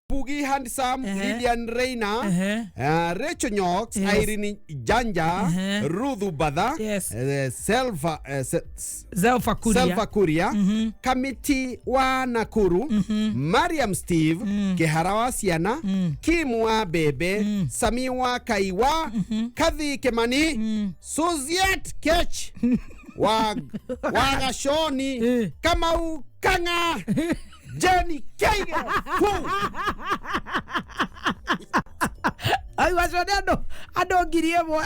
Pugi Handsome, Lilian Reina, Rachel Knox, Irene Janja, Rudhu Bada, Zelfa Kuria, Kamiti wa Nakuru, Mariam Steve, Kehara wa Siana, Kim wa Bebe, Sami wa Kaiwa, Kadhi Kemani, Suziet Kech, Wagashoni, Kamau Kanga, Jenny Kega. Ai wachonendo adongirie mwa.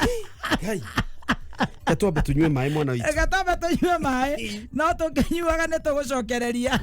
Katobe tunywe mai mwana witu. Katobe tunywe mai. No tukinyuaga ne tugucokereria.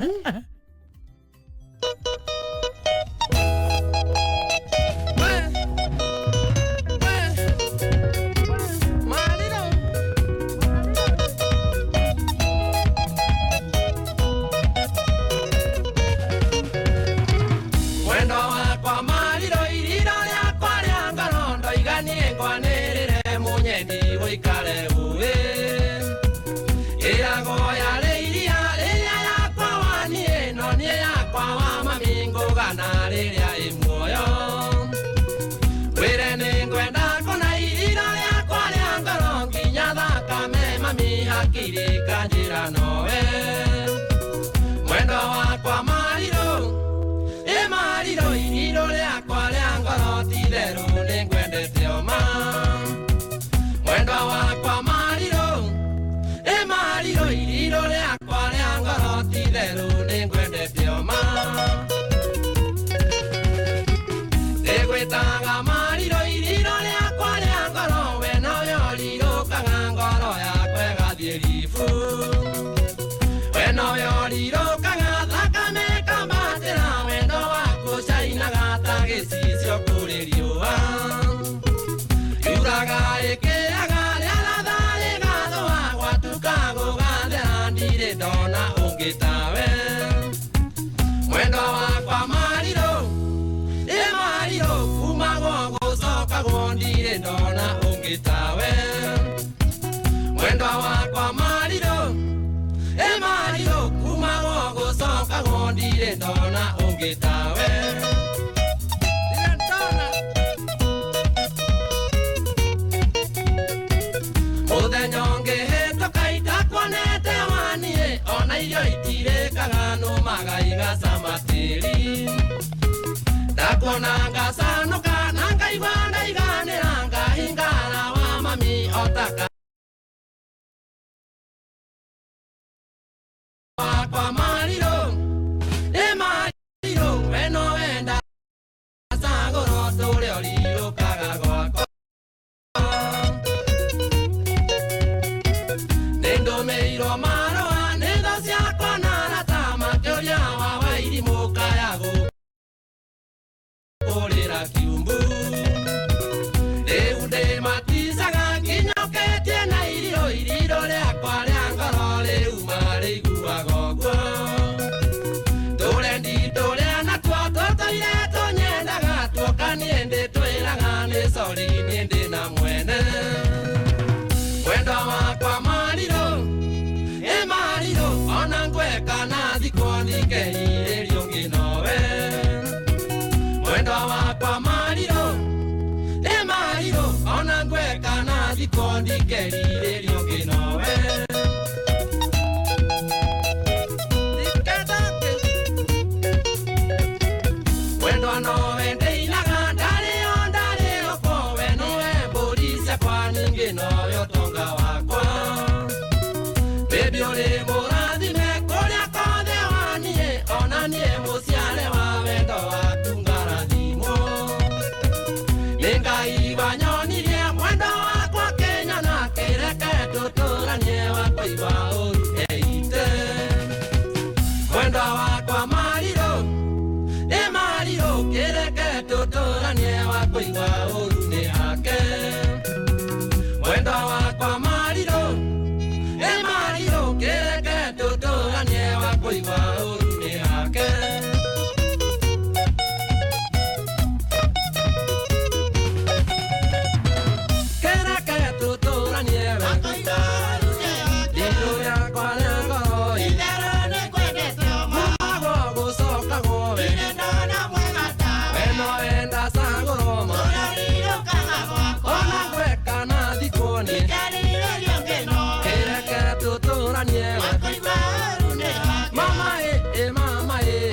Mama e mama e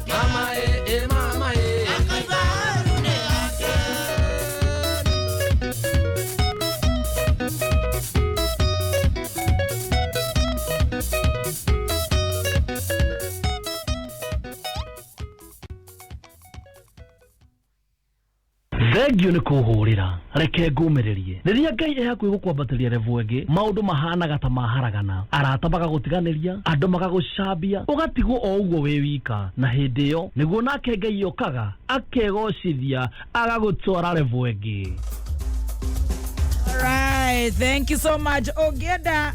mama e mama e Thengio nĩ kũhũrĩra reke ngũmĩrĩrie rĩrĩa Ngai hakuhĩ gũkwambatĩria revu ĩngĩ maũndũ mahanaga ta maharagana arata magagũtiganĩria andũ magagũcambia ũgatigwo o ũguo wĩ wika na hĩndĩ ĩyo nĩguo nake Ngai okaga akegocithia agagũtwara revu ĩngĩ. Right, thank you so much. Ogeda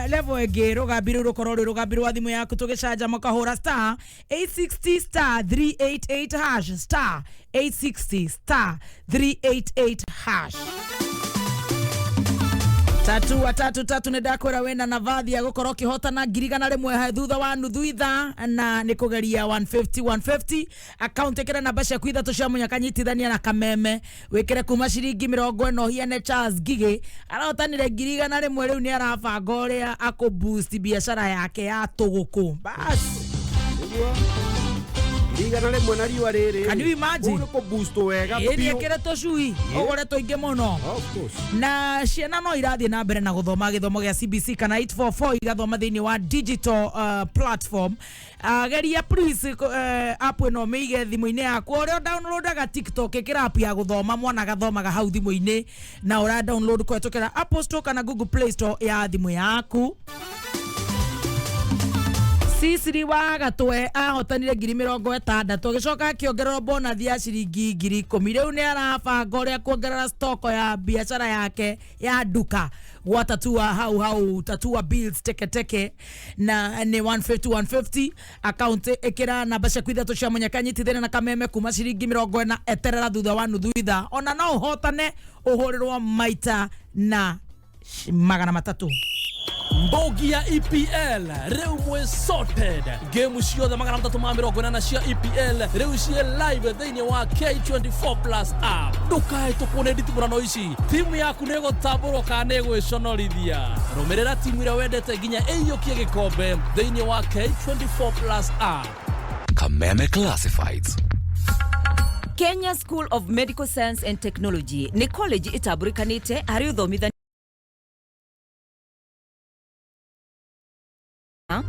level ege rogabiru rokororo rogabiru wa thimu yaku tugicaja makahura star 860 star 388 hash star 860 star 388 hash. Tatu nä ndakwä wena na vathi ya gå kihotana ngirigana rĩmwe thutha wa nuthu itha na nä kå geria 150 account ä namba ciaku ithatå cia munyakanyitithania na kameme wä kä re kuma ciringi 40 hiane Charles Gigi arahotanire ngirigana rĩmwe rĩu nĩ arabanga ũrĩa akũ boost biashara yake ya tũgũkũ basi Igana rĩmwe na riũa rĩrĩ. Can you imagine? Ũrĩkũ boost wega biũ. Ĩrĩ ĩkĩre tũcui ũgũre tũingĩ mũno. Of course. Na ciana no irathiĩ na mbere na gũthoma gĩthomo gĩa CBC kana 844 igathoma thĩinĩ wa digital platform. Geria please app ĩno mĩige thimũ-inĩ yaku ũrĩa downloadaga TikTok ĩkĩra app ya gũthoma mwana gathomaga hau thimũ-inĩ na ũra download kũhetũkĩra Apple Store kana Google Play Store ya thimũ yaku. Sisiri wa gatwe ahotanire ngiri 60 gicoka kiongererwo bonus ya ciringi ngiri 10 riu ni arabanga uria kuongerera stock ya biashara yake ya duka gwatatua hau tatua bills teke na ni 150 account ikira namba cia kwitha cia munyakanyitithene na kameme kuma ciringi 40 eterera thutha wa nuthu itha ona no uhotane uhurirwo maita na 300. Mbogi ya EPL reu mwe sorted game ciothe 380 cia EPL reu cie live thĩinĩ wa K24 Plus app ndukae tukune nditimurano ici timu yaku nĩ gũtambũrwo kana nĩ gwĩconorithia rũmĩrĩra timu ĩrĩa wendete nginya ĩiyũkie gĩkombe thĩinĩ wa K24 Plus app. Kameme Classifieds. Kenya School of Medical Science and Technology nĩ college ĩtambũrĩkanĩte harĩ ũthomithania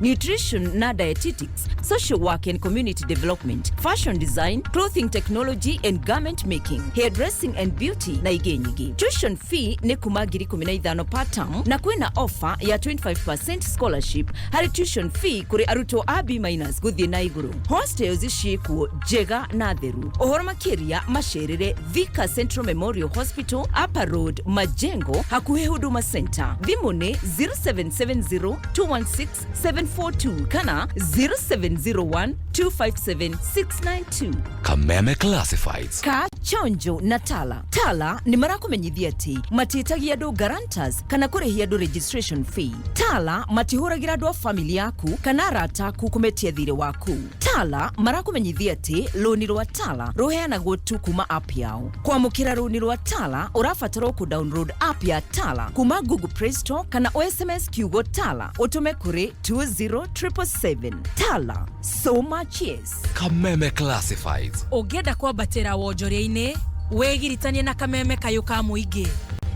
nutrition na dietetics, social work and community development, fashion design, clothing technology and garment making, hairdressing and beauty na ingĩ nyingĩ. Tuition fee nĩ kuma ngiri 15 per term na kwĩna offer ya 25% scholarship harĩ tuition fee kũrĩ arutwo a B- gũthiĩ na igũrũ. Hostels ciĩkuo njega na theru. Ũhoro makĩria macerere Thika Central Memorial Hospital, Upper Road, Majengo, hakuhĩ Huduma Center. Thimũ nĩ 0770 216 742 kana 0701 257 692. Kameme Classifieds. Ka chonjo na Tala ni marakumenyithia ati matitagia andũ guarantors kana kũrĩhia andũ registration fee. Tala matihũragira andũ a family yaku kana arata aku kumetia thirĩ waku. Tala marakumenyithia ati rũni rwa Tala rũheanagwo tu kuma app yao. Kwamũkĩra rũni rwa Tala ũrabatarwo ku download app ya Tala kuma Google Play Store kana SMS kiugo Tala ũtume kũrĩ 20777. Tala, so much yes. Kameme Classifieds. Ũngĩenda kwambatĩra wonjoria-inĩ wĩgiritanie na kameme kayũ ka mũingĩ.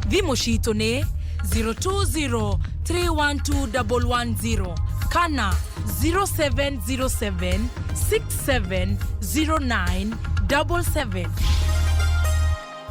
Thimũ citũ nĩ 020312110 kana 0707670977.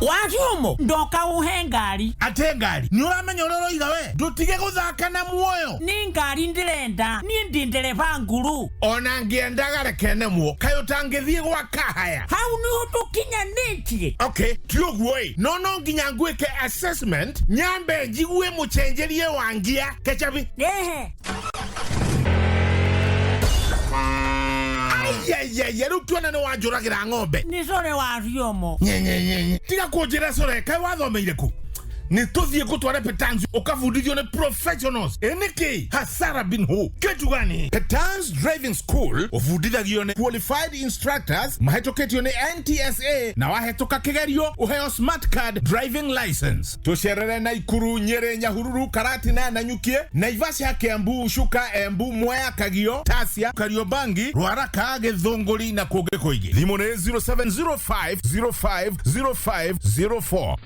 Wajumo ndoka uhe ngari ate ngari ni uramenya uroro iga we ndutige guthaka na muoyo ni ngari ndirenda ni ndindereva nguru ona ngiendaga rekene muo kayo tangithie gwa kahaya hau ni utukinyanĩtie okay tioguo no nginya ngwike assessment nyambe njigue muchenjerie wangia kechabi ehe ya rutuana no wanjuragira ng'ombe ni sore wa riomo tiga kunjira sore kai wathomeire ku nĩ tũthiĩ gũtware Petans ũkabundithio nĩ professionals eniki hasara bin hu kitu gani Petans Driving School ũbundithagio nĩ qualified instructors mahetũkĩtio nĩ NTSA na wahetũka kĩgerio ũheo smart card driving license tũcerere Naikuru Nyeri Nyahururu Karatina Nanyuki Naivasha Kiambu Chuka Embu Mwea Kagio Tasia Kariobangi Ruaraka Githunguri na kũngĩ kũingĩ thimũ nĩ 0705050504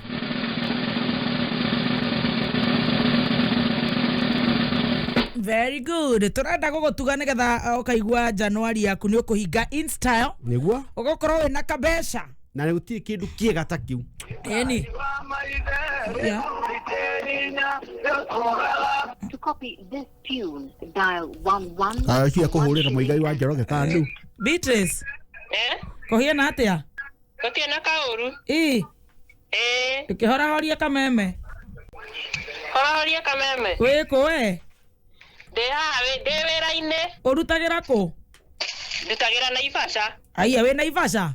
Very good. Turenda gũgũtuga nĩgetha ũkaigua Januari yaku nĩ ũkũhinga in style. Nĩguo. Ũgũkorwo wĩna kabeca. Na nĩ gũtirĩ kĩndũ kĩega ta kĩu. Eni. To copy this tune, dial 11. Cia kũhũrĩra mũigai wa Njoroge kandu. Beatrice. Kũhiana atĩa? Gũtiena kaũru. Ũkĩhorahoria kameme. Horahoria kameme. Wĩkũ we? Ndĩ wĩra-inĩ. Ũrutagĩra kũ? Ndutagĩra Naivasha. Aiya wĩ Naivasha?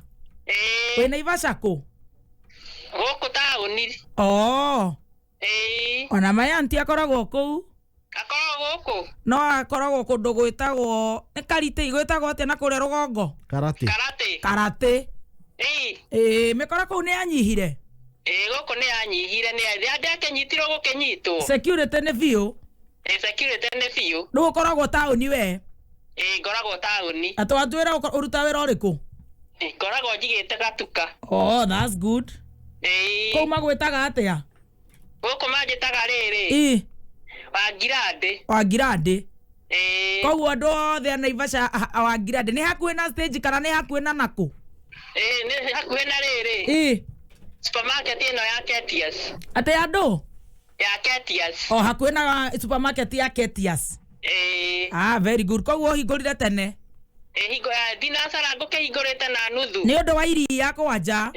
Wĩ Naivasha kũ? Gũkũ taũni. Ona maya anti akoragwo kũu? Akoragwo gũkũ? No akoragwo kũndũ gwĩtagwo nĩ Karitĩ gwĩtagwo atĩa na kũrĩa rũgongo? Karate. Mĩkora kũu nĩ yanyihire? Gũkũ nĩ yanyihire nĩ ndĩakĩnyitirwo gũkĩnyitwo. Security nĩ biũ? Security nĩ biũ. Nĩ ũkoragwo taũni we? Ngoragwo taũni. Atwatwĩra ũruta wĩra ũrĩkũ? Ngoragwo njigĩte Gatuka. That's good. Kũu magwĩtaga atĩa? Gũkũ manjĩtaga rĩrĩ. Wangirande. Koguo andũ othe a Naivasha Wangirande nĩ hakuhĩ na stage kana nĩ hakuhĩ na nakũ? Nĩ hakuhĩ na rĩrĩ. Supermarket ĩno ya Ketias. Atĩ andũ? Ya Ketias. Hakuhĩ na supermarket ya Ketias. Very good. Koguo hingũrire tene? Thinacara ngũkĩhingũrĩte na nuthu. Nĩ ũndũ wa iria kwanja?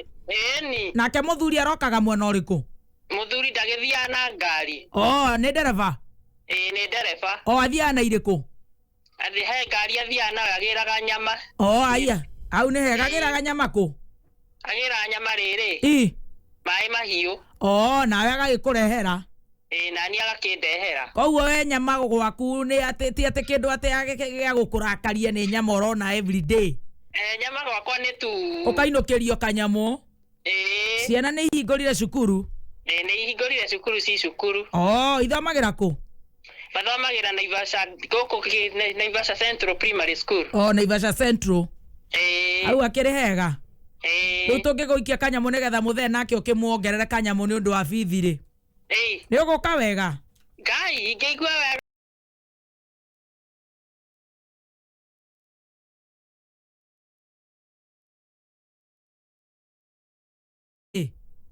Nake mũthuri arokaga mwena ũrĩkũ? Mũthuri ndagĩthiaga na ngari. Nĩ ndereba? Nĩ ndereba. Athiaga na irĩkũ? He ngari athiaga nayo agĩraga nyama. Aiya. Hau nĩ hega agĩraga nyama kũ? Agĩraga nyama rĩrĩ. Maĩ mahiũ. Nawe agagĩkũrehera? Nani agakĩndehera. Koguo we nyama gwaku nĩ atĩ kĩndũ atĩ gĩa gũkũrakaria nĩ nyama ũrona everyday? Nyama gwakwa nĩ tu. Ũkainũkĩrio kanyamũ? Ciana nĩ ihingũrire cukuru? Nĩ ihingũrire cukuru ci cukuru. Ithomagĩra kũ? Mathomagĩra Naivasha gũkũ Naivasha Central Primary School. Naivasha Central. Hau akĩrĩ hega? Rĩu tũngĩgũikia kanyamũ nĩgetha mũthee nake ũkĩmuongerere kanyamũ nĩ ũndũ wa bithi rĩ? Nĩ ũgũka wega? Ngai ingĩigua wega.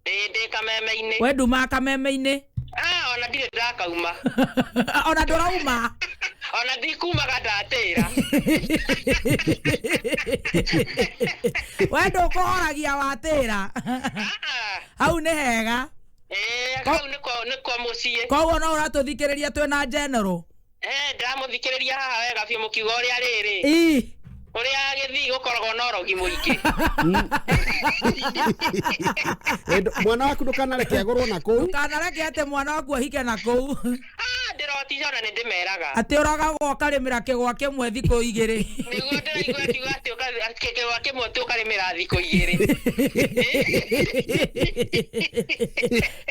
Ndĩ kameme-inĩ. We nduma kameme-inĩ? Ona ndirĩ ndakauma. Ona ndũrauma? Ona ndikumaga ndatĩra. We ndũkũhoragia watĩra? Hau nĩ hega? Hau nĩkwo mũciĩ. Koguo no ũratũthikĩrĩria twĩna general? Ndĩramũthikĩrĩria haha wega biũ mũkiuga ũrĩa rĩrĩ. Ũrĩa gĩthii gũkoragwo na ũrogi mũingĩ. Mwana waku ndũkanareke agũrwo na kũu? Ndũkanareke atĩ mwana waku ahike na kũu? Ndĩrotica ona nĩ ndĩmeraga. Atĩ ũrogagwo ũkarĩmĩra kĩgwa kĩmwe thikũ igĩrĩ? Nĩguo ndĩraigua akiuga atĩ kĩgwa kĩmwe tũkarĩmĩra thikũ igĩrĩ.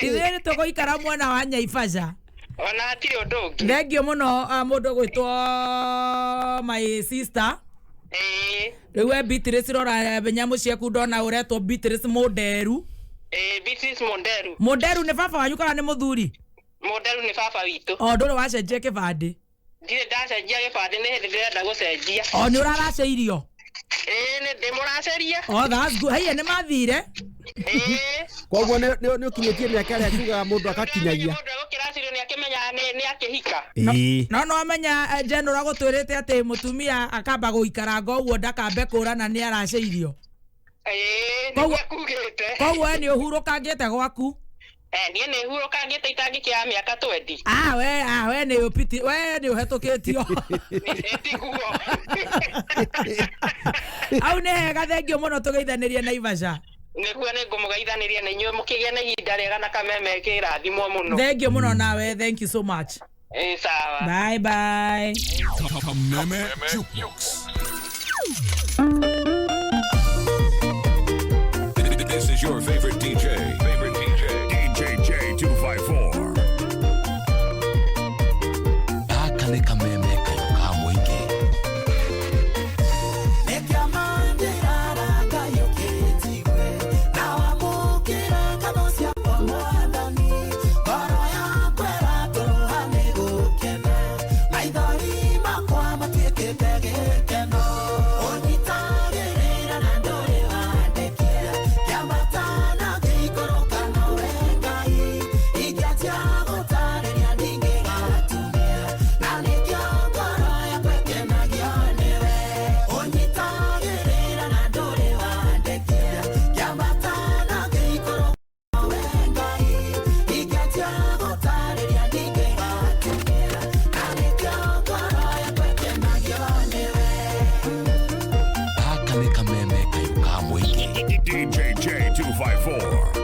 Ithuĩ tũgũikara mwena wa Naivasha. Ona hatirĩ ũndũ ũngĩ. Thengiũ mũno mũndũ gwĩtwo my sister. Rĩu we Beatrice rora nyamũ ciaku ndona ũretwo Beatrice Mũnderu. Beatrice Mũnderu. Mũnderu nĩ baba wanyu kana nĩ mũthuri? Mũnderu nĩ baba witũ. Ndũrĩ wacenjia kĩbandĩ? Ndirĩ ndacenjia gĩbandĩ nĩ hĩndĩ ndĩrenda gũcenjia. Nĩ ũraracĩirio? Nĩ ndĩmũraceria. That's good. Haiya nĩ mathire? Koguo nĩ ũkinyĩtie mĩaka ĩrĩa akiugaga mũndũ agakinyagia. Mũndũ egũkĩracirio nĩ akĩmenya nĩ akĩhika. No amenya general agũtwĩrĩte atĩ mũtumia akamba gũikara ũguo ndakambe kũrana nĩ aracĩirio. Nĩguo akugĩte. Koguo we nĩ ũhurũkangĩte gwaku? Niĩ nĩ hurũkangĩte itangĩkĩra mĩaka 20. We nĩ ũhetũkĩtio. Au nĩ hega, thengiũ mũno, tũgeithanĩrie Naivasha. nĩguo nĩngũmũgeithaniria na inyuĩ mũkĩgĩa na ihinda rĩega na kameme kĩrathimwo mũno. Thank you mũno nawe, thank you so much. Sawa. Bye bye. Kameme Jukebox. This is your favorite DJ. DJ J254. Akale kameme kayo kamoike. DJ J254.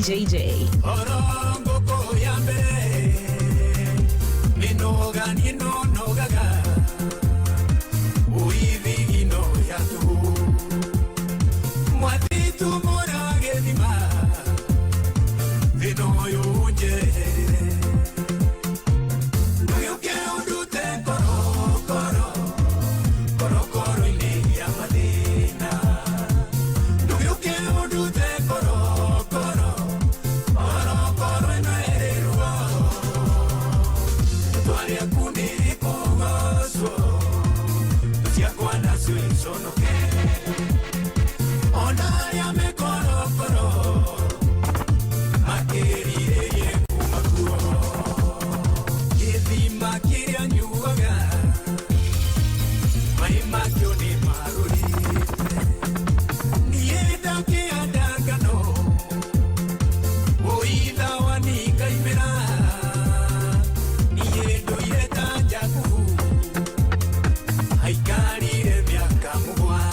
JJ. Aikarire miaka mugwanja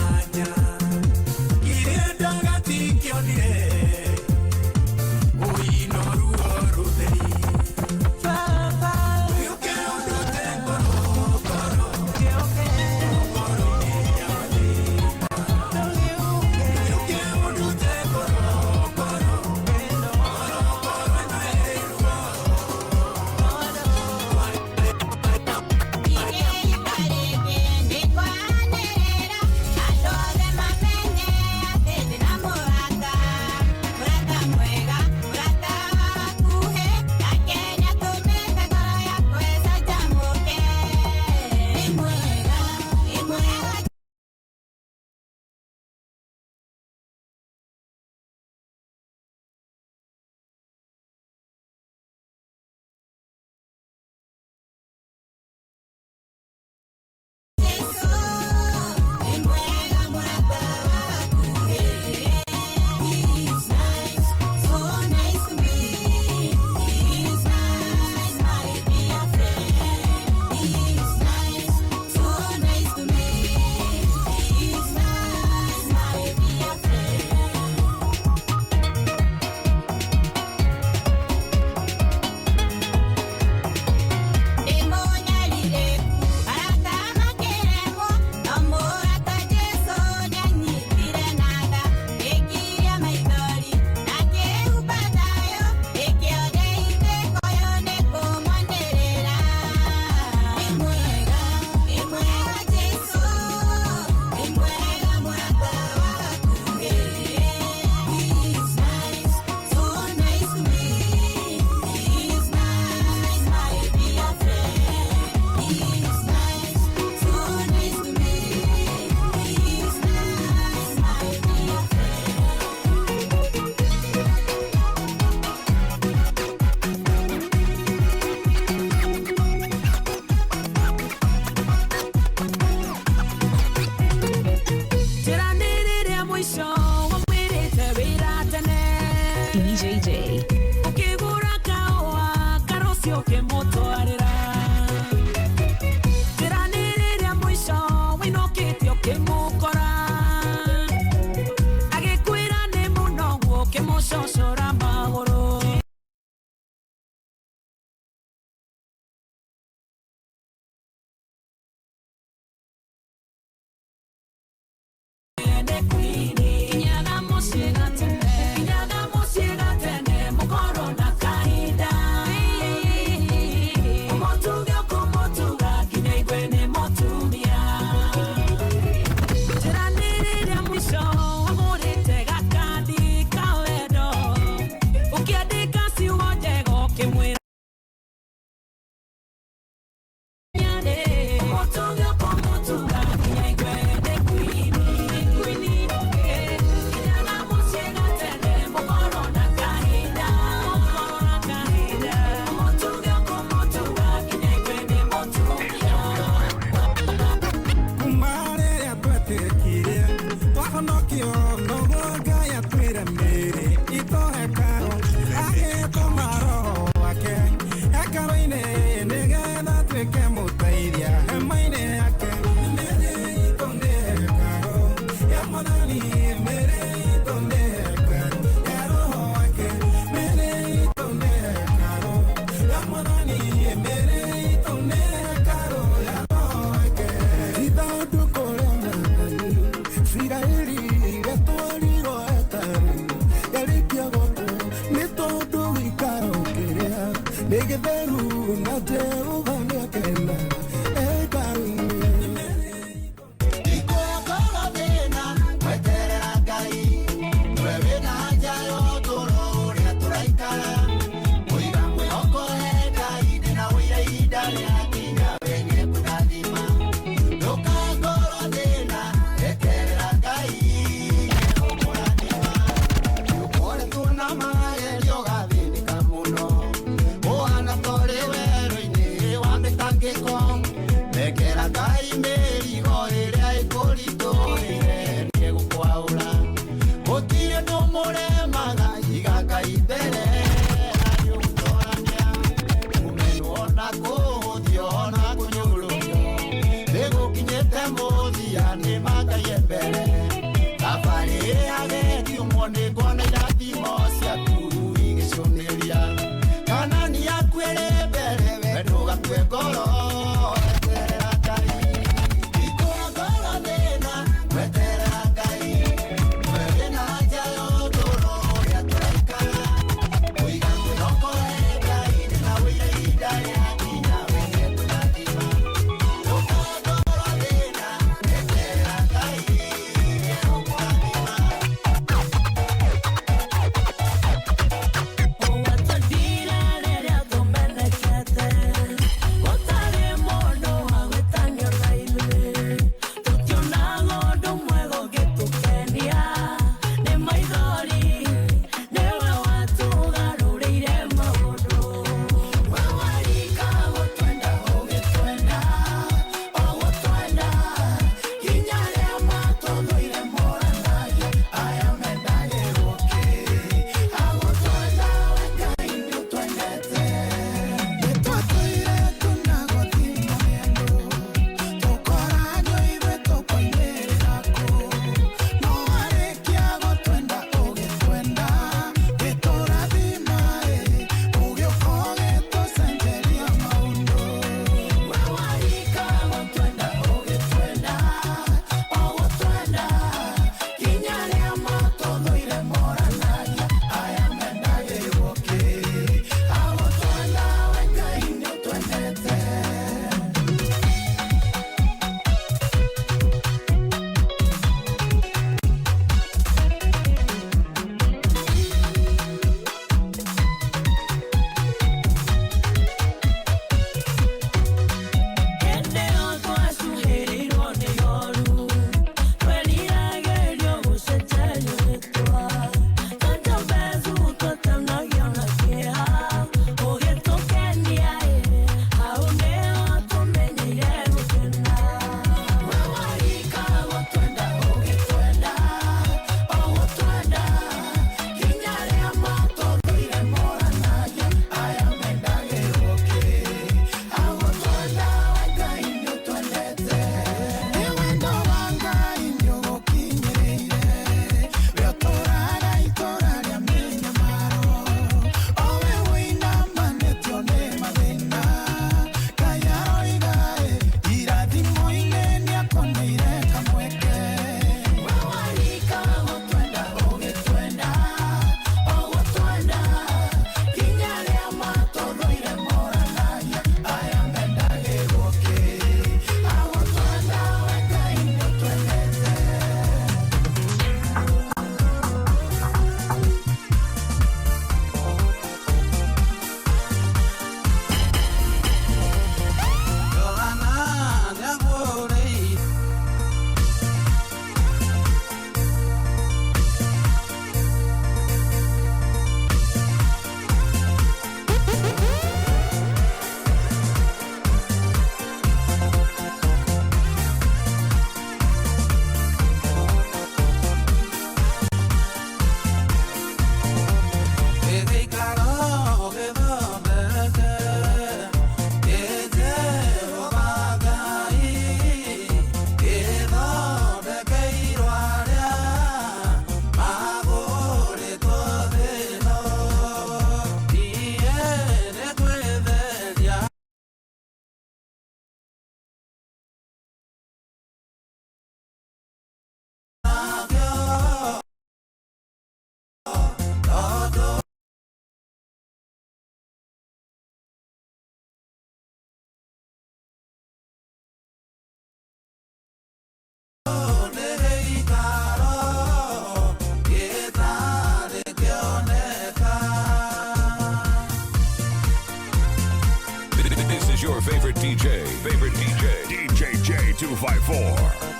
254.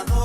No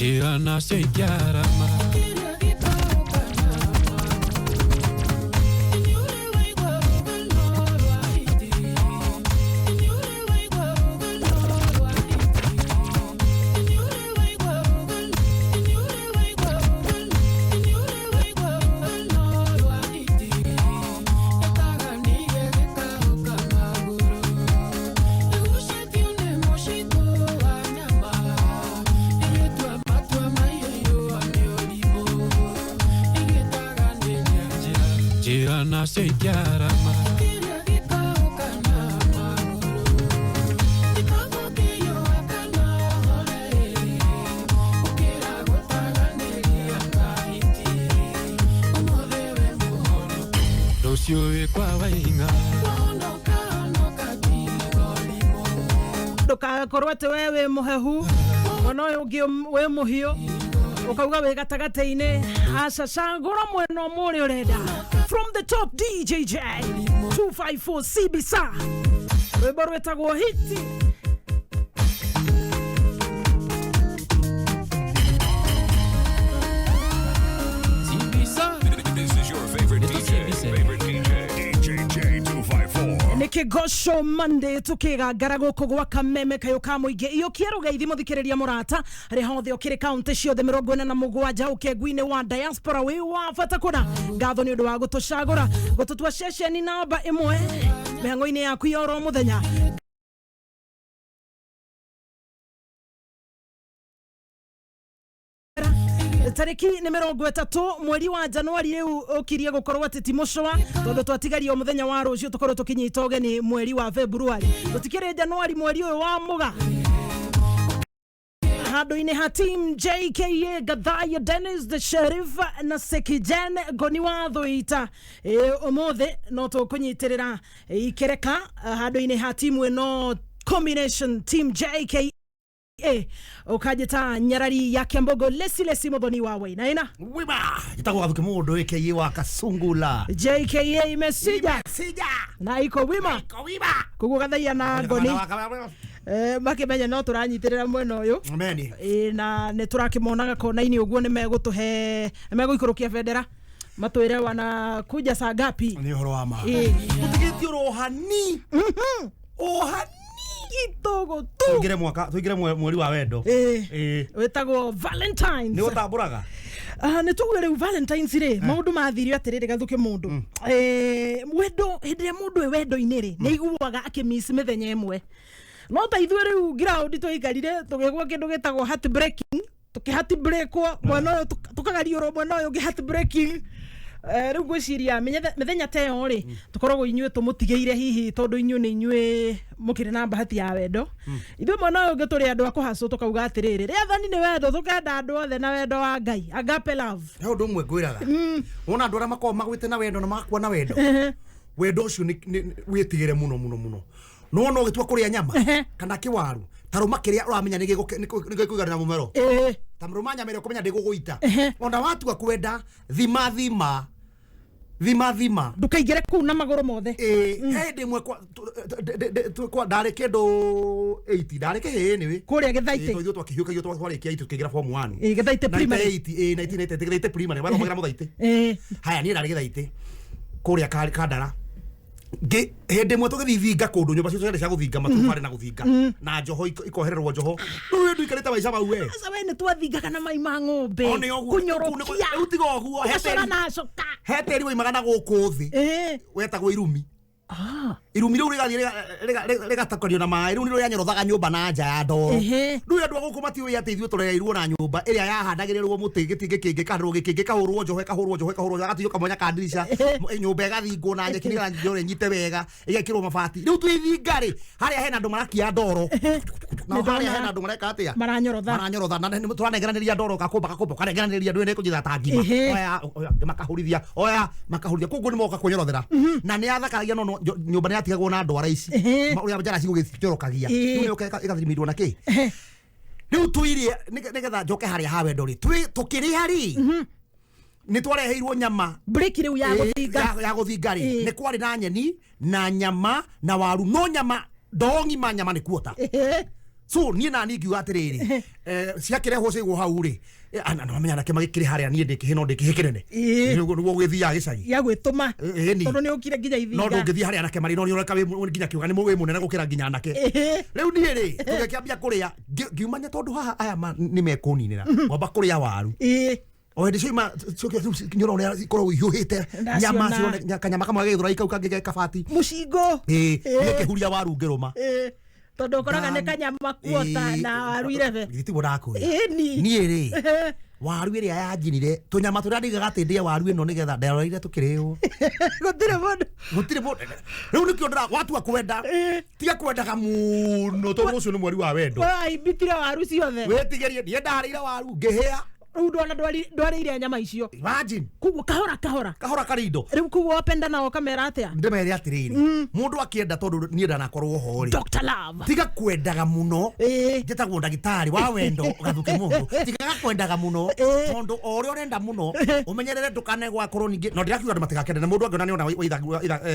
njĩra nacio ingĩarama nacio ingĩarama rũciũ wĩ kwa waing'a ndũgakorwo atĩ we wĩ mũhehu mwena ũyũ ũngĩ wĩ mũhiũ ukauga wĩ gatagatĩ-inĩ acacagũra mwena ũmwe ũrĩa ũrenda from the top DJJ 254 Cibisa rwĩmbo rwĩtagwo hiti This is your favorite DJ 254 nĩ kĩgoco Monday tũkĩgangara gũkũ gwa kameme kayũ ka mũingĩ iyũkia rũgeithi mũthikĩrĩria mũrata harĩ hothe ũkĩrĩ kaunti ciothe 47 ũkĩngui-inĩ wa diaspora wĩ wa bata kũna ngatho nĩ ũndũ wa gũtũcagũra gũtũtua ceceni namba 1 mĩhang'o-inĩ yaku ya oro mũthenya tariki nĩ 30 mweri wa Januari rĩu ũkirie gũkorwo atĩ ti mũcũa tondũ twatigario mũthenya wa rũciũ tũkorwo tũkinyita ũgeni mweri wa February tũtikĩrĩ Januari mweri ũyũ wa mũga handũ-inĩ ha team JKA Gathaya Dennis the Sheriff na Sekijen Goni wa Thũita ũmũthĩ no tũkũnyitĩrĩra ikereka handũ-inĩ ha timu ĩno combination team JKA ukajita Nyarari ya Kiambogo lesi modoni wa waina wima itakuwa thuke mundu aka wa Kasungula JKA imesija na iko wima kugugathaia na Goni makimenya no turanyitirira mwena uyu ameni na ne turakimonaga kona-ini uguo ni megũikũrũkia bendera matwire wana kuja saa ngapi ni horo wa ma utigitio rohani ohani itogo tu tuigire mweri wa wendo wetagwo Valentines ni utamburaga nĩ tugwire Valentines rĩ maũndũ mathirio atĩrĩrĩ gathuke mũndũ wendo hĩndĩ mũndũ wendo-inĩ rĩ nĩ iguaga akimiss mĩthenya ĩmwe no ta ithuĩ rĩu ground tũikarire tũgĩgwa kĩndũ gĩtagwo heart breaking tũkĩheart breakwo mwena ũyũ tũkagariũrwo mwena ũyũ ũngĩ heart breaking rĩu ngwĩciria mĩthenya ta ĩyo rĩ tũkoragwo inyuĩ tũmũtigĩire hihi tondũ inyuĩ nĩ inyuĩ mũkĩrĩ na bahati ya wendo ithuĩ mwena ũyũ ũngĩ tũrĩ andũ a kũhacwo tũkauga atĩrĩrĩ rĩathani nĩ wendo tũkenda andũ othe na wendo wa Ngai agape love nĩ ũndũ ũmwe ngwĩraga wona andũ arĩa makoragwo magwĩte na wendo na magakuona wendo wendo ũcio wĩtigĩre mũno no no gĩtua kũrĩa nyama kana kĩwaru taruma kĩrĩa ũramenya nĩ gĩkũigana na mũmero tamruma nyama ĩrĩa ũkũmenya ndĩgũgũita ona watua kwenda thima ndukaingĩre kuu na magũrũ mothe hĩndĩ ĩmwe kwa ndarĩ kĩndũ 8 ndarĩ kĩhĩ nĩwe kũrĩa Gĩthaitĩ ithuĩ twakĩhiũkagio twarĩkia 8 tukĩgera form 1 Gĩthaitĩ primary 1980 Gĩthaitĩ primary wathomagĩra Mũthaitĩ haya niĩ ndarĩ Gĩthaitĩ kũrĩa Kandara hĩndĩ ĩmwe tũgĩthinga kũndũ nyũmba ciothe cia gũthinga matubarĩ na gũthinga na njoho ikohererwo njoho rĩu ndũ ikarĩte maica mau we sasa we nĩ twathingaga na mai ma ng'ombe kunyorokia utiga ũguo he tĩri woimaga na gũkũ thĩ wetagwo irumi irumi rĩu rĩgatakanio na maĩ rĩu nĩrĩo rĩanyorothaga nyũmba na nja ya ndoro rĩu andũ a gũkũ matiũĩ atĩ ithuĩ tũrereirwo na nyũmba ĩrĩa yahandagĩrĩrwo mũtĩ gĩtingĩ kĩngĩ kahandĩrwo gĩkĩngĩ kahũrwo njoho gatiyo kamwanya kandirisha nyũmba ĩgathingwo na nyeki nĩyo nyite wega ĩgekĩrwo mabati rĩu twĩthinga rĩ harĩa hena andũ marakia ndoro na harĩa hena andũ mareka atĩa maranyorotha na tũranengeranĩria ndoro gakomba ũkanengeranĩria ndũ nĩkũnjitha ta ngima oya makahurithia kũguo nĩmoka kũnyorothera na nĩathakaragia no nyũmba nĩ yatigagwo na ndwara ici ũrĩa njara cigũgĩcorokagia rĩu ĩgathimirwo na kĩ rĩu tũirie nĩgetha njoke harĩa ha wendo rĩ tũkĩrĩa rĩ nĩ twareheirwo nyama break rĩu ya gũthinga rĩ nĩ kwarĩ na nyeni na nyama na waru no nyama ndongi ma nyama nĩ kuota so niĩ na ningi atiriri ciakirehwo cigwo hau ri ana no menya nake magikire haria niĩ ndikihino ndikihikirene niguo gwithia gicagi ya gwituma tondu ni ukire nginya ithinga no ndungithia haria nake mari no ni ureka nginya kiuga ni mwe munene gukira nginya nake riu niĩ ri tugekiambia kuria ngiumanya tondu haha aya ni mekuninira wamba kuria waru o hindi cima nyoro ne ikorwo ihuhite nyama cio kanyama kamwe githura ikau kangige kabati mucingo ikihuria waru ngiruma tondu koraga ne kanyama kuota na waru irebe gitibo ndako niĩ ri waru iria yanjinire tunyama turia ndigaga atindia waru ino nigetha nderoreire tukiriwo gutire mundu riu nikio ndira watua kwenda tiga kwendaga muno tondu ucio ni mweri wa wendo ibitire waru ciothe wetigerie nie ndarire waru ngihia riu ndona ndwarire nyama icio imagine kuguo kahora karindo riu kuguo openda nao kamera atia ndimere atiriri mundu akienda tondu nie ndanakorwo ho ri Dr. Love tiga kwendaga muno njitagwo ndagitari wa wendo ugathuke mundu tiga kwendaga muno tondu orio urenda muno umenyerere ndukane gwakorwo ningi no ndirakiuga andu matigakende mundu angiona ni ona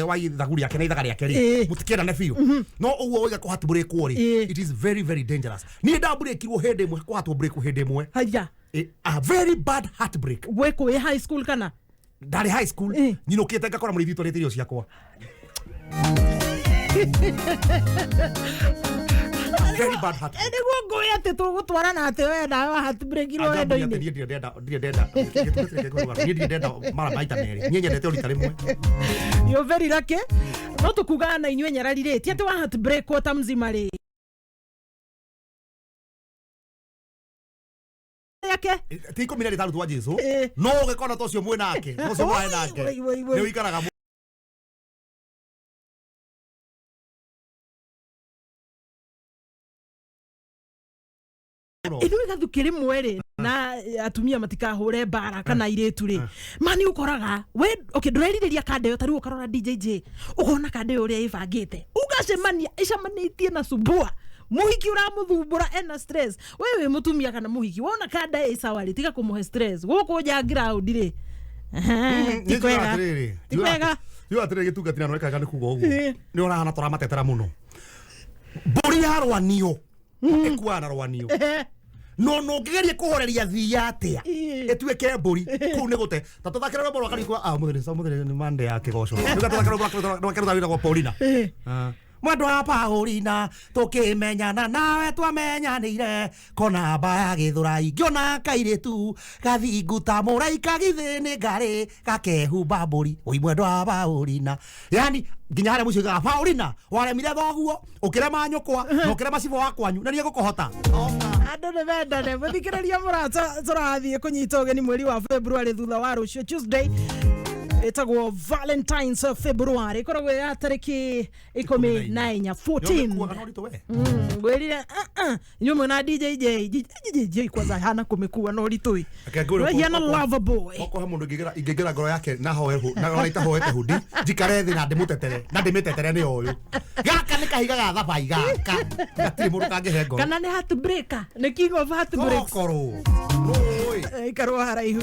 wa ithaguri yake na ithagari yake ri mutikendane biu no uguo wiga kuhatu break ri it is very very dangerous ni nda breakirwo hindi imwe kuhatu break hindi imwe haya a very bad heartbreak weko e high school kana ndari high school nyinukite ngakora muri thito retirio ciakwa very bad heart niguo ngui ati tugutwarana ati we nawe heartbreak iro wendo-ini ndienda mara maita meri nyendete urita rimwe you're very lucky no tukuga na inywe Nyarari ri ti ati wa heartbreak ota mzima ri yake tiko mina ritaru twa Jesu no ugekona tocio mwe nake no cio mwe nake ni wikaraga idu gathukire mwere na atumia matikahure bara kana iretu ri mani ukoraga we okay ndurerireria kande yo tari ukarora DJJ ukona kande yo ria ibangite ugacemania icamanitie na subua muhiki uramuthumbura ena stress wewe mutumia kana muhiki wona kanda isawari tiga kumuhe stress goko ja ground ri tikwega yo atirege tugatina no ekaga ni kugo uguo ni orahana tora matetera muno mburi ya rwanio ekwana rwanio no ngigerie kuhoreria thia atia etuike mburi ku ni gute tatuthakira rwimbo rwa karikwa muthiri ni mande ya kigoco tatuthakira rwimbo rwa Paulina mwandu wa Paulina tukimenyana nawe twamenyanire kona baya githurai ngiona kairitu gathinguta muraika githini ngari gakehumba mburi oi mwandu wa Paulina yani nginya haria muciga Paulina waremire thoguo ukirema nyukwa no ukirema cibo wakwanyu na nie gukuhota andu ni vendane muthikiriria murata turathie kunyita ugeni mweri wa February thutha wa rucio Tuesday etagwo Valentine's February koragwo ya tariki 14 14 gwirire nyume na DJ kwanza hana kumekuwa no ritui yana lover boy oko ha mundu ingegera ngoro yake na hoehu na oraita hoete hudi jikare thi na ndimitetere ni uyu gaka ni kahiga ga thabai gaka gatiri mundu kangehe ngoro kana ni heartbreaker ni king of heartbreaks ikarwa haraihu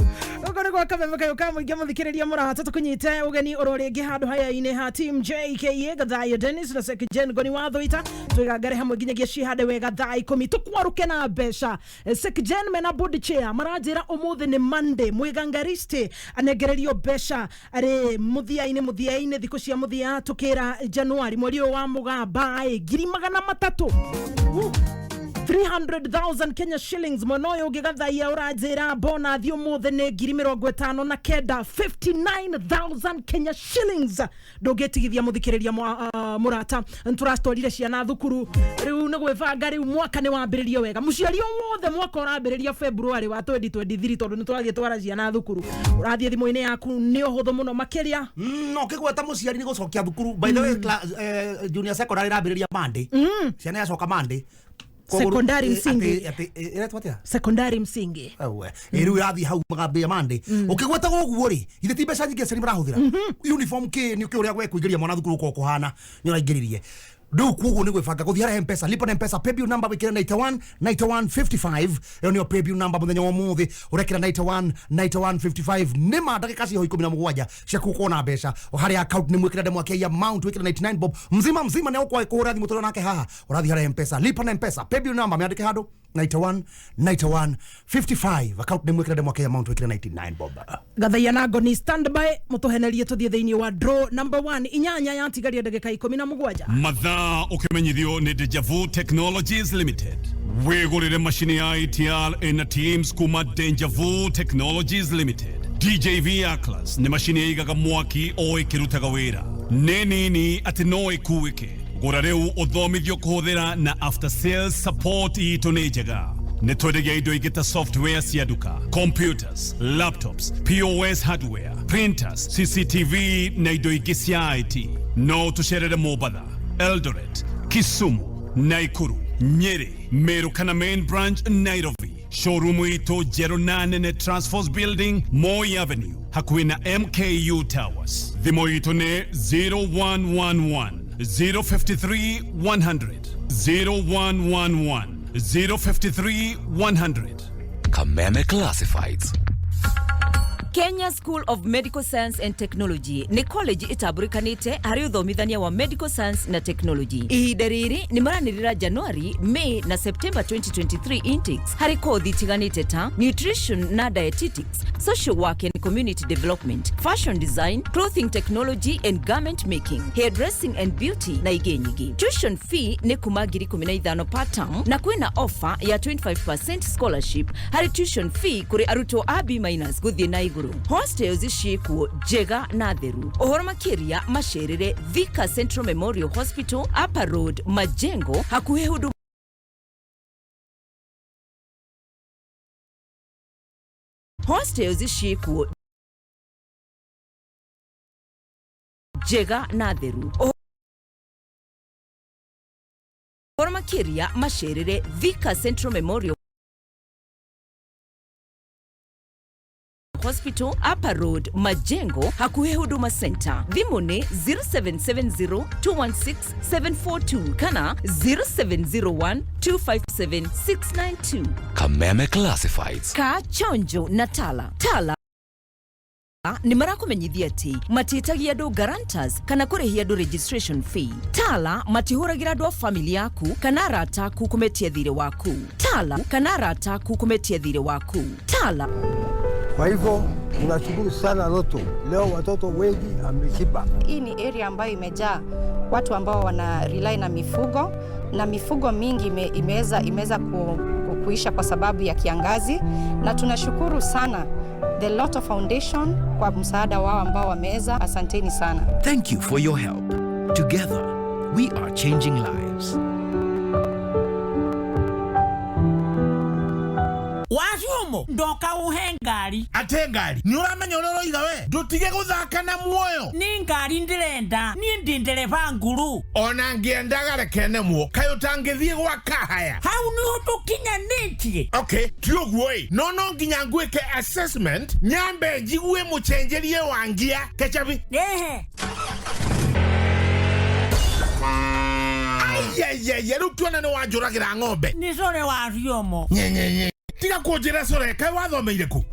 oko ni kwa kameme kayo kamwe muthikiriria murata tukunyite ugeni uroringi handu haya-ini ha team JKA Gathai Dennis na Sekjen Goni Wathoita twigangare hamwe nginyagia cihande wega thaa 10 tukwaruke na mbeca Sekjen mena board chair maranjira umuthi ni Monday mwigangariste anegererio mbeca ari muthia-ini thiku cia muthia tukira January mweri wa mugamba 300,000 300,000 Kenya shillings monoyo gigathaia urajira bona thio muthe ni 50 na kenda 59,000 Kenya shillings ndogetigithia muthikiriria murata nturastorire ciana thukuru riu ni gwibanga riu mwaka ni wambiririo wega muciari wothe mwaka urambiriria February wa 2023 tondu ni turathie twara ciana thukuru urathie thimu-ini yaku ni uhuthu muno makiria no kigweta muciari ni gucokia thukuru by the way junior secondary rambiriria Monday ciana yacoka Monday secondary msingi secondary msingi riu irathi hau magambia Monday ukigweta goguo ri ithe ti mbeca nyingi ceri marahuthira uniform ki ni uria gwe kuingiria mwana thukuru ko kuhana ni uraingiririe ndu kugu ni gwibanga guthia M-Pesa lipa na M-Pesa pay bill number wikira 919155 yo ni pay bill number muthenya wa muthi urekira 919155 ni mandagika cio 17 cia kukuona mbeca hari account ni mwikira demo ya amount wikira 99 bob mzima mzima ne ukwa kuhura thimu tolo nake haha urathi hari M-Pesa lipa na M-Pesa pay bill number miandike hado 919155 account ni mwikira demo ya amount wikira 99 bob gathaia na ngoni standby mutuhenerie tuthie thiini wa draw number 1 inyanya ya tigaria ndagika 17 mathaa ukimenyithio ni Deja Vu Technologies Limited wigurire mashini ya ITR ina Teams kuma Deja Vu Technologies Limited. DJV A-Class ni mashini ya igaga mwaki o ikirutaga wira nini ati no ikuwike gura riu uthomithio kuhuthira na after sales support itonejega ni twendegia indo igita software cia duka computers laptops POS hardware printers CCTV na indo ingi cia IT no tucerere Mombasa Eldoret Kisumu Naikuru Nyeri Meru kana main branch Nairobi showroom ito 08 ne Transforce Building Moi Avenue hakuhi na MKU Towers thimo ito ne 0111 053 100 0111 053 100. Kameme Classifieds. Kenya School of Medical Science and Technology ni college itaburikanite hari uthomithania wa medical science na technology. Ihinda riri ni maranirira January, May na September 2023 intakes hari kothi tiganite ta nutrition na dietetics, social work and community development, fashion design, clothing technology and garment making, hairdressing and beauty na ingĩ nyingĩ. Tuition fee ni kuma ngiri 15 per term na kwina offer ya 25% scholarship hari tuition fee kuri arutwo a B- guthie na iguru. Hostels ishikuo jega na theru. Ohoro makiria masherere Thika Central Memorial Hospital, Upper Road, Majengo, hakuhe huduma Hostels ishikuo jega na theru. Ohoro makiria masherere Thika Central Memorial Hospital, Upper Road, Majengo, hakuhe huduma center. Thimu ni 0770216742 kana 0701257692. Kameme Classifieds. Ka chonjo na tala ni marakumenyithia ati matitagia andu guarantors kana kurihia andu registration fee. Tala matihuragira andu a family yaku kana arata aku kumetia thire waku. Tala kana arata aku kumetia thire waku. Tala. Kwa hivyo tunashukuru sana Loto. Leo watoto wengi ameshiba. Hii ni area ambayo imejaa watu ambao wana rely na mifugo na mifugo mingi imeweza kuisha kwa sababu ya kiangazi, na tunashukuru sana The Lotto Foundation kwa msaada wao ambao wameweza. Asanteni sana. Thank you for your help. Together we are changing lives. Wajumo ndoka uhengari ate ngari ni uramenya uroro igawe dutige guthaka na muoyo ni ngari ndirenda ni ndindereva nguru ona ngiendaga rekene muo kayo tangithie gwa kahaya hau ni utukinya nitie okay tioguoi no nginya ngwike assessment nyambe njigue muchenjerie wangia kechabi ehe ye rutuana no wajuragira ng'ombe ni sore wa riomo nye tiga kujira sore kai wathomeire ku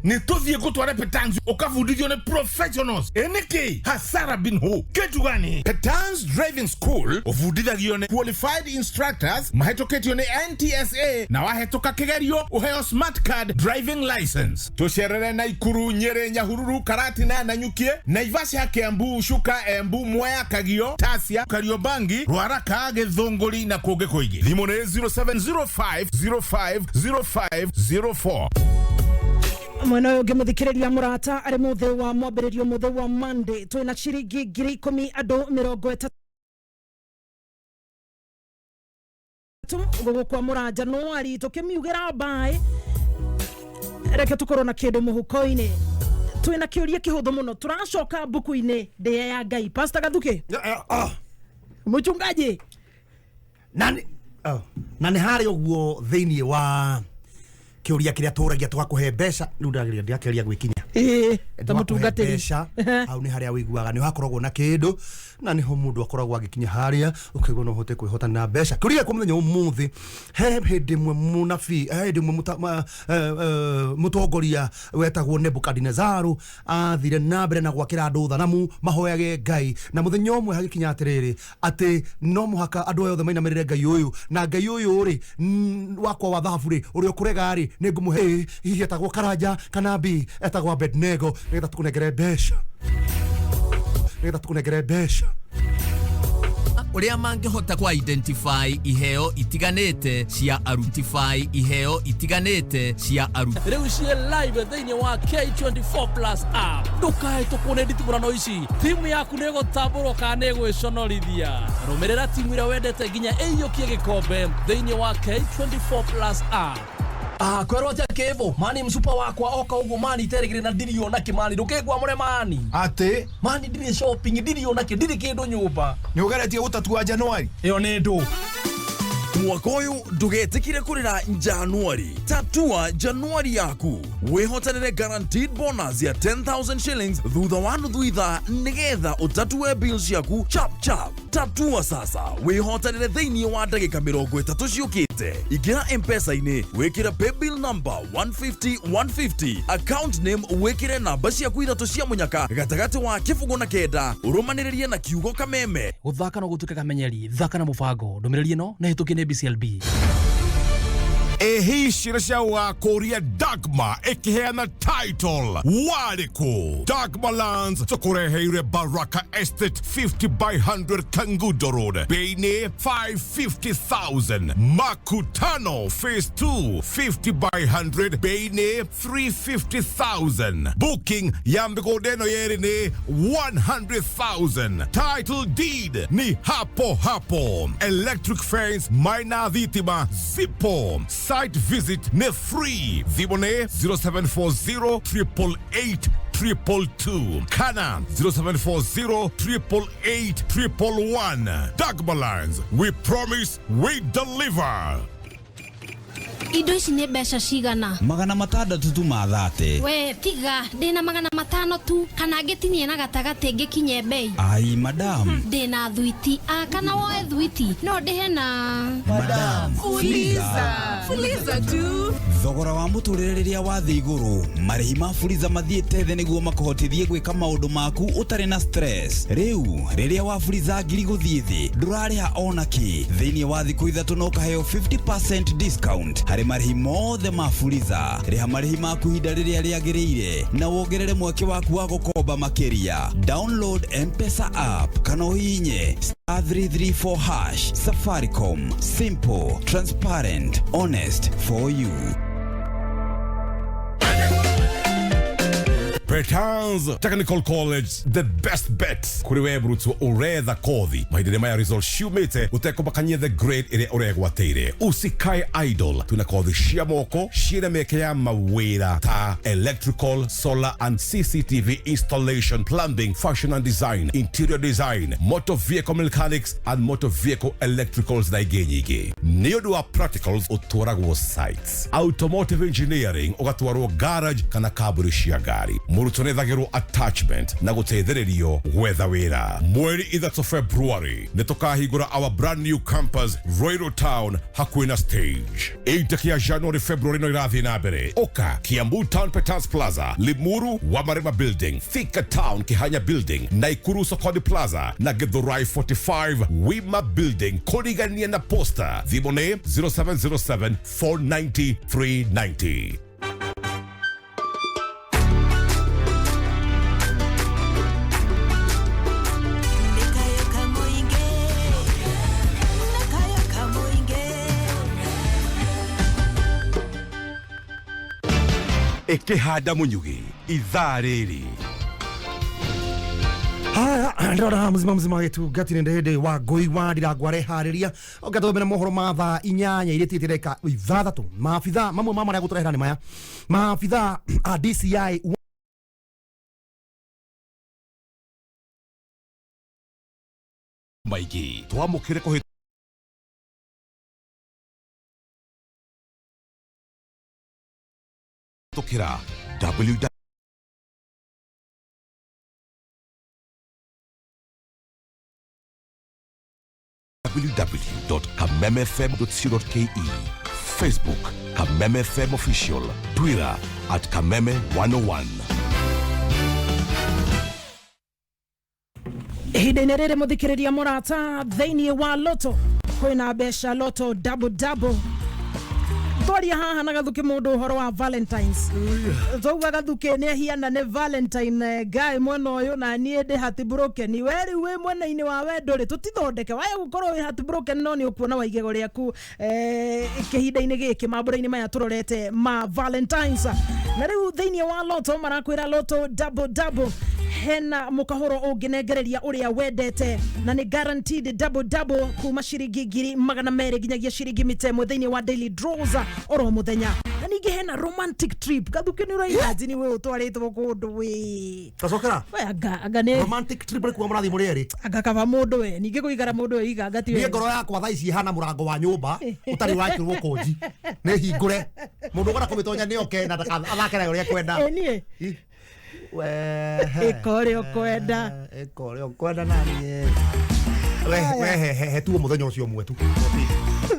ni tuthie gutware Petans ukafundithio ni professionals eniki hasara bin hu ketu gani Petans Driving School ufundithagio ni qualified instructors mahetoketio ni NTSA na wahetoka kigerio uheo smart card driving license tusherere na Ikuru Nyeri Nyahururu Karatina na Nyukie Naivasha Kiambu Shuka Embu Mwea Kagio Tasia Kariobangi Ruaraka Githunguri na kuge kuingi thimo ni 0705050504 mwena uyu ngimuthikiriria murata ari muthe wa mwambiririo muthe wa Monday twina ciringi 10,000 andu 30 gugu kwa muranja no ari tukimiugira bai reke tukorwo na kindu muhuko-ini twina kiuria kihuthu muno turacoka buku-ini ndia ya Ngai Pastor Gathuki muchungaji nani hari uguo thĩinĩ wa kiuria kiria turagia tugakuhe mbeca riu ndageria gwikinya ta mutungatiri mbeca au ni haria wiguaga ni hakoragwo na kindu na niho mundu akoragwo agikinya haria ukigwo no hote kwihotana na mbeca kiuria kwa muthenya umuthi he hindi mwe munafi hindi mwe mutongoria wetagwo Nebukadnezaru athire nambere na gwakira andu thanamu mahoyage Ngai na muthenya umwe hagikinya atiriri ati no muhaka andu othe mainamirire Ngai uyu na Ngai uyu ri wakwa wa thahabu ri uri ukurega ri ni ngumuhe hihi etagwo Karanja kana Bi etagwo Abednego nigetha tukunengere mbeca uria mangihota ku identify iheo itiganite cia arutify iheo itiganite cia aruti riu cie live thĩinĩ wa K24+ app ndukae tukune nditimurano ici timu yaku nĩ gũtambũrwo kana nĩ gwĩconorithia rũmĩrĩra timu ĩrĩa wendete nginya ĩiyũkie gĩkombe thĩinĩ wa K24+ app. Kwerwo atia Kevo mani msupa wakwa oka uguo mani teregire na ndirio na kimani ndukegwa mure mani ati mani ndiri shopping ndirio na kindiri kindu nyumba ni ugeretie gutatua Januari iyo ni ndu mwaka uyu ndugetikire kurira Januari tatua Januari yaku wihotanire guaranteed bonus ya 10,000 shillings thutha wa nuthu ithaa nigetha utatue bills yaku chap tatua sasa wihotanire thĩinĩ wa ndagĩka 30 ciukite ingira M-Pesa-ini wikire pay bill number 150 account name wikire namba ciaku ithatu cia munyaka gatagati wa kifungu na kenda urumaniririe na kiugo kameme guthaka no gutuke kamenyeri thaka na mubango ndumiriri no na hituki ni BCLB Hii wa Korea Dagma ikiheana title Wariko Dagma Lands tukureheire Baraka Estate 50 by 100 Kangudo Road Beine 550,000 Makutano Phase 2 50 by 100 Beine 350,000 Booking Yambigodeno Yerine 100,000 Title deed ni hapo Electric fence Maina Vitima Zipo Site visit ne free. Vibone 0740 888 222. Kana 0740 888 111. Dagbalans, we promise we deliver. Indo ici nĩ mbeca cigana? 600 tu mathate. We tiga, ndĩna 500 tu, kana ngĩtinie na gatagatĩ ngĩkinye bei. Ai madam. Ndĩna thuiti, kana woe thuiti. No ndĩhe na madam. Fuliza tu. Thogora wa mũtũrĩre rĩrĩa wathĩ igũrũ, marĩhi ma Fuliza mathiĩte thĩ nĩguo makũhotithie gwĩka maũndũ maku ũtarĩ na stress. Rĩu rĩrĩa wa Fuliza ngiri gũthiĩ thĩ, ndũrarĩha ona kĩ. Thĩinĩ wa thikũ ithatũ no kaheo 50% discount. Harĩ marĩhi mothe ma Fuliza. Rĩha marĩhi maku ihinda rĩrĩa rĩagĩrĩire na wongerere mweke waku wa gũkomba makĩria. Download M-Pesa app kana ũhihinye *334#. Safaricom, simple, transparent, honest for you. Petans Technical College, the best bet. Kuriwe brutsu uretha kothi. Mahidire maya result shumete utekobakanye the grade ire uregwateire. Usikai idol. Tuna kothi shia moko, shire meke ya mawira ta electrical, solar and CCTV installation, plumbing, fashion and design, interior design, motor vehicle mechanics and motor vehicle electricals na igenyige. Neodua practicals utoragwo sites. Automotive engineering ugatwarwo garage kana kaburi shia gari. Murutonethagirwo attachment na guteithĩrĩrio gwetha wĩra. Mweri 3 February nĩtũkahingũra our brand new campus Royal Town hakuhĩ na stage. 8 ya January February no irathiĩ na mbere. Oka Kiambu Town Petans Plaza, Limuru Wamarima Building, Thika Town Kihanya Building, Naikuru Sokoni Plaza na Githurai 45 Wima Building. Kurigania na posta Vibone 0707 490 390. Ikihanda munyugi ithaa rĩrĩ. Haya ndora mzima wetu gati ndende wa goi wa ndiragware hariria ogathomera mohoro ma thaa 8 iria titireka ithathatu maabitha mamwe mama ya guturehera ni maya maabitha a DCI maigi twamukire kuhita Tũkĩra www.kamemefm.co.ke, Facebook Kameme FM Official, Twitter @Kameme101. Ihinda-inĩ rĩrĩ mũthikĩrĩria mũrata thĩinĩ wa loto kwĩna mbeca loto double twaria haha na gathuki mũndũ ũhoro wa Valentines twauga gathuki nĩ ahiana nĩ Valentine guy mwena ũyũ na niĩ ndĩ heartbroken weri wĩ mwena-inĩ wa wendo rĩ tũtithondeke waya gũkorwo wĩ heartbroken no nĩ ũkuona wa igego rĩaku kĩhinda-inĩ gĩkĩ mambũra-inĩ maya tũrorete ma Valentines na rĩu thĩinĩ wa loto marakwĩra loto double hena mukahoro ũngĩnengereria ũrĩa wendete na nĩ guaranteed double kuma ciringi 200 nginyagia ciringi 100 thĩinĩ wa daily draws oro muthenya na ningĩ hena romantic trip gathuki nĩ ũraihaji ni wewe ũtwarĩtwo kũndũ wĩ tacokera we anga nĩ romantic trip rĩ kuo mũrathi mũrĩ rĩ anga kaba mũndũ we ningĩ kũigara mũndũ we iga ngati we niĩ ngoro yakwa thaa ici hana mũrango wa nyũmba ũtarĩ wakĩrwo koji nĩ hingũre mũndũ ũgora kũmĩtonya nĩ oke na athakera ũrĩa kwenda niĩ Ekore okwenda nani we tuo muthenya ucio umwe tu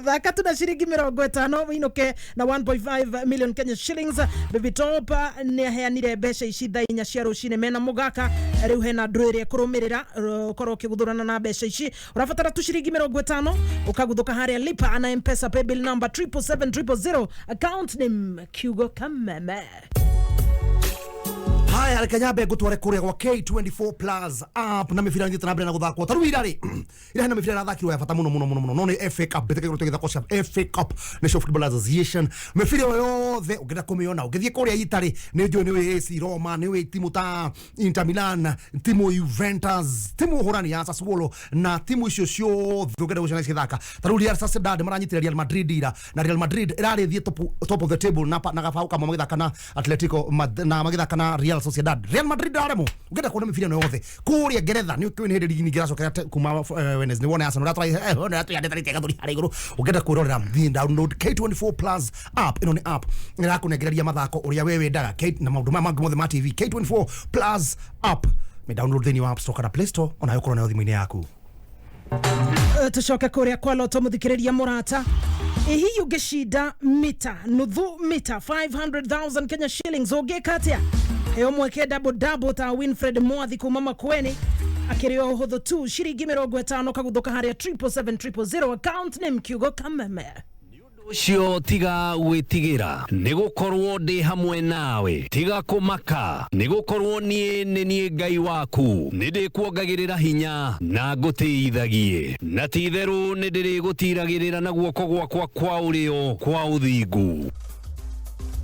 thaka tuna ciringi 50 inuke na 1.5 million Kenya shillings baby top nĩ aheanire mbeca ici thainya cia rũcinĩ mena mũgaka rĩu hena ndũĩ ĩrĩa kũrũmĩrĩra ũkorwo ũkĩguthũrana na mbeca ici ũrabatara tu ciringi 50 ũkaguthũka harĩa lipa na M-Pesa paybill number 77700 account name Kiugo Kameme. Haya rekanyambe ngutware kuria gwa K24 Plus app na mĩbira nĩ tũnambere na gũthakwo tarũ irarĩ ira hena mĩbira ĩrathakirwo ya bata mũno no nĩ FA Cup beteke gũtũgĩtha gĩthako cia FA Cup National Football Association mĩbira yothe ũngĩenda kũmĩona ũngĩthiĩ kũrĩa itarĩ nĩ njũĩ nĩ AC Roma nĩ timu ta Inter Milan timu Juventus timu hũrani ya Sassuolo na timu icio ciothe ũngĩenda gũcana cigĩthaka tarũ Real Sociedad maranyitĩra Real Madrid ira na Real Madrid ĩrarĩthie top of the table na gabau kama magĩthaka na Atletico na magĩthaka na Real Sociedad Real Madrid aremo ungenda kuona mĩbira no yothe kuria Ngeretha ni kwini hindi ligi ngiracokera kuma Wednesday wona Arsenal ratrai ona tuyandetharite gathuri hari iguru ungenda kwirorera download K24 Plus app ino ni app irakunengereria mathako uria wewe ndaga na maundu mangi mothe ma TV K24 Plus app me download thini wa App Store kana Play Store ona yokorwo na thimũ-inĩ yaku tucoke kuria kwa loto muthikiriria murata ihi ungeshinda mita nuthu mita 500,000 Kenya shillings ungekatia eo mweke double ta Winfred Mwathi kuma Makueni akirio uhuthu tu ciringi 50 kaguthuka haria 77700 account name Kiugo Kameme. Cio tiga gwĩtigĩra nĩgũkorwo ndĩ hamwe nawe tiga kũmaka nĩgũkorwo nĩniĩ Ngai waku nĩndĩkuongagĩrĩra hinya na ngũteithagie na ti-itherũ nĩndĩrĩgũtiragĩrĩra na guoko gwakwa kwa ũrĩo kwa ũthingu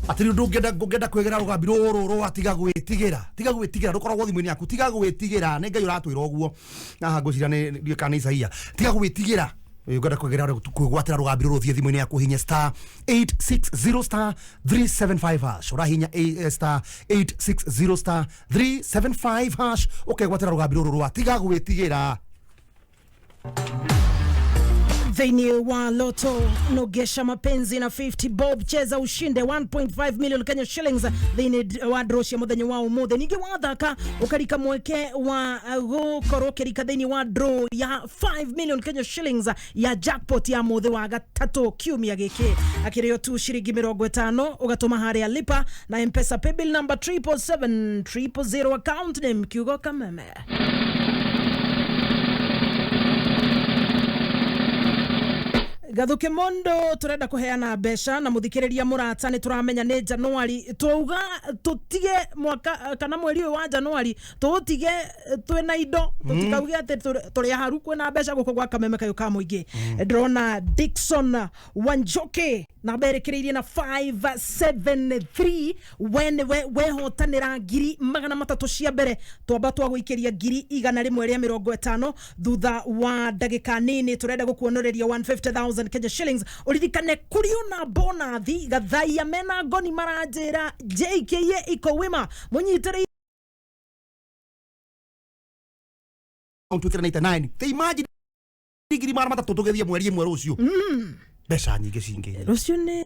atiri ndungenda kwegera rugambi rũrũ atiga gwĩtigĩra rukoragwo thimũ-inĩ yaku tiga gwĩtigĩra nĩ Ngai ũratwĩra ũguo na ngũcira nĩ kana Isaia tiga gwĩtigĩra ugenda kwegera kwĩgwatĩra rugambi rũrũ thie thimũ-inĩ yaku hinya star 860 star 375 hash ũrahinya star 860 star 375 hash ũkegwatĩra rugambi rũrũ tiga gwĩtigĩra thĩinĩ wa loto nogesha mapenzi na 50 bob cheza ushinde 1.5 million Kenya shillings thĩinĩ wa draw cia mũthenya wa ũmũthĩ ningĩ wathaka ũkarika mweke wa gũkorwo kĩrika thĩinĩ wa draw ya 5 million Kenya shillings ya jackpot ya mũthĩ wa gatatũ kiumia gĩkĩ akĩrĩo tu ciringi 50 ũgatũma harĩa lipa na M-Pesa paybill number 77700 account name Kiugo Kameme. Gathuke mondo turenda kuheana mbeca na muthikiriria murata ni turamenya ni Januari twauga tutige mwaka kana mweri wa Januari tutige twina indo tutikauge ati turi haru kwina mbeca guko gwa Kameme kayo ka muingi ndrona Dickson Wanjoke na berekereirie na 573 wehotanira ngiri 300 cia mbere twamba twagũikĩria ngiri 150 thutha wa ndagĩka nini turenda gũkuonereria 150,000 Kenya shillings uririkane kurio na bonathi gathaia mena ngoni maranjira JKA iko wima munyitire tukira 99 te imagine ngiri 300 tugethia mweri ĩmwe rũciũ mbeca nyingĩ cingĩ rũciũ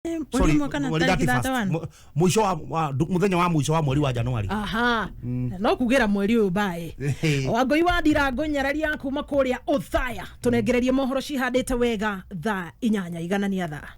Sorry, mwisho wa muthenya wa mwisho wa mweri wa Januari. Aha. No kugira mweri uyu bae. Wangoi wa Ndirango Nyarari kuma kuria Uthaya. Tunengererie mohoro cihandite wega thaa 8 iganania thaa.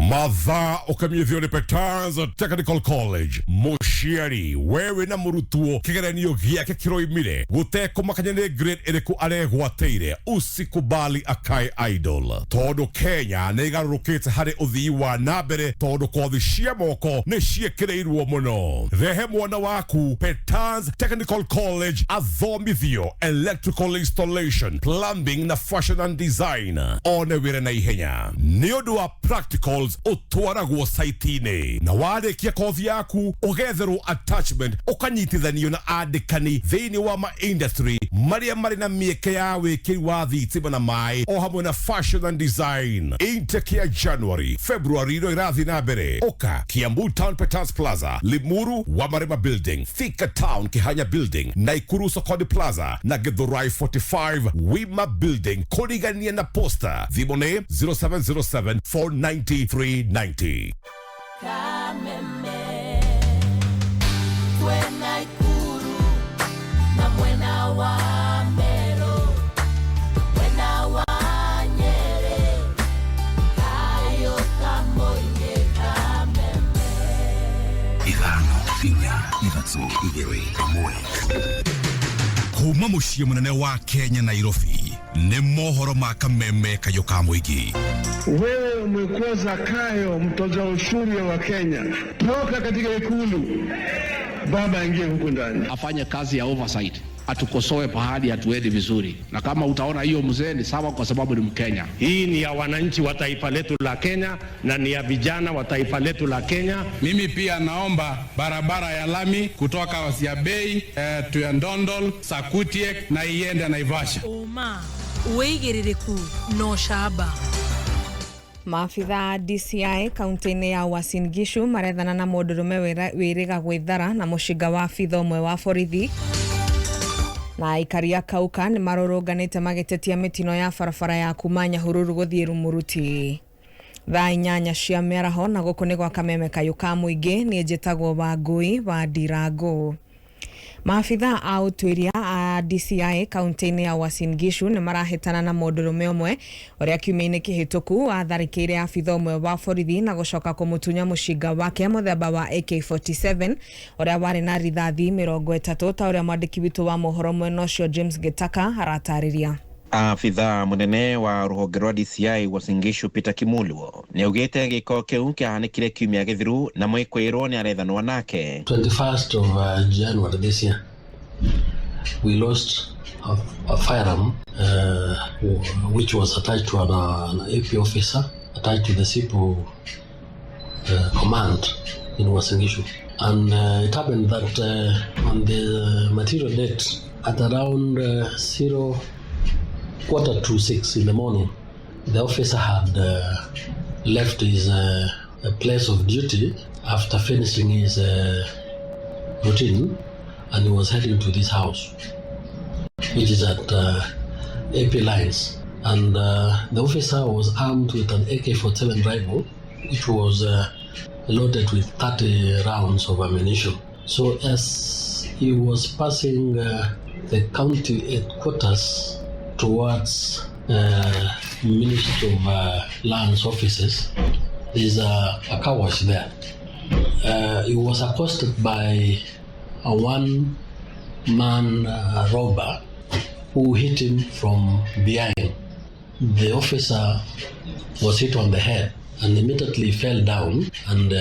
Mathaa ukamithio ni Peters Technical College Mushiari wewe na murutuo kigeranio giake kiroimire gutekomakanya ni grade iriku aregwateire usikubali akae idol todo Kenya nigarurukite hari uthii wa nambere todo kothi cia moko ni ciekireirwo muno rehe mwana waku Peters Technical College athomithio electrical installation plumbing na fashion and design one wire na ihenya ni undu wa practicals utwaragwo site-ini na warĩkia kothi yaku ũgetherwo attachment ũkanyitithanio na andĩkani thĩinĩ wa ma-industry marĩa marĩ na mĩeke ya wĩkĩri wa thitima na maĩ o hamwe na fashion and design. Intake ya January February ino irathiĩ na mbere Oka Kiambu Town Peters Plaza, Limuru Wamarema Building, Thika Town Kihanya Building, Naikuru Sokoni Plaza na Githurai 45 Wima Building. Kũrigania na posta thimone 0707 490 390. Kameme Twena Ikuru na mwena wa Mero mwena wa Nyere kayo kamoye Kameme Igano Finya Irathiĩ igĩrĩ kamwe kuma mũciĩ mũnene wa Kenya Nairobi nĩ mohoro ma Kameme kayo ka mũingĩ. Wewe umekuwa Zakayo mtoza ushuru wa Kenya. Toka katika ikulu. Baba ingie huko ndani. Afanye kazi ya oversight. Atukosoe pahali hatuendi vizuri. Na kama utaona hiyo mzee ni sawa kwa sababu ni Mkenya. Hii ni ya wananchi wa taifa letu la Kenya na ni ya vijana wa taifa letu la Kenya. Mimi pia naomba barabara ya lami kutoka Wasiabei, Tuyandondol, Sakutiek na iende Naivasha. Oma, uigiririku no shaba. Maafitha DCI kaunti-ini ya Uasin Gishu marethana na mũndũrũme wĩrĩga gwĩthara na mũcinga wa abitha ũmwe wa borithi na ikaria kauka nĩ marũrũnganĩte magĩtetia mĩtino ya barabara ya kuma Nyahururu gũthiĩ Rumuruti. Thaa 8 cia mĩaraho na gũkũ nĩ gwa Kameme kayũ ka mũingĩ niĩ njĩtagwo Wangui wa Ndirango. Maafitha a ũtuĩria a DCI kaunti-ini ya Uasin Gishu nĩ marahĩtana na mũndũrũme ũmwe ũrĩa kiumia-inĩ kĩhĩtũku atharĩkĩire abitha ũmwe wa borithi na gũcoka kũmũtunya mũcinga wake mũthemba wa AK47 ũrĩa warĩ na rithathi 30 ta ũrĩa mwandĩki witũ wa mohoro mwena ũcio James Gitaka aratarĩria. Afitha munene wa rũhonge rwa DCI Uasin Gishu Peter Kimulwo nĩ augĩte gĩko kĩu kĩahanĩkire kiumia gĩthiru na mwĩkwĩrwo nĩ arethanwo nake. 21st of January this year we lost a firearm which was attached to an AP officer attached to the SIPO command in Uasin Gishu, and it happened that on the material date at around 5:45 in the morning, the officer had left his place of duty after finishing his routine, and he was heading to this house, which is at AP Lines. And the officer was armed with an AK-47 rifle, which was loaded with 30 rounds of ammunition. So as he was passing the county headquarters towards Ministry of Lands offices, there's a car wash there. He was accosted by a one-man robber who hit him from behind. The officer was hit on the head and immediately fell down and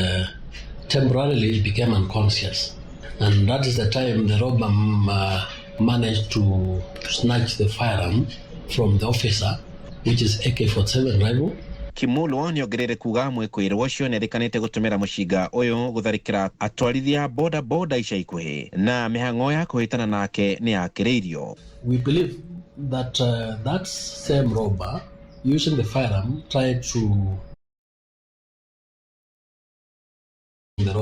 temporarily became unconscious. And that is the time the robber managed to snatch the firearm from the officer, which is AK-47 rifle. Kimulwo nĩ ongerere kuga mwĩkwĩrwo ũcio nĩ erĩkanĩte gũtũmĩra mũcinga ũyũ gũtharĩkĩra atwarithia boda ica ikuhĩ na mĩhang'o ya kũhĩtana nake nĩ yakĩrĩirio. We believe that that same robber using the firearm tried to the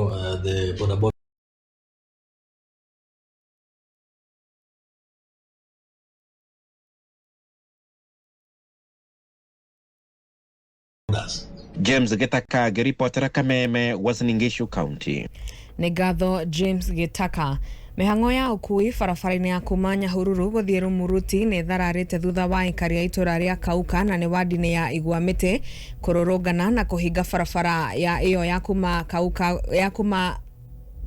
boda James Gitaka ngĩribotera Kameme, Uasin Gishu County. Nĩ ngatho James Gitaka. Mĩhang'o ya ũkui barabara-inĩ ya kuma Nyahururu gũthiĩ Rumuruti nĩ thararĩte thutha wa aikari a itũra rĩa Kauka na nĩ wadi-inĩ ya Igwamĩtĩ kũrũrũngana na kũhinga barabara ĩyo ya kuma Kauka ya kuma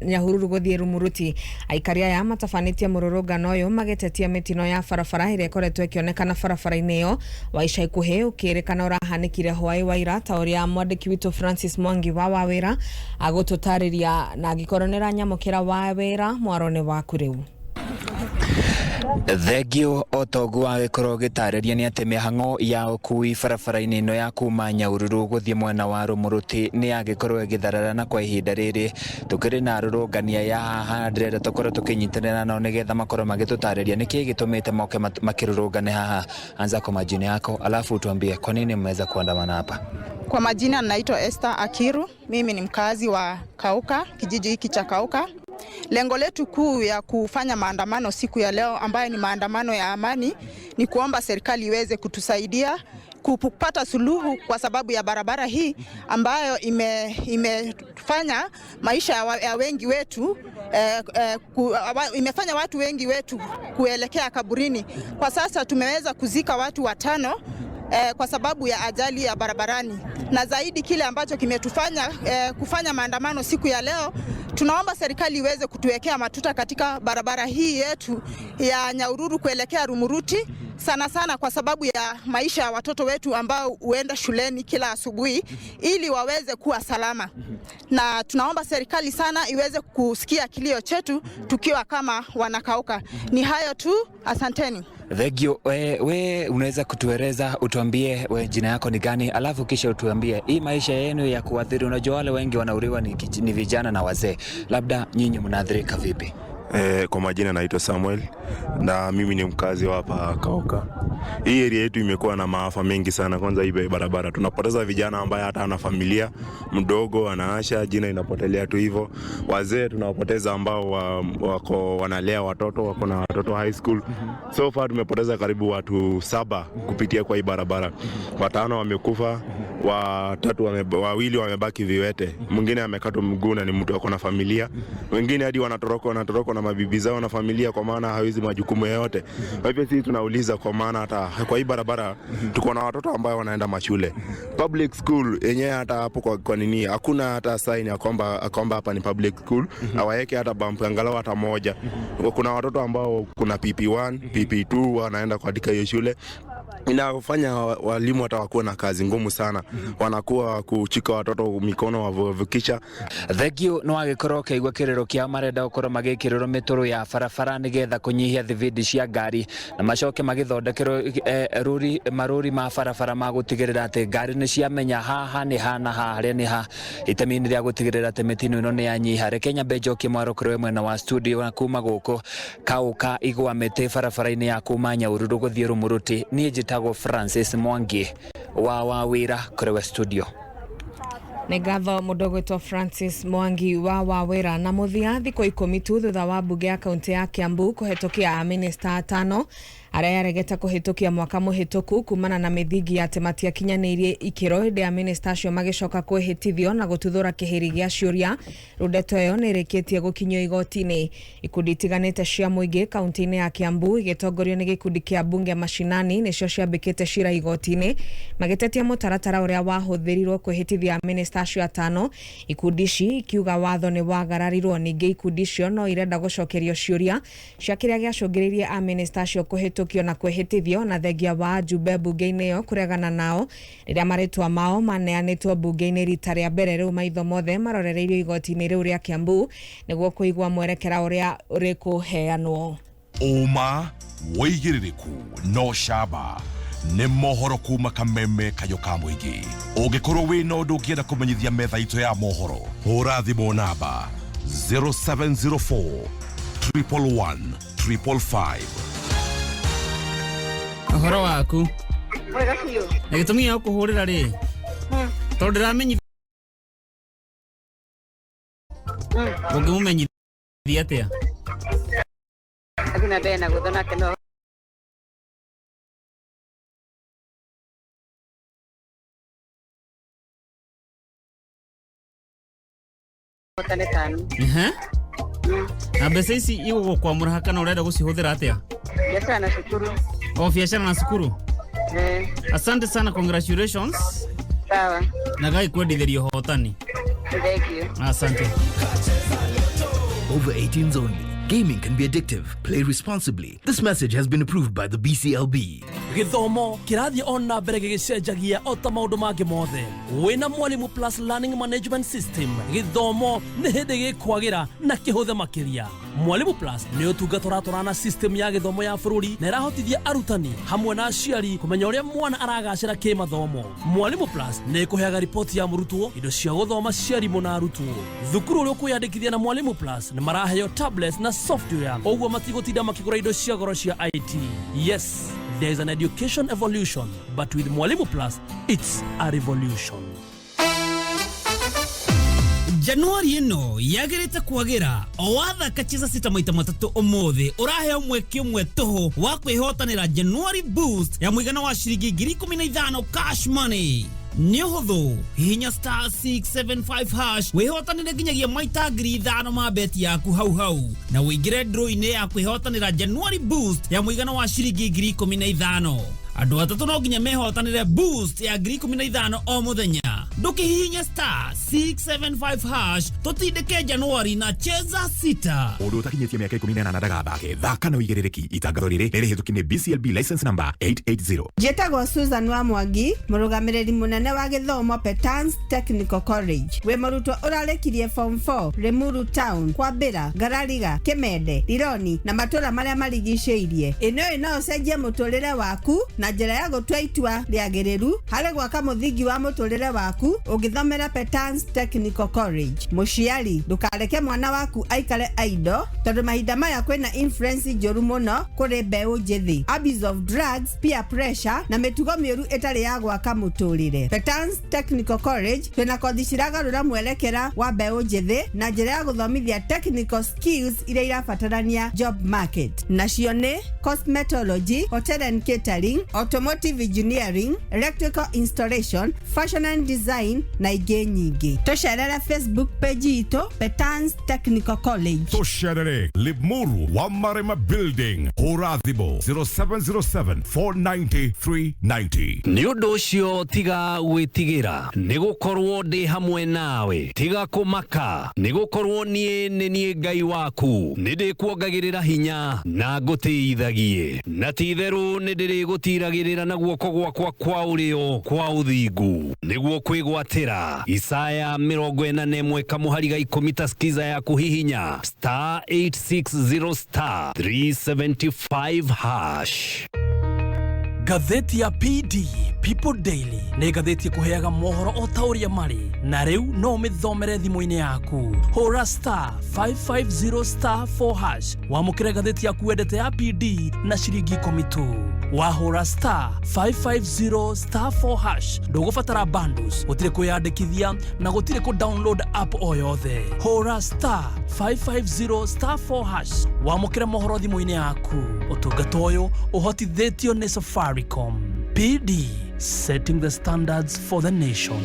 Nyahururu gũthiĩ Rumuruti. Aikari aya matabanĩtie mũrũrũngano ũyũ magĩtetia mĩtino ya barabara ĩrĩa ĩkoretwo ĩkĩonekana barabara-inĩ ĩyo wa ica ikuhĩ ũkĩrĩkana ũrahanĩkire hwaĩ wa ira, ta ũrĩa mwandĩki witũ Francis Mwangi wa Wawĩra agũtũtarĩria na angĩkorwo nĩranyamũkĩra Wawĩra mwaro-inĩ waku rĩu. Thengio otogu agĩkorwo gĩtarĩria nĩ atĩ mĩhang'o ya ũkui barabara-inĩ ĩno ya kuma Nyahururu gũthiĩ mwena wa Rumuruti nĩ yagĩkorwo ĩgĩthararana kwa ihinda rĩrĩ. Tũkĩrĩ na rũrũngania ya haha ndĩrenda tũkorwo tũkĩnyitanĩra nao nĩgetha makorwo magĩtũtarĩria nĩkĩĩ gĩtũmĩte moke makĩrũrũngane haha. Anza kwa majina yako alafu tuambie kwa nini mmeweza kuandamana hapa. Kwa majina naitwa Esther Akiru, mimi ni mkazi wa Kauka, kijiji hiki cha Kauka. Lengo letu kuu ya kufanya maandamano siku ya leo ambayo ni maandamano ya amani ni kuomba serikali iweze kutusaidia kupata suluhu kwa sababu ya barabara hii ambayo imefanya maisha ya wengi wetu imefanya watu wengi wetu kuelekea kaburini. Kwa sasa tumeweza kuzika watu 5 kwa sababu ya ajali ya barabarani, na zaidi kile ambacho kimetufanya kufanya maandamano siku ya leo, tunaomba serikali iweze kutuwekea matuta katika barabara hii yetu ya Nyahururu kuelekea Rumuruti, sana sana kwa sababu ya maisha ya watoto wetu ambao huenda shuleni kila asubuhi ili waweze kuwa salama. Na tunaomba serikali sana iweze kusikia kilio chetu tukiwa kama wanakauka. Ni hayo tu, asanteni. Thegio, we unaweza kutueleza, utuambie jina yako ni gani, alafu kisha utuambie hii maisha yenu ya kuathiri, unajua wale wengi wanauriwa ni vijana na wazee, labda nyinyi mnaathirika vipi? Kwa majina naitwa Samuel na mimi ni mkazi wa hapa Kauka. Hii area yetu imekuwa na maafa mengi sana. Kwanza hii barabara tunapoteza vijana ambaye hata ana familia, mdogo anaasha, jina inapotelea tu hivyo. Wazee tunawapoteza ambao wako wanalea watoto, wako na watoto high school. So far tumepoteza karibu watu 7 kupitia kwa hii barabara. 5 wamekufa, 2 wamebaki viwete. Mwingine amekatwa mguu na ni mtu ako na familia. Wengine hadi wanatoroka na mabibi zao na familia kwa maana hawezi majukumu yote. Kwa hivyo sisi tunauliza, kwa maana hata kwa hii barabara tuko na watoto ambao wanaenda mashule. Public school yenyewe hata hapo kwa nini hakuna hata sign ya kwamba hapa ni public school. Hawaweke hata bump angalau hata moja. Kuna watoto ambao kuna PP1, PP2 wanaenda katika hiyo shule. Inafanya walimu hata wakuwa na kazi ngumu sana. Wanakuwa kuchika watoto mikono wavukisha. Thegio no agĩkorwo kĩigua kĩrĩro kĩa marenda gũkorwo magĩkĩrĩrwo mĩtũrũ ya barabara nĩgetha kũnyihia thibindi cia ngari na macoke magĩthondekerwo marũri ma barabara ma gũtigĩrĩra atĩ ngari nĩ ciamenya haha nĩ ha na harĩa nĩ ha, itemi-inĩ rĩa gũtigĩrĩra atĩ mĩtino ĩno nĩ yanyiha. Reke nyambe njokie mwaro kũrĩ mwena wa studio na kuma gũkũ Kauka Igwamĩtĩ barabara-inĩ ya kuma Nyahururu gũthiĩ Rumuruti. Niĩ njĩtagwo Francis Mwangi wa Wawĩra kũrĩ studio. Nĩ ngatho mũndũ Francis Mwangi wa Wawĩra. Na mũthia thikũ 10 tu thutha wa mbunge ya kaunti ya Kiambu kũhetũkia minister 5 arĩa yaregete kũhetũkia mwaka mũhetũku kumana na mĩthingi ya atĩ matiakinyanĩirie ikĩro hĩndĩ ya minister acio magĩcoka kwĩhĩtithio na gũtuthũra kĩhĩri gĩa ciũria. Rũndeto ĩyo nĩ ĩrĩkĩtie gũkinyio igoti-inĩ. Ikundi itiganĩte cia mũingĩ kaunti-inĩ ya Kiambu igĩtongorio nĩ gĩkundi kĩa bunge mashinani nĩcio ciambĩkĩte cira igoti-inĩ magĩtetia mũtaratara ũrĩa wahũthĩrirwo kwĩhĩtithia minister acio 5. Ikundi ici ikiuga watho nĩ wagararirwo. Ningĩ ikundi icio no irenda gũcokerio ciũria cia kĩrĩa gĩacũngĩrĩirie a minister acio kũhetũkio na kwĩhĩtithio na thengia wa njumbe bunge-inĩ ĩyo kũregana nao rĩrĩa marĩtwa mao maneanĩtwo bunge-inĩ rita rĩa mbere. Rĩu maitho mothe marorereirio igoti-inĩ rĩu rĩa Kiambu nĩguo kũigua mwerekera ũrĩa ũrĩkũheanwo. Uma wĩigĩrĩrĩku no camba nĩ mohoro kuma Kameme kayo ka mũingĩ. Ũngĩkorwo wĩna ũndũ ũngĩenda kũmenyithia metha itũ ya mohoro, hũra thimũ namba 0704 111 555. Ũhoro waku? Mwega biũ. Na gĩtũmi gĩa gũkũhũrĩra rĩ? Tondũ ndĩramenyithia ũngĩmũmenyithia atĩa? Agina ndena gũthona keno. hotane tano. Na mbeca ici igũgũkwamũra ha kana ũrenda gũcihũthĩra atĩa? Biashara na shukuru. Biashara na shukuru. Asante sana, congratulations. Sawa. Na gai kwendithĩrio hotani. Thank you. Asante. Over 18s only. Gaming can be addictive. Play responsibly. This message has been approved by the BCLB. Githomo kĩrathiĩ on nambere gĩgĩcenjagia o ta maũndũ mangĩ mothe. Wĩna Mwalimu Plus Learning Management System, gĩthomo nĩ hĩndĩ gĩkwagĩra na kĩhũthe makĩria. Mwalimu Plus nĩ ũtungata ũratwarana system ya gĩthomo ya bũrũri na ĩrahotithia arutani hamwe na aciari kũmenya ũrĩa mwana aragacĩra kĩmathomo. Mwalimu Plus nĩ ĩkũheaga ripoti ya mũrutwo, indo cia gũthoma cia arimũ na arutwo. Thukuru ũrĩa ũkwĩyandĩkithia na Mwalimu Plus nĩ maraheo tablets na software, ũguo matigũtinda makĩgũra indo cia goro cia IT. Yes, there is an education evolution, but with Mwalimu Plus, it's a revolution. Januari ino yagirite kwagira o wathaka cheza sita maita matatu umuthi uraheo mweke umwe toho wa kwihotanira January boost ya muigana wa shiringi 15,000 cash money. Nĩ ũhũthũ, hihinya star 675 hash wihotanire nginyagia maita 5,000 ma beti yaku hau na wĩingĩre draw-inĩ ya kwihotanira January boost ya muigana wa shiringi 15,000. Andũ atatũ no nginya mehotanire boost ya 15,000 o muthenya. Ndũkĩhihinya star 675 hash tũtindĩke Januari na cheza sita. Mũndũ ũtakinyĩtie mĩaka 18 ndagathake. Thaka na ũigĩrĩrĩki. Itangatho rĩrĩ rĩrĩhĩtũkie nĩ BCLB license number 880. Njĩtagwo Susan wa Mwangi, mũrũgamĩrĩri mũnene wa gĩthomo Petans Technical College. Wĩ mũrutwo ũrarĩkirie form 4 Limuru Town, Kwambĩra, Garariga, Kĩmende, Rironi na matũra marĩa marigicĩirie. Ĩno no ũcenjie mũtũrĩre waku na njĩra ya gũtua itua rĩagĩrĩru harĩ gwaka mũthingi wa mũtũrĩre waku ũgĩthomera Petans Technical College. Mũciari, ndũkareke mwana waku aikare aido tondũ mahinda maya kwĩna influence njũru mũno kũrĩ mbeũ njĩthĩ, abuse of drugs, peer pressure na mĩtugo mĩũru ĩtarĩ ya gwaka mũtũrĩre. Petans Technical College twĩna kothi ciragarũra mwerekera wa mbeũ njĩthĩ na njĩra ya gũthomithia technical skills iria irabatarania job market. Nacio nĩ cosmetology, hotel and catering, automotive engineering, electrical installation, fashion and design na ingĩ nyingĩ. Tũcerere Facebook page itũ Petans Technical College. Tũcerere Limuru wa Marema Building, Horathimo 0707490390. Nĩ ũndũ ũcio tiga gwĩtigĩra, nĩ gũkorwo ndĩ hamwe nawe, tiga kũmaka, nĩ gũkorwo nĩniĩ Ngai waku, nĩ ndĩkuongagĩrĩra hinya na ngũteithagie, na ti itherũ nĩ ndĩrĩgũtiragĩrĩra na guoko gwakwa kwa ũrĩo kwa ũthingu, nĩguo kwĩgwatĩra. Isaya 41 kamũhari ga 10 ta skiza ya kuhihinya star 860 star 375 hash. Gatheti ya PD People Daily nĩ gatheti ĩkũheaga mohoro o ta ũrĩa marĩ, na rĩu no ũmĩthomere thimũ-inĩ yaku. Hũra star 550 star 4 hash wamũkĩre gatheti yaku wendete ya PD na ciringi 10 tu. Wahũra star 550 star 4 hash ndũgũbatara bundles, gũtirĩ kwĩyandĩkithia na gũtirĩ ku download app o yothe. Hũra star 550 star 4 hash wamũkĩre mohoro thimũ-inĩ yaku. Ũtungata ũyũ ũhotithĩtio nĩ Safaricom. PD, setting the standards for the nation.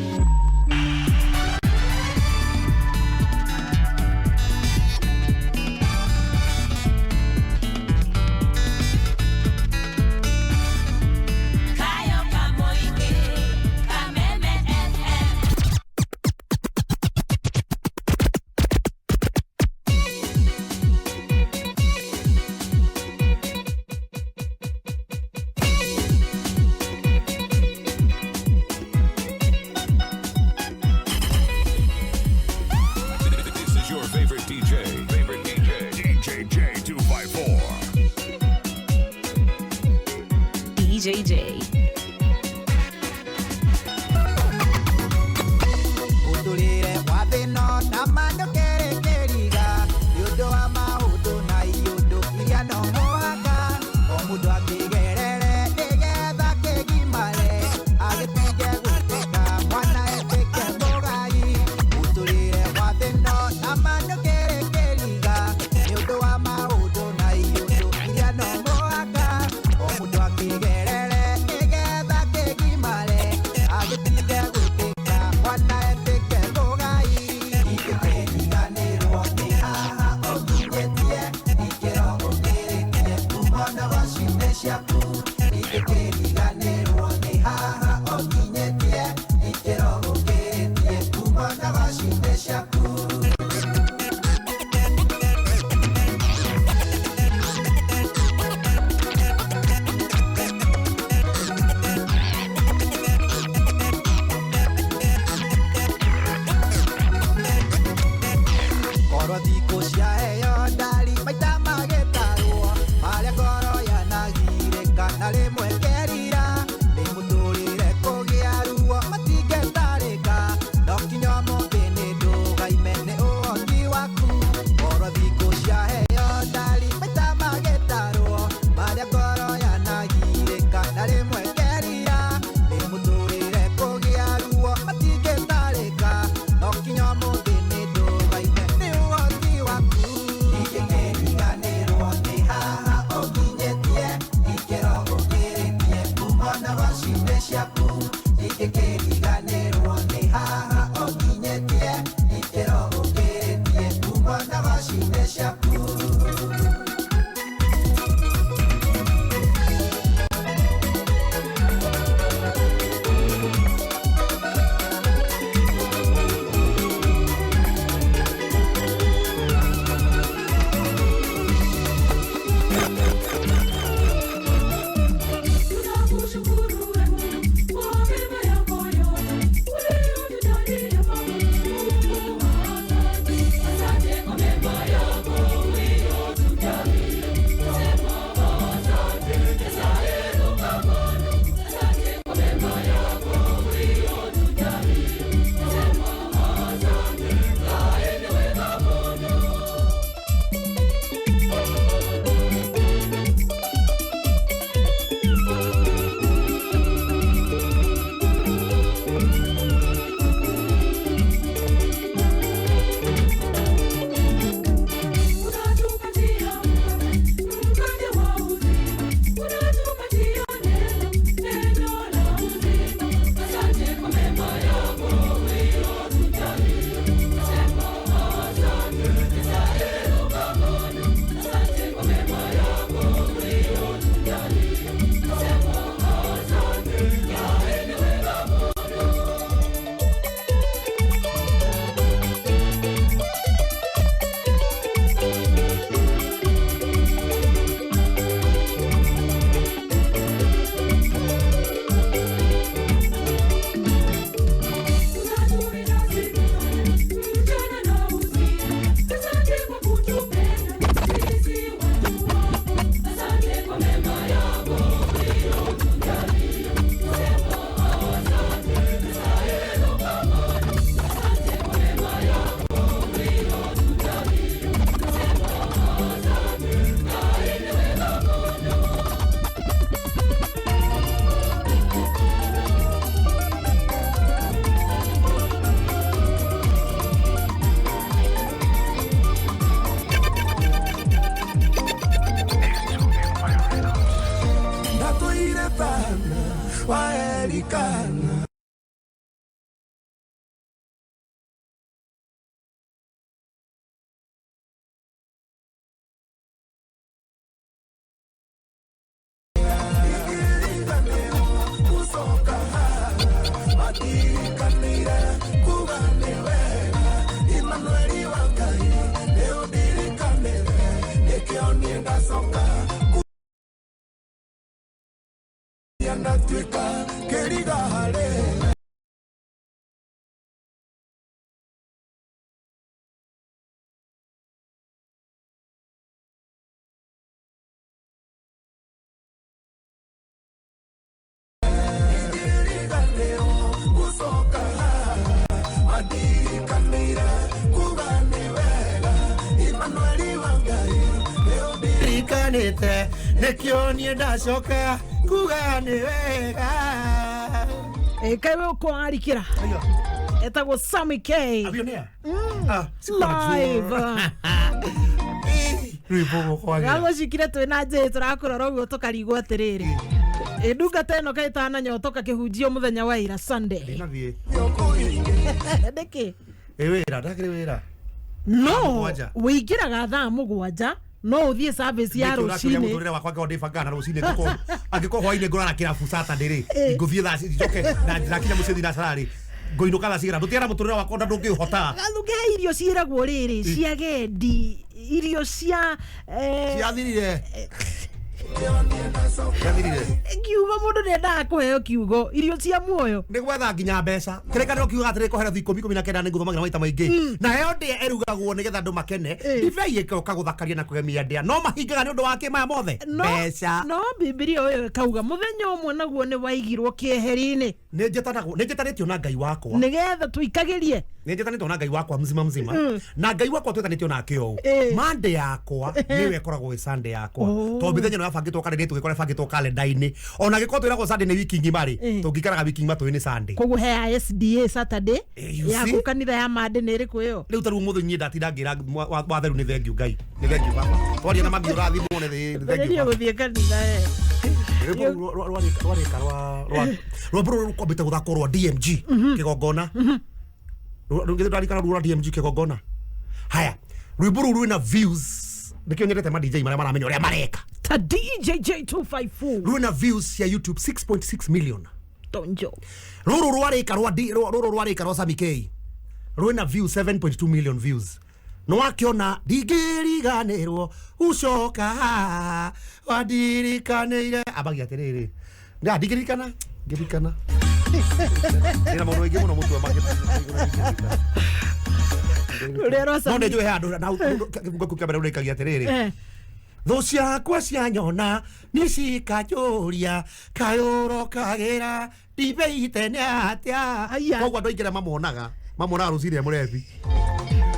ikikiriganirwo ni haha ukinyetie ikero ukiritie kumba na mashine shaku. Nekio ni ndacoka kuga ni wega. Kaiwe uko arikira. Etagwo Sammy K. Abionia. Live. Ribo kwa gya. Gago shikire twina je turakurora uguo tukarigwo atiriri. Eduga teno kaitana nyotoka kihujio muthenya wa ira Sunday. Ndinathie. Ndeke. Wira ndakire wira. No, wigiraga thaa mugwanja. No uthie service ya rucini muturire wakwa ngode bangana rucini ngoko angiko hwaine ngorana kirabu Saturday nguthie thaa cijoke na ndakinya mucithi na salary ngoinuka thaa cigana ndutiara muturire wakwa ndungihota gathuge irio ciiragwo riri cia gendi irio cia ciathirire kiugo mundu nendaga kuheo kiugo irio cia muoyo ni gwetha nginya mbeca kirekaniro kiugo atire kohera thikũ 19 ni nguthomagira maita maingi na heo ndia erugagwo nigetha andu makene ndivei ikoka guthakaria na kugemia ndia no mahingaga ni undu wa kimaya mothe mbeca no bibilia uyu kauga muthenya umwe naguo ni waigirwo kieheri-ini ni njetanitio na Ngai wakwa nigetha tuikagirie ni njetanitio na Ngai wakwa mzima mzima na Ngai wakwa twetanitio nake o mande yakwa niwe koragwo we Sunday yakwa to mithenya no yabangitwo kalenda tugikora bangitwo kalenda-ini ona giko twiragwo Sunday ni wiki ngima ri tungikaraga wiki ngima twini Sunday koguo he SDA Saturday ya kukanitha ya mande ni iriku iyo riu taru muthu nyi ndatinda ngira watheru ni thengiu Ngai ni thengiu baba twaria na mami urathi muone ni thengiu guthie kanitha rwarika rwa kwambite guthako rwa DMG kigongona rungithe ndarikana rwa DMG kigongona haya rwimbo ruru rwina views nikio nyendete ma DJ maria maramenya uria mareka ta DJ J254 rwina views ya YouTube 6.6 million tonjo ruru rwarika rwa Sami K rwina views 7.2 million views no akiona ndigiriganirwo ucoka wadirikanire abagia atiriri ndigirikana ngirikana ina maundu aingi muno mutu amagita no nä njå he andå nakiugo kä mbere å rä atirä thå ciakwa cianyona nä cikanjå ria kayå rokagä ra ndibeite nä atä koguo andå aingä rä mamonaga rå ciria må rebi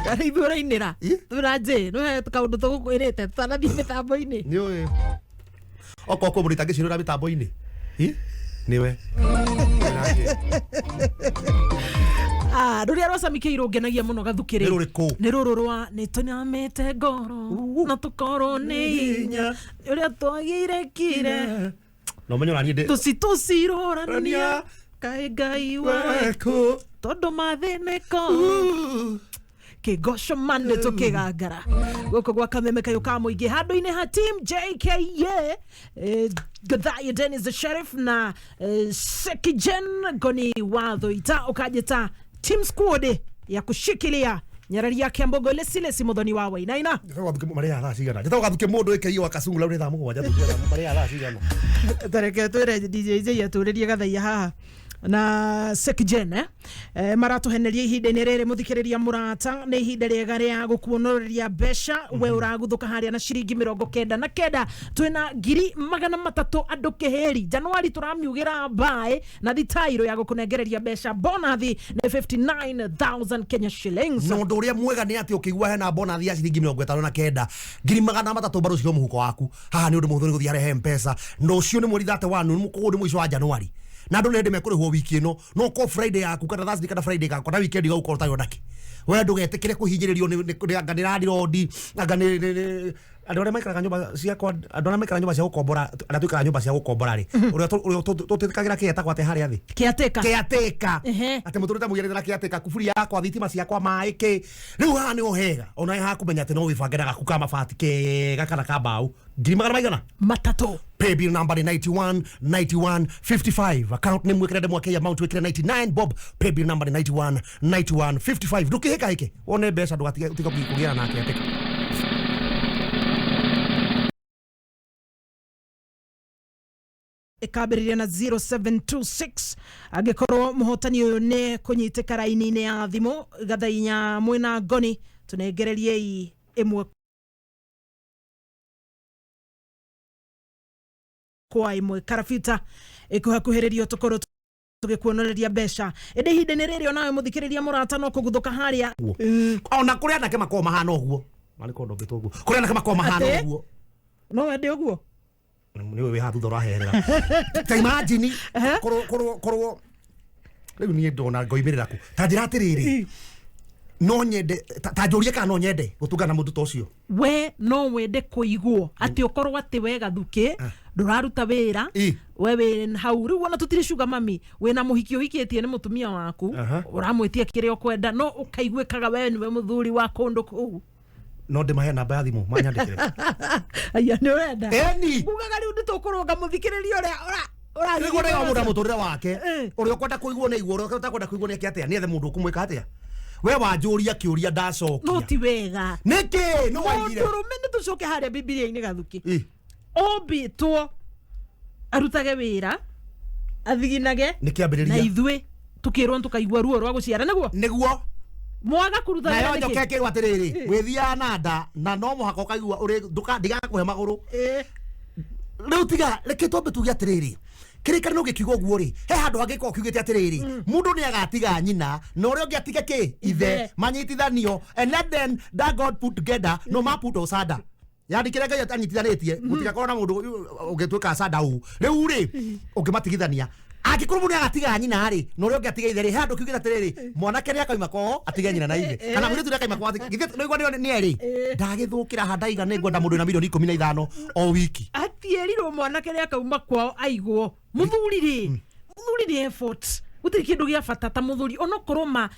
ithuä å rainä ra tå ranjä no he kaå ndå tå gå kwä rä te twanathiä mä tambo-inä nä å ä okorwo kå må rä tangä cirå ra mä tambo-inä nä we ruria rwa Sami K rungenagia muno gathukiri ni ruru rwa ni tunyamite ngoro na tukoro ni hinya uria twagire kire no menyo nani tucirorania kae ngai waku tondu mathiniko kigoco mande tukigangara guko gwa kameme kayo ka muingi handu-ini ha team JKA Gathaya Dennis the Sheriff na Sekijen Goni Wathoita ukajita team squad ya kushikilia Nyarari yake Mbogo Lesi Muthoni wa Wainaina maria aracigana njeta gathuke mundu ikei wa kasungula uri tha mugwanja tugira maria aracigana tareke twire DJ yaturirie Gathaya haha na Sekijen maratuheneria ihinda-inĩ rĩrĩ mũthikĩrĩria mũrata nĩ ihinda rĩega rĩa gũkuonoreria mbeca we ũragũthũka harĩa na ciringi 99 twĩna 300,000 andũ kĩhĩri Januari tũramiugĩra mbaĩ na thitairo ya gũkũnengereria mbeca bonathi nĩ 59,000 Kenya shillings no ũndũ ũrĩa mwega nĩ atĩ ũkĩigua hena bonathi ya ciringi 59 300,000 mbaru cio mũhuko waku haha nĩ ũndũ mũhũthũ nĩ gũthiĩ harĩa M-Pesa no ũcio nĩ mweri 31 nĩ mũico wa Januari na ndå nä ndä mekå wiki ĩno no ko Friday yaku kana Thursday kana Friday gaku na weekend gaukorwo tayo ndaki we ndå getä kä re kå hinyä rä rio anga nä randirodi anga nä andå arä maikaraga nyå ciakwa andå arä maikaraga nyå cia gå kombora arä tuä nyå cia gå kombora rä å rä tå tä kagä ra kä etagwo atä harä a thä kä atä atä må tå rä te må gä rä ra kä atä ka kuburi yakwa thitima ciakwa maä kä rä u haha nä o hega ona haha kå menya atä no wä bange na gaku ka mabati kega kana ka mbaå 300,000 matatu paybill number 919155 account name wekere mwake amount wekere 99 bob paybill number 919155 ndukihika hiki one mbeca ndugatiga kugira nake ateka ikambiriria na 0726 agikorwo muhotani uyu ni kunyitika raini-ini ya thimu Gathainya mwina ngoni tunengererie imwe kwa imwe karafita ikuhakuhiririo tukorwo tugikuonereria mbeca ende ihinda-inĩ rĩrĩ onawe mũthikĩrĩria mũrata no kũguthũka harĩa ona kũrĩ anake makorwo mahana ũguo marĩ kondo ngĩtwo ũguo kũrĩ anake makorwo mahana ũguo no wende ũguo nĩ we ha thutha ũraherera ta imagine korwo rĩu niĩ ndona ngoimĩrĩra ku ta njĩra atĩrĩrĩ no nyende ta njũrie kana no nyende gũtungana mũndũ ta ũcio we no wende kũigwo atĩ ũkorwo atĩ we gathuki ndũraruta wĩra we wĩ hau rĩu ona tũtirĩ sugar mami wĩna mũhiki ũhikĩtie nĩ mũtumia waku ũramwĩtia kĩrĩa ũkwenda no ũkaiguĩkaga we nĩwe mũthuri wa kũndũ kũu no ndĩmahe namba ya thimũ manyandĩkĩre aya nĩ ũrenda eni ugaga rĩu ndĩtũkũrũnga mũthikĩrĩria ũrĩa nĩguo nĩga mũndũ mũtũrĩre wake ũrĩa ũkwenda kũiguo nĩ igwo ũrĩa ũtakwenda kũiguo nĩ atĩa nĩ ethe mũndũ ũkũmwĩka atĩa we wanjũria kĩũria ndacokia no ti wega nĩkĩ no waigire mũndũrũme nĩ tũcoke harĩa Bibilia-inĩ Gathuki ombĩtwo arutage wĩra athiginage nĩ kĩambĩrĩria na ithuĩ tũkĩrwo tũkaigua ruo rwa gũciara nĩguo mwaga kuruta wĩra nayo njoke kĩrwo atĩrĩrĩ wĩthiaga na nda na no mũhaka ũkaigua ũrĩ ndigakũhe magũrũ rĩu tiga reke twambe tuge atĩrĩrĩ kĩrĩkanĩro gĩkiuga ũguo rĩ he handũ hangĩkorwo kiugĩte atĩrĩrĩ mũndũ nĩ agatiga nyina na ũrĩa ũngĩ atige kĩ ithe manyitithanio and let them that God put together no man put osada yandikire Ngai anyitithanĩtie gũtigakorwo na mũndũ ũngĩtuĩka asada ũũ rĩu rĩ ũngĩmatigithania Angĩkorwo mũndũ agatiga nyina rĩ, no ũrĩa ũngĩ atiga ithe rĩ, handũ kiugĩte atĩrĩrĩ, mwanake nĩ akaima kwao atige nyina na ithe. Kana mũirĩtu nĩ akaima kwao no igwa nĩ erĩ. Ndagĩthũkĩra handaiga nĩ ngwenda mũndũ na milioni 15 o wiki. Atierirwo mwanake nĩ akauma kwao aigwo. Muthuri rĩ effort. Gũtirĩ kĩndũ gĩa bata ta mũthuri onokorwo ma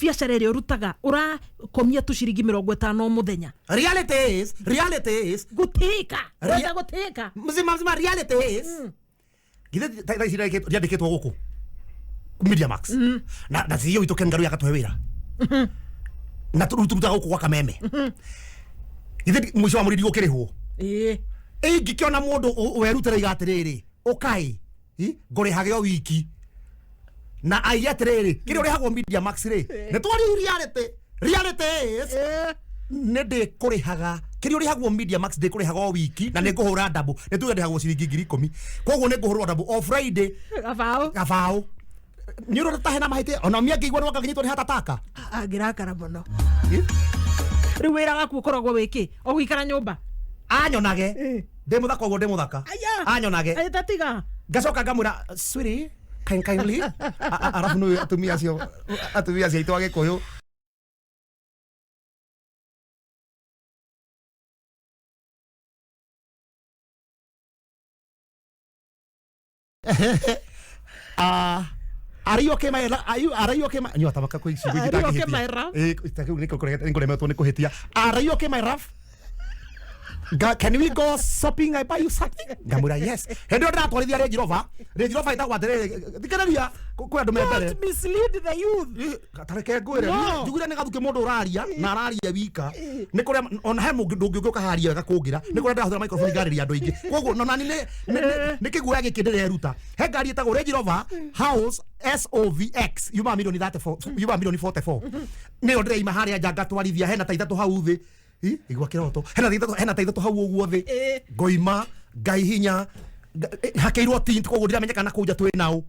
biacara ĩrĩa ũrutaga ũrakomia tũciringi 50 o mũthenya. Reality is gũtĩka. Mzima reality is. Githe ndiandĩkĩtwo gũkũ Media Max na CEO itũ Ken Ngaru akatũhe wĩra na tũrutaga gũkũ kwa Kameme. Githe mũico wa mũridi ũkĩrĩhwo ingĩkĩona mũndũ werutĩra igatĩrĩrĩ ũkai ngũrĩhage o wiki na aiyatirĩrĩ kĩrĩa ũrĩhagwo Media Max rĩ nĩ twari reality is nĩ ndĩkũrĩhaga kĩrĩa ũrĩhagwo Media Max ndĩkũrĩhaga o wiki na nĩ ngũhũra double nĩ tuge ndĩhagwo ciringi 10,000 koguo nĩ ngũhũrwo double o Friday gabao nĩ ũrota hena mahĩtia ona mĩa ngĩigua nĩ wakanyitwo nĩ hatataka angĩrakara mũno rĩu wĩra waku ũkoragwo wĩkĩ o gũikara nyũmba anyonage ndĩ mũthaka ũguo ndĩ mũthaka anyonage tatiga ngacoka ngamwĩra sweetie kindly arabu nĩ atumia acio aitũ agĩkũyũ Are you okay my are you okay my nyota maka kwa icigo gitakihitia nikuremetwo nĩ kũhĩtia are you okay my rough can we go shopping I buy you something ngamura yes hendo ndatwarithia Range Rover itagwa atĩrĩrĩ thikĩrĩria kwenda andũ membere mislead the youth tareke ngwĩre njugire nĩ gathuke mũndũ ũraria na araria wika nĩ kũrĩa ona he mũndũ ndũngĩũka haria wega kũngira nĩ kũrĩa ndahũthĩra microphone ngarĩria andũ aingĩ koguo na nani nĩ kĩguoya gĩkĩ ndĩreruta he ngari ĩtagwo Range Rover House SOVX yuma milioni 44 nĩyo ndĩreima harĩa nja ngatwarithia hena ta ithatũ hau thĩ igwa kiroto hena ta ithatũ hau ũguo thĩ ngoima ngai hinya hakĩirwo tint koguo ndiramenyeka na kũnja twĩ nao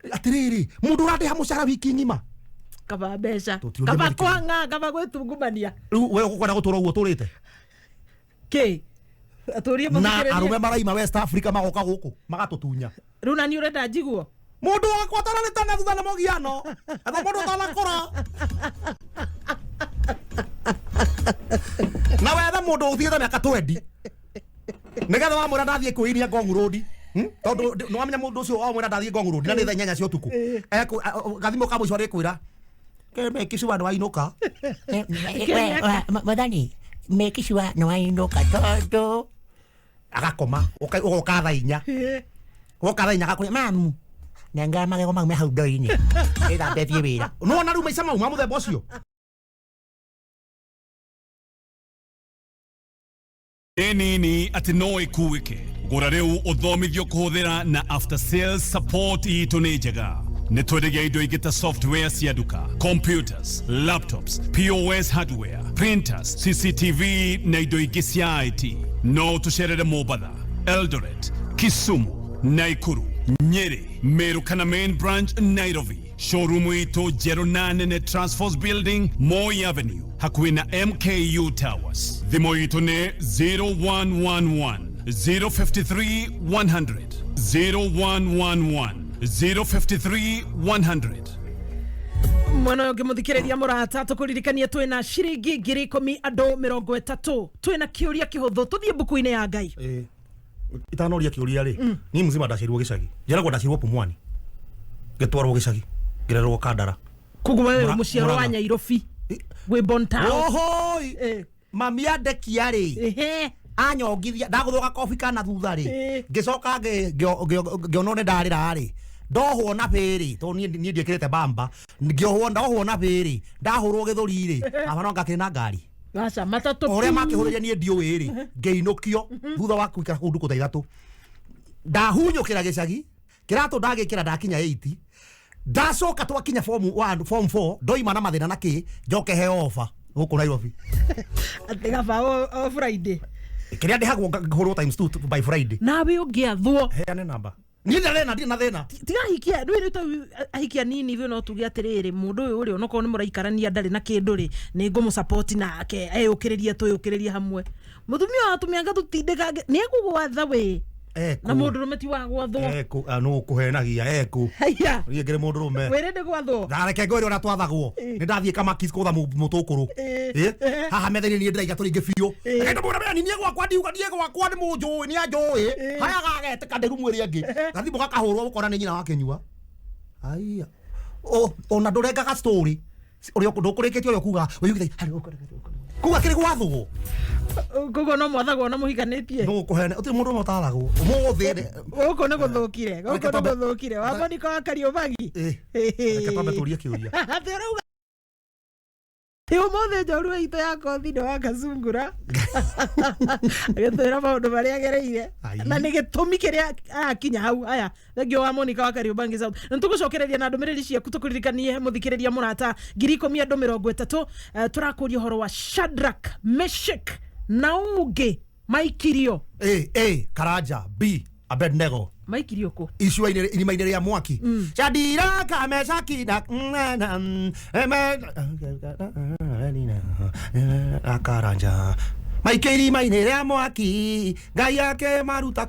atĩrĩrĩ mũndũ ũrandĩha mũcara wiki ng'ima kaba mbeca kaba kwanga kaba gwĩtungumania rĩu wewe ũkwenda gũtũra ũguo tũrĩte atũrie na arũme maraima West Africa magoka gũkũ magatũtunya rĩu na nĩ ũrenda njiguo mũndũ wakwa taranĩte na thutha na mũgiano atha mũndũ ũtanakora na wethe mũndũ ũthiĩte mĩaka 20 nĩgetha wamwĩra ndathiĩ kwĩiria Ngong Road tondũ nĩwamenya mũndũ ũcio wamwĩra ndathiĩ Ngong Road na nĩ thaa 8 cia ũtukũ gathimo ka mũico arĩkwĩra mekicua nĩ wainũka Mwathani mekicua nĩ wainũka tondũ agakoma ũgoka thaa 4 woka thaa 4 agakũria mamu nenga magego mau me hau ndo-inĩ ĩthambetie wĩra nĩwona rĩu maica mau ma mũthemba ũcio nini ati no ikuwike gura riu uthomithio kuhuthira na after sales support itu ni njega ni twendagia indo ingĩ ta software cia duka computers laptops POS hardware printers CCTV na indo ingĩ cia IT no tucerere Mombatha Eldoret Kisumu Naikuru Nyeri Meru kana main branch Nairobi showroom ito 08 Transforce Building Moi Avenue hakuhi na MKU Towers thimo ito ne 0111 053 100 0111 053 100 mwana ũyũ ngĩmũthikĩrĩria mũrata tũkũririkania twĩna ciringi 10,000 andũ 30 twĩna kĩũria kĩhũthũ tũthiĩ mbuku-inĩ ya Ngai itanoria kĩũria rĩ ni mzima ndacirwo gĩcagi njeragwo ndacirwo Pumwani gĩtwarwo gĩcagi ngĩrerwo Kandara koguo wewe mũciaro wa Nyairobi we born town ohoi mami andekia rĩ anyongithia ndagũthũka kobi kana thutha rĩ ngĩcoka ngĩonwo nĩ ndarĩra rĩ ndohwo na pĩrĩ to niĩ ndiĩkĩrĩte bamba ndohwo na pĩrĩ ndahũrwo gĩthũri rĩ aba no ngakĩrĩ na ngari aca matatũ ũrĩa makĩhũrĩria niĩ ndiũĩ rĩ ngĩinũkio thutha wa kũikara kũndũ kũta ithatũ ndahunyũkĩra gĩcagi kĩratũ ndagĩkĩra ndakinya 8 ndacoka twakinya form 4 ndoima na mathĩna na kĩ njoke heo ofa gũkũ Nairobi atĩ gaba o Friday kĩrĩa ndĩhagwo ngahũrwo times 2 by Friday nawe ũngĩathwo heane namba niĩ ndirĩ na thĩna tigahikia ndwĩrĩ to ahikia nini hivyo no tuge atĩrĩrĩ mũndũ ũyũ ũrĩa onokorwo nĩ mũraikarania ndarĩ na kĩndũ rĩ nĩ ngũmũsupport nake eyũkĩrĩrie twĩyũkĩrĩrie hamwe mũtumia wa atumia ngatũtindĩka nĩ egũgwatha we na mundu rume ti wa gwathwo no kuhenagia haya rie ngire mundu rume were ndi gwathwo ndareke ngwire ora twathagwo ni ndathie kamakis kutha mutukuru haha metheni ni ndaiga turinge biu ndo mundu bani ni gwakwa ndiuga ndiego gwakwa ni munjui ni anjui haya gagete kanderu mwiri angi gathi muga kahurwo ukona ni nyina wake nyua aya ona ndurengaga story uria ndukurikitio yo kuga uyugithai kuga kiri gwathwo kugo no mwathagwo na muhikanĩtie no kuhene uti mundu no taragwo umuthi guko ne guthukire wamonika wa Kariobagi reke twambe turie kiuria athirauga umuthi njoru ito yako thini wa Kazungura agĩtwĩra maũndũ marĩa agereire na nĩ gĩtũmi kĩrĩa akinya hau aya thengio wa Monica wa Kariobagi South na tũgũcokereria na ndũmĩrĩri ciaku tũkũririkanie mũthikĩrĩria mũrata 1030 tũrakũria ũhoro wa Shadrach Meshach na ũngĩ maikirio Karanja B Abednego maikirio ko icua-inĩ irima-inĩ rĩa mwaki Shadrach Meshach na Karanja maikiri irima-inĩ rĩa mwaki ngai yake maruta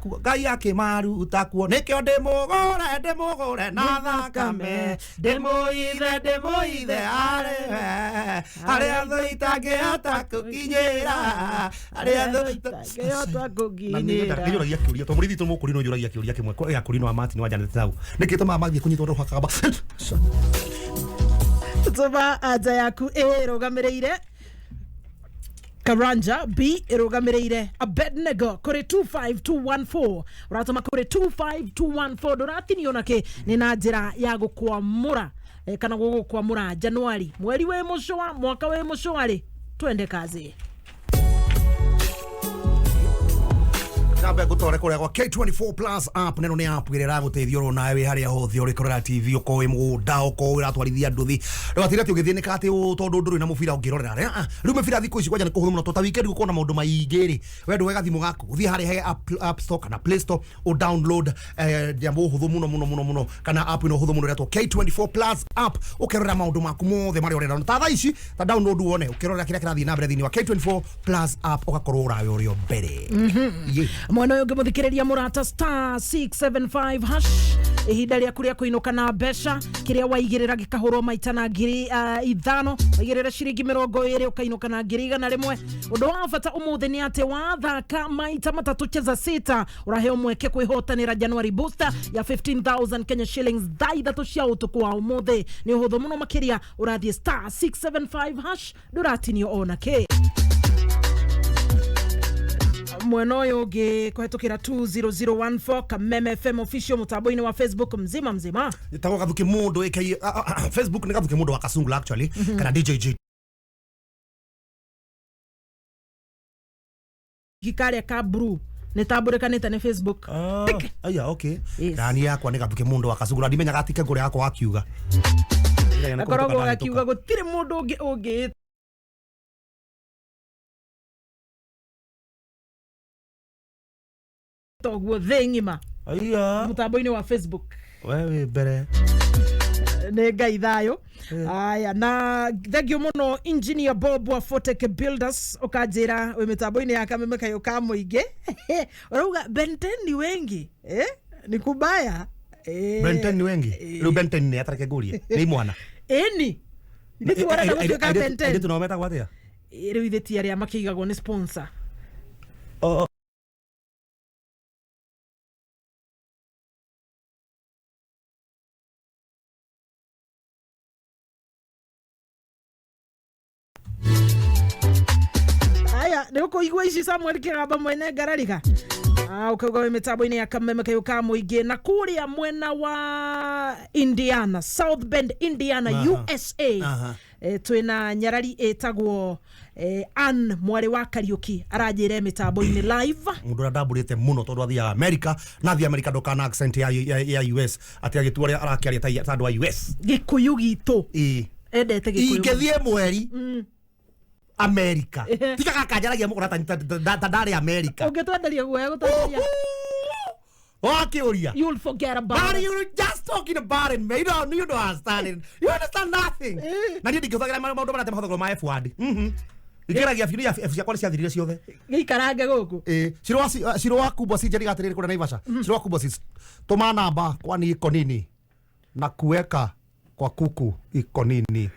kuo nĩkĩo ndĩmũgũre na thakame ndĩmũithe harĩa thũ itangĩhota kũkinyĩra njũragia kĩũria to mũrĩthi tũmũkũrino njũragia kĩũria kĩmwe gĩa kũrino wa Martin wa Janet Zau nĩkĩ tũmaga mathiĩ kũnyitwo ndũ hakaba tũba anja yaku ĩrũgamĩrĩire Karanja B irugamirire Abednego kuri 25214 uratuma kuri 25214 doratini onake ni na njira ya gukwamura kana gukwamura Januari mweri we mushwa mwaka we mushwari twende kazi Nabe gutore kore kwa K24 Plus app neno ni app girera guteithio ro nawe haria hothe uri korera TV uko mugunda uko uratwarithia nduthi rwatira ti ugithine kati tondu nduri na mubira ungirorera riu mubira thiko ici kwaja ni kuhuthu muno tota weekend gukona maundu maingiri wendo wega thimu gaku uthi haria app store kana Play Store o download jambo huthu muno kana app ino huthu muno retwo K24 Plus app ukirorera maundu maku mothe mari urenda ta tha ici ta download wone ukirorera kira kirathi na mbere thini wa K24 Plus app ugakorwo urawe urio mbere mwana uyu ngimuthikiriria murata *675 hash ihinda ria kuria kuinuka na besha kiria waigirira gikahurwo maita na ngiri 5 waigirira ciringi 20 ukainuka na ngiri 100 undu wa bata umuthi ni ati wathaka maita matatu cheza 6 uraheo mweke kwihotanira January booster ya 15,000 Kenya shillings thaithatu cia utuku wa umuthi ni uhuthu muno makiria urathie *675 hash nduratinio onake mweno yoge kuhetukira 20014 Kameme FM official mutaboini wa Facebook mzima mzima nitago kathuki mundu ekai Facebook ni kathuki mundu wa Kasungula actually kana DJG gikare ka bru nitaburekanite ni Facebook aya okay ndani yakwa ni kathuki mundu wa Kasungula ndimenyaga atike ngure yakwa akiuga nakorogo akiuga gutire mundu ungi toguo thengima aya mutaboini wa Facebook wewe bere ne gaithayo aya na thegio muno engineer Bob wa Fortec Builders ukajira we mitaboini ya Kameme kayo ka muinge urauga Benten ni wengi ni kubaya Benten ni wengi ru Benten ni atareke gurie ni mwana ni tuora na gutuka Benten ndio tunaometa kwa atia ru itheti aria makigagwo ni sponsor Niko igwa ici Samuel Kigamba mwene Gararika ukauga we mitaboini ya Kameme kayo ka muingi na kuria mwena wa Indiana South Bend Indiana USA twina Nyarari etagwo Ann mwari wa Kariuki arajire mitaboini live mundu ndamburite muno tondu athia America na athia America ndokana accent ya US ati agitwaria arakiaria ta andu wa US gikuyu gitu endete gikuyu ingethie mweri America tika kakajaragia mukora ta ndari America ungetwenderia guoya gutenderia okay uria you'll forget about but it you just talking about it mate you don't understand it you understand nothing na ndio ndikithagira maundu marate mathogoro ma F word Igeragia biria ciakwa ni ciathirire ciothe. Gĩikarange gũkũ. Ciro wa kubwa si jeri gatiriri kũrĩa Naivasha. Ciro wa kubwa si tuma namba kwani iko nini na kuweka kwa kuku iko nini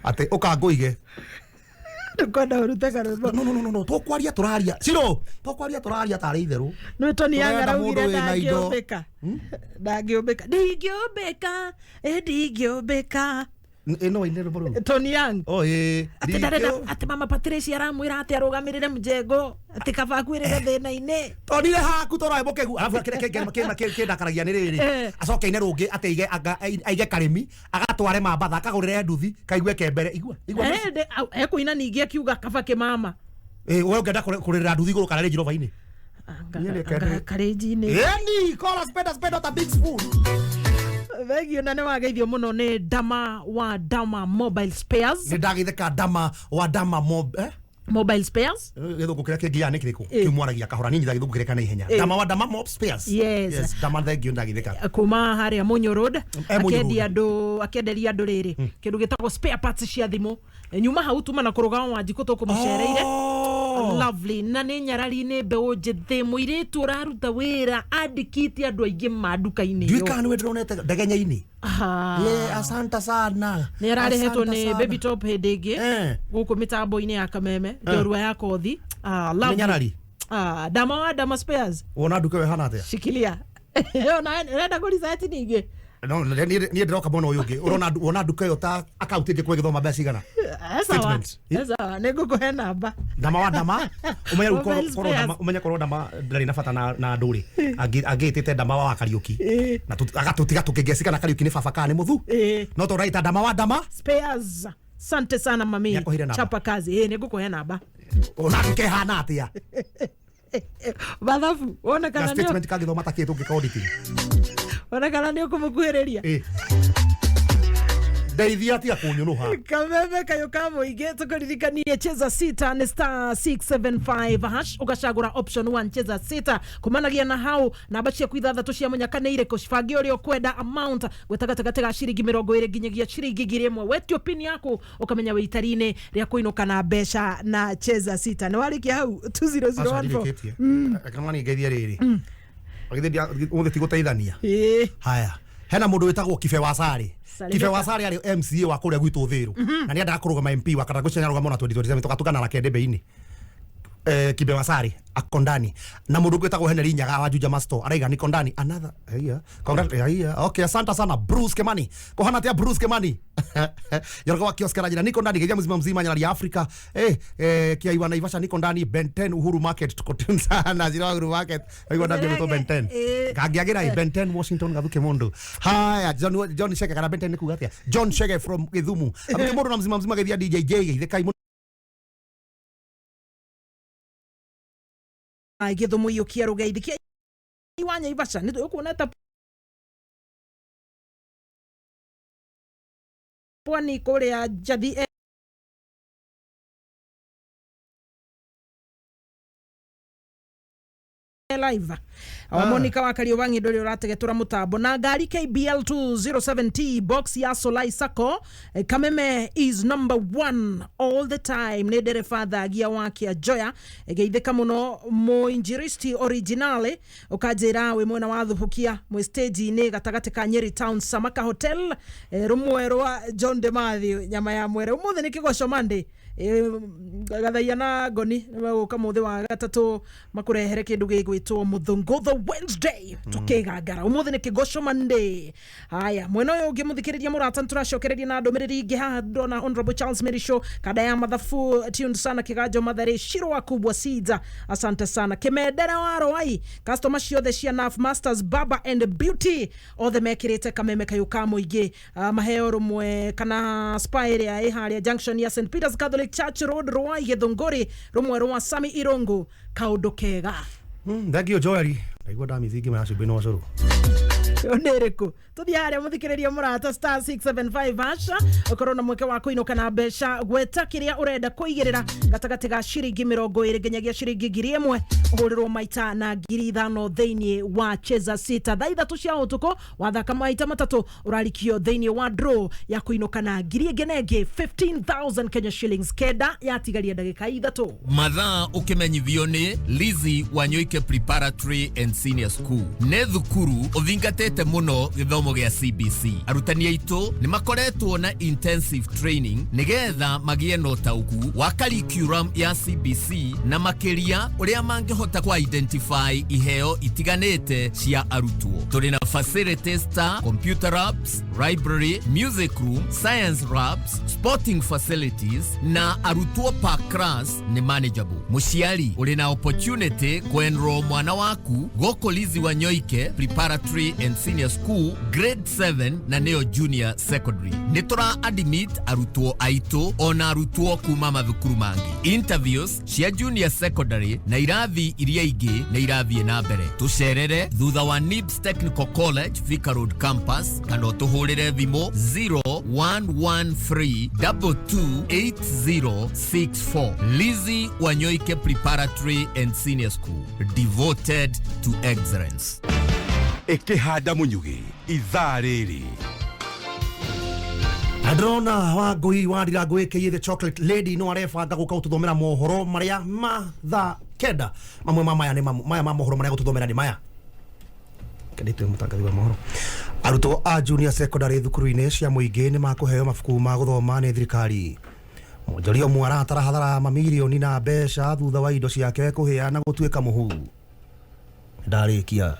ate ukanguige Kwenda uruteka rwimbo. No tokwaria turaria Ciro tokwaria turaria tari itheru no Tony Angaraugire ndangĩũmbĩka ndingĩũmbĩka no ine rũboro Tony Yang ati ati mama Patricia aramwĩra ati arũgamĩrĩre mjengo ati kaba akwĩrĩre thĩna-inĩ tonire haku toroe mũkegu arabu kĩndakaragia nĩ rĩrĩ acoke ine rũngĩ ati aige karĩmi agatware mambatha akagũrĩre nduthi kaigue kembere igua ekũina ningĩ akiuga kaba kĩmama we ũngĩenda kũrĩrĩra nduthi igũrũ kana Range Rover-inĩ karĩnji-inĩ eni call spend not a big spoon. Thegio na nĩ wageithio mũno nĩ Dama wa Dama Mobile Spares. Nĩ ndageithĩka Dama wa Dama Mobile Spares. Gĩthũngũ kĩrĩa kĩngĩ nĩ kĩrĩkũ kĩmwaragia kahora nini da gĩthũngũ kĩrĩa na ihenya. Dama wa Dama Mobile Spares. Yes. Dama thegio ndageithĩka. Kuma harĩa Mũnyũ Road akĩenderia andũ rĩrĩ kĩndũ gĩtagwo spare parts cia thimũ. Nyuma hau tuma na kũrũgama Wanjikũ tũkũmũcereire. Lovely na nĩ Nyarari nĩ mbeũ njĩthĩ mũirĩtu ũraruta wĩra andĩkĩte andũ aingĩ manduka-inĩ yo. Ndwĩka nĩ ndĩronete ndegenya-inĩ. Asante sana. Nĩ ararehetwo nĩ Baby Top hĩndĩ ĩngĩ gũkũ mĩtambo-inĩ ya Kameme njorua ya kothi. Nĩ Nyarari. Dama wa Dama Spares. Wona nduka we hana atĩa? Shikilia. Ũrenda kũresearch ningĩ? No niĩ ndĩroka mwena ũyũ ũngĩ wona nduka ĩyo ta account ĩngĩ kwa gĩthoma mbeca cigana. Sawa nĩ ngũkũhe namba. Dama wa Dama ũmenye korwo Dama ndarĩ na bata na ndũrĩ angĩtĩte Dama wa Kariuki na agatũtiga tũkĩngĩcika na Kariuki nĩ baba kana nĩ mũthu no tũraita Dama wa Dama Spares. Sante sana mami chapa kazi nĩ ngũkũhe namba. Ona kĩhana atĩa bathabu ona kana nĩ statement kagĩthoma takĩ tũngĩka auditing ona kana nĩ ũkũmũkuhĩrĩria ndeithia atia kũnyũnũha Kameme kayo ka mũingĩ tũkũririkanie cheza sita nĩ star 675 hash ũgacagũra option 1 cheza sita kumanagia na hau namba ciaku ithathatũ cia mũnyaka nĩ irĩkũ cibange ũrĩa ũkwenda amount gwetagatagatĩ ga ciringi 20 nginyagia ciringi 1000 wetio pin yaku ũkamenya wĩitari-inĩ rĩa kũinũka na mbeca na cheza sita nĩ warĩkia hau 2014 kama nĩ ngeithia rĩrĩ ũgĩthĩ tigũteithania haya hena mũndũ wĩtagwo Kibe wa Sari. Kibe wa Sari arĩ MCA wa kũrĩa gwitũ Thĩrũ na nĩ endaga kũrũgama MP wa Karagocha nyarũgama na 2027 tũgatugana na Kendebe-inĩ. Kibe wa Sari akondani na mũndũ gwĩtagwo Henry Nyaga wa Juja Masto araiga nĩ kondani another okay asante sana Bruce Kimani kohana tia Bruce Kimani yorgo wa kioskara jina niko ndani Kenya mzima mzima Nyarari ya Afrika kiaiwa Naivasha niko ndani Ben 10 Uhuru Market tuko sana zira Uhuru Market aiwa ndani to Ben 10 kagiagira Ben 10 Washington gathuke mundu haya John Shege kana Ben 10 nikuga atia John Shege from Githumu abike mundu na mzima mzima githia DJ githikai Githumu iyo kia rugeithia iwa Naivasha nĩ tũkuona ta pwani kũrĩa Jathi live Monica wa Kariobangi ndori urategetura mutambo na ngari KBL 207T box ya Solai Sacco Kameme is number 1 all the time ni ndereba thagia wakia Joya geithika muno mo injuristi originale ukajira we mwena wa thubukia mu stage ni gatagati ka Nyeri Town Samaka Hotel rumwe rwa John de Matthew nyama ya mwere umuthi ni kigoco Monday gathaia na ngoni nĩmegũka mũthĩ wa gatatũ makũrehere kĩndũ gĩgwĩtwo mũthũngũtho Wednesday tũkĩgangara ũmũthĩ nĩ kĩgoco Monday. Haya mwena ũyũ ũngĩ mũthikĩrĩria mũrata nĩtũracokereria na ndũmĩrĩri ingĩ haha ndona Honorable Charles Mary Show kada ya mathafu tuned sana Kiganjo Mathare Shiro wa kubwa Siza asante sana Kĩmendere wa Rwai customer ciothe cia Naf Masters Baba and Beauty othe mekĩrĩte Kameme kayuka mũingĩ maheo rũmwe kana spa area harĩa junction ya St Peter's Catholic Church Road Rwai Githunguri rumwe rwa Sami Irongo kaundu kega thank you Joel ndaigua ndamithi ingĩ mara cumbi no cũrũ Oneriku tuthi haria muthikiriria murata star 675 hasha ukorwo na mweke wa kuinuka na mbeca gweta kiria urenda kuigirira gatagati ga ciringi 20 nginyagia ciringi 1000 uhurirwo maita na 5000 thĩinĩ wa cheza sita thaitha cia utuko wathaka maita matatu urarikio thĩinĩ wa draw ya kuinuka na ngenenge 15000 Kenya shillings keda yatigaria ndagika ithatu mathaa ukimenyithio ni Lizzy Wanyoike Preparatory and Senior School ne thukuru uthingatete muno githomo gia CBC arutani aitu ni makoretwo na intensive training nigetha magie no tauku wa curriculum ya CBC na makiria uria mangihota ku identify iheo itiganete cia arutwo turi na facilities ta computer labs, library, music room, science labs, sporting facilities na arutwo per class ni manageable muciari uri na opportunity kwenro mwana waku gũkũ Lizzy Wanyoike Preparatory and Senior School grade 7 na neo junior secondary nitura admit arutwo aitu ona arutwo kuma mathukuru mangi interviews cia junior secondary na irathi iria ingi na irathie na mbere tucerere thutha wa NIBS Technical College Thika Road campus kana tuhurire thimo 0113228064 Lizzy Wanyoike Preparatory and Senior School devoted to excellence. Ikihanda munyugi ithaa rĩrĩ Adrona wa ngui wa Ndirangũ aka the chocolate lady no arefanga guka ututhomera mohoro maria matha kenda mamwe maya ni maya mohoro maria gututhomera ni maya kedite mutangathi wa mohoro arutwo a junior secondary thukuru-inĩ cia mũingĩ ni makuheo mabuku ma guthoma ni thirikari Monjorio mwara hathara mamilioni na mbeca thutha wa indo ciake kuheana gutuika muhu ndarikia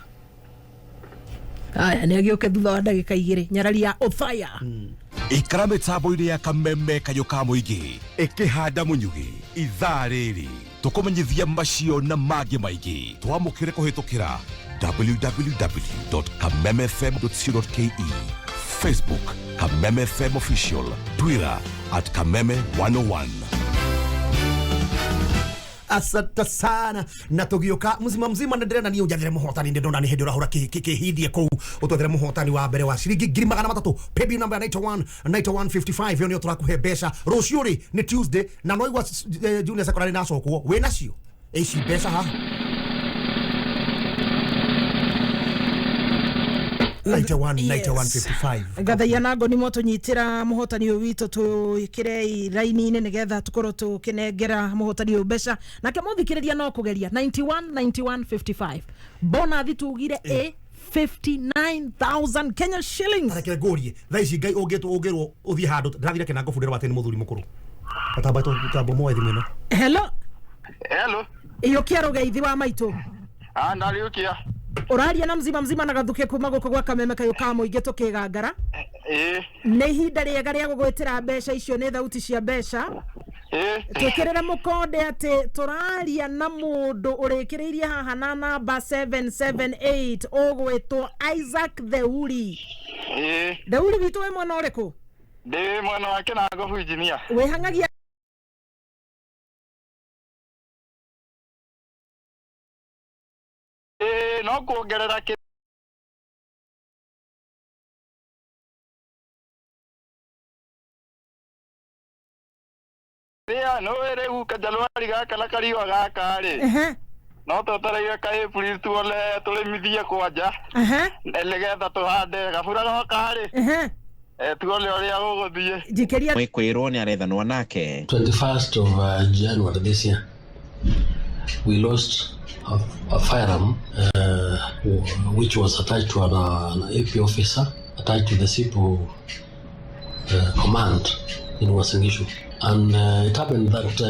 aya ni agioke thutha wa ndagika 2 Nyarari ya Othaya ikara mitambo-inĩ ya kameme kayo ka mũingĩ ikihanda munyugi ithaa rĩrĩ tukumenyithia macio na mangĩ maingĩ twamũkĩre kũhĩtũkĩra www.kamemefm.co.ke Facebook Kameme FM Official, Twitter @Kameme101. Asante sana na tugioka mzima mzima ndirena ni ujathire muhotani ndona ni hindi urahura kihithie ku utwathire muhotani wa mbere wa ciringi 300 paybill number 9155 yo ni turakuhe mbeca ruciuri ni Tuesday na no igwa junior secondary nacokwo we nacio ici mbeca ha 9155 gathaia nango ni moto nyitira muhotani uyu witu tukire raini-ini nigetha tukorwo tukinengera muhotani uyu mbeca nake muthikiriria no kugeria 9155 bonathi tugire 59,000 Kenya shillings. Tarekere gorie thaici ngai ungirwo uthie handu ndathire kinango fundira wateni muthuri mukuru atabato tutambo moethi mwino hello iyo kiaro geithi wa maitu ndariukia uraria na mzima mzima na gathuke kuma guko gwa Kameme kayo ka muingi tukigangara ni ihinda riega ria gugwitira mbeca icio ni thauti cia mbeca twikirira mukode ati turaria na mundu urikiriirie haha na namba 778 ugwitwo Isaac Theuri Theuri witu we mwana uriku ndi mwana wa Kinango Virginia we hangagia no kuongerera no ere uka Januari gaka na kariwa gaka ri no totareiga kai please tuole tulimithie kwanja nigetha tuhande gabura no kari tuole uria guguthie jikeria mwikwirwo ni arethanwa nake 21st of January this year we lost a firearm which was attached to an AP officer attached to the SIPO command in Wasingishu. And it happened that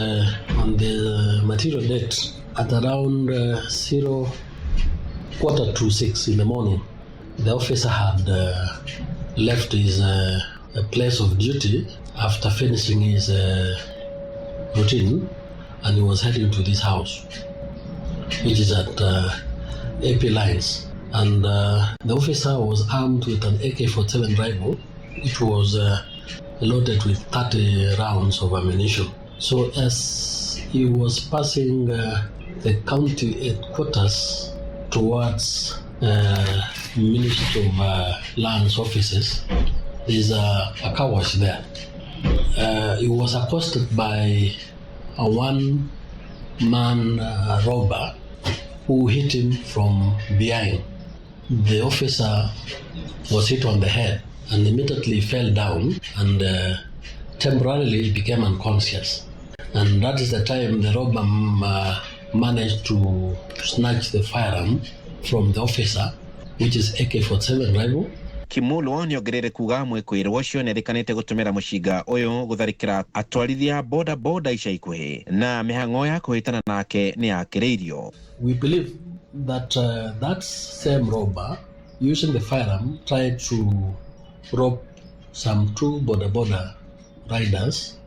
on the material date at around 6:45 in the morning, the officer had left his place of duty after finishing his routine, and he was heading to this house, which is at AP lines. And the officer was armed with an AK-47 rifle, which was loaded with 30 rounds of ammunition. So as he was passing the county headquarters towards Ministry of Lands offices, there's a car wash there. He was accosted by a one-man robber who hit him from behind. The officer was hit on the head and immediately fell down and temporarily became unconscious. And that is the time the robber managed to snatch the firearm from the officer, which is AK-47 rifle. Kimulwo niongerere kuga mwĩkũĩrwo ũcio nĩerikanĩte gũtũmĩra mũcinga ũyũ gũtharĩkĩra atwarithia boda boda ica ikuhĩ na mĩhang'o ya kũhĩtana nake nĩyakĩrĩirio. We believe that that same robber using the firearm tried to rob some two boda boda riders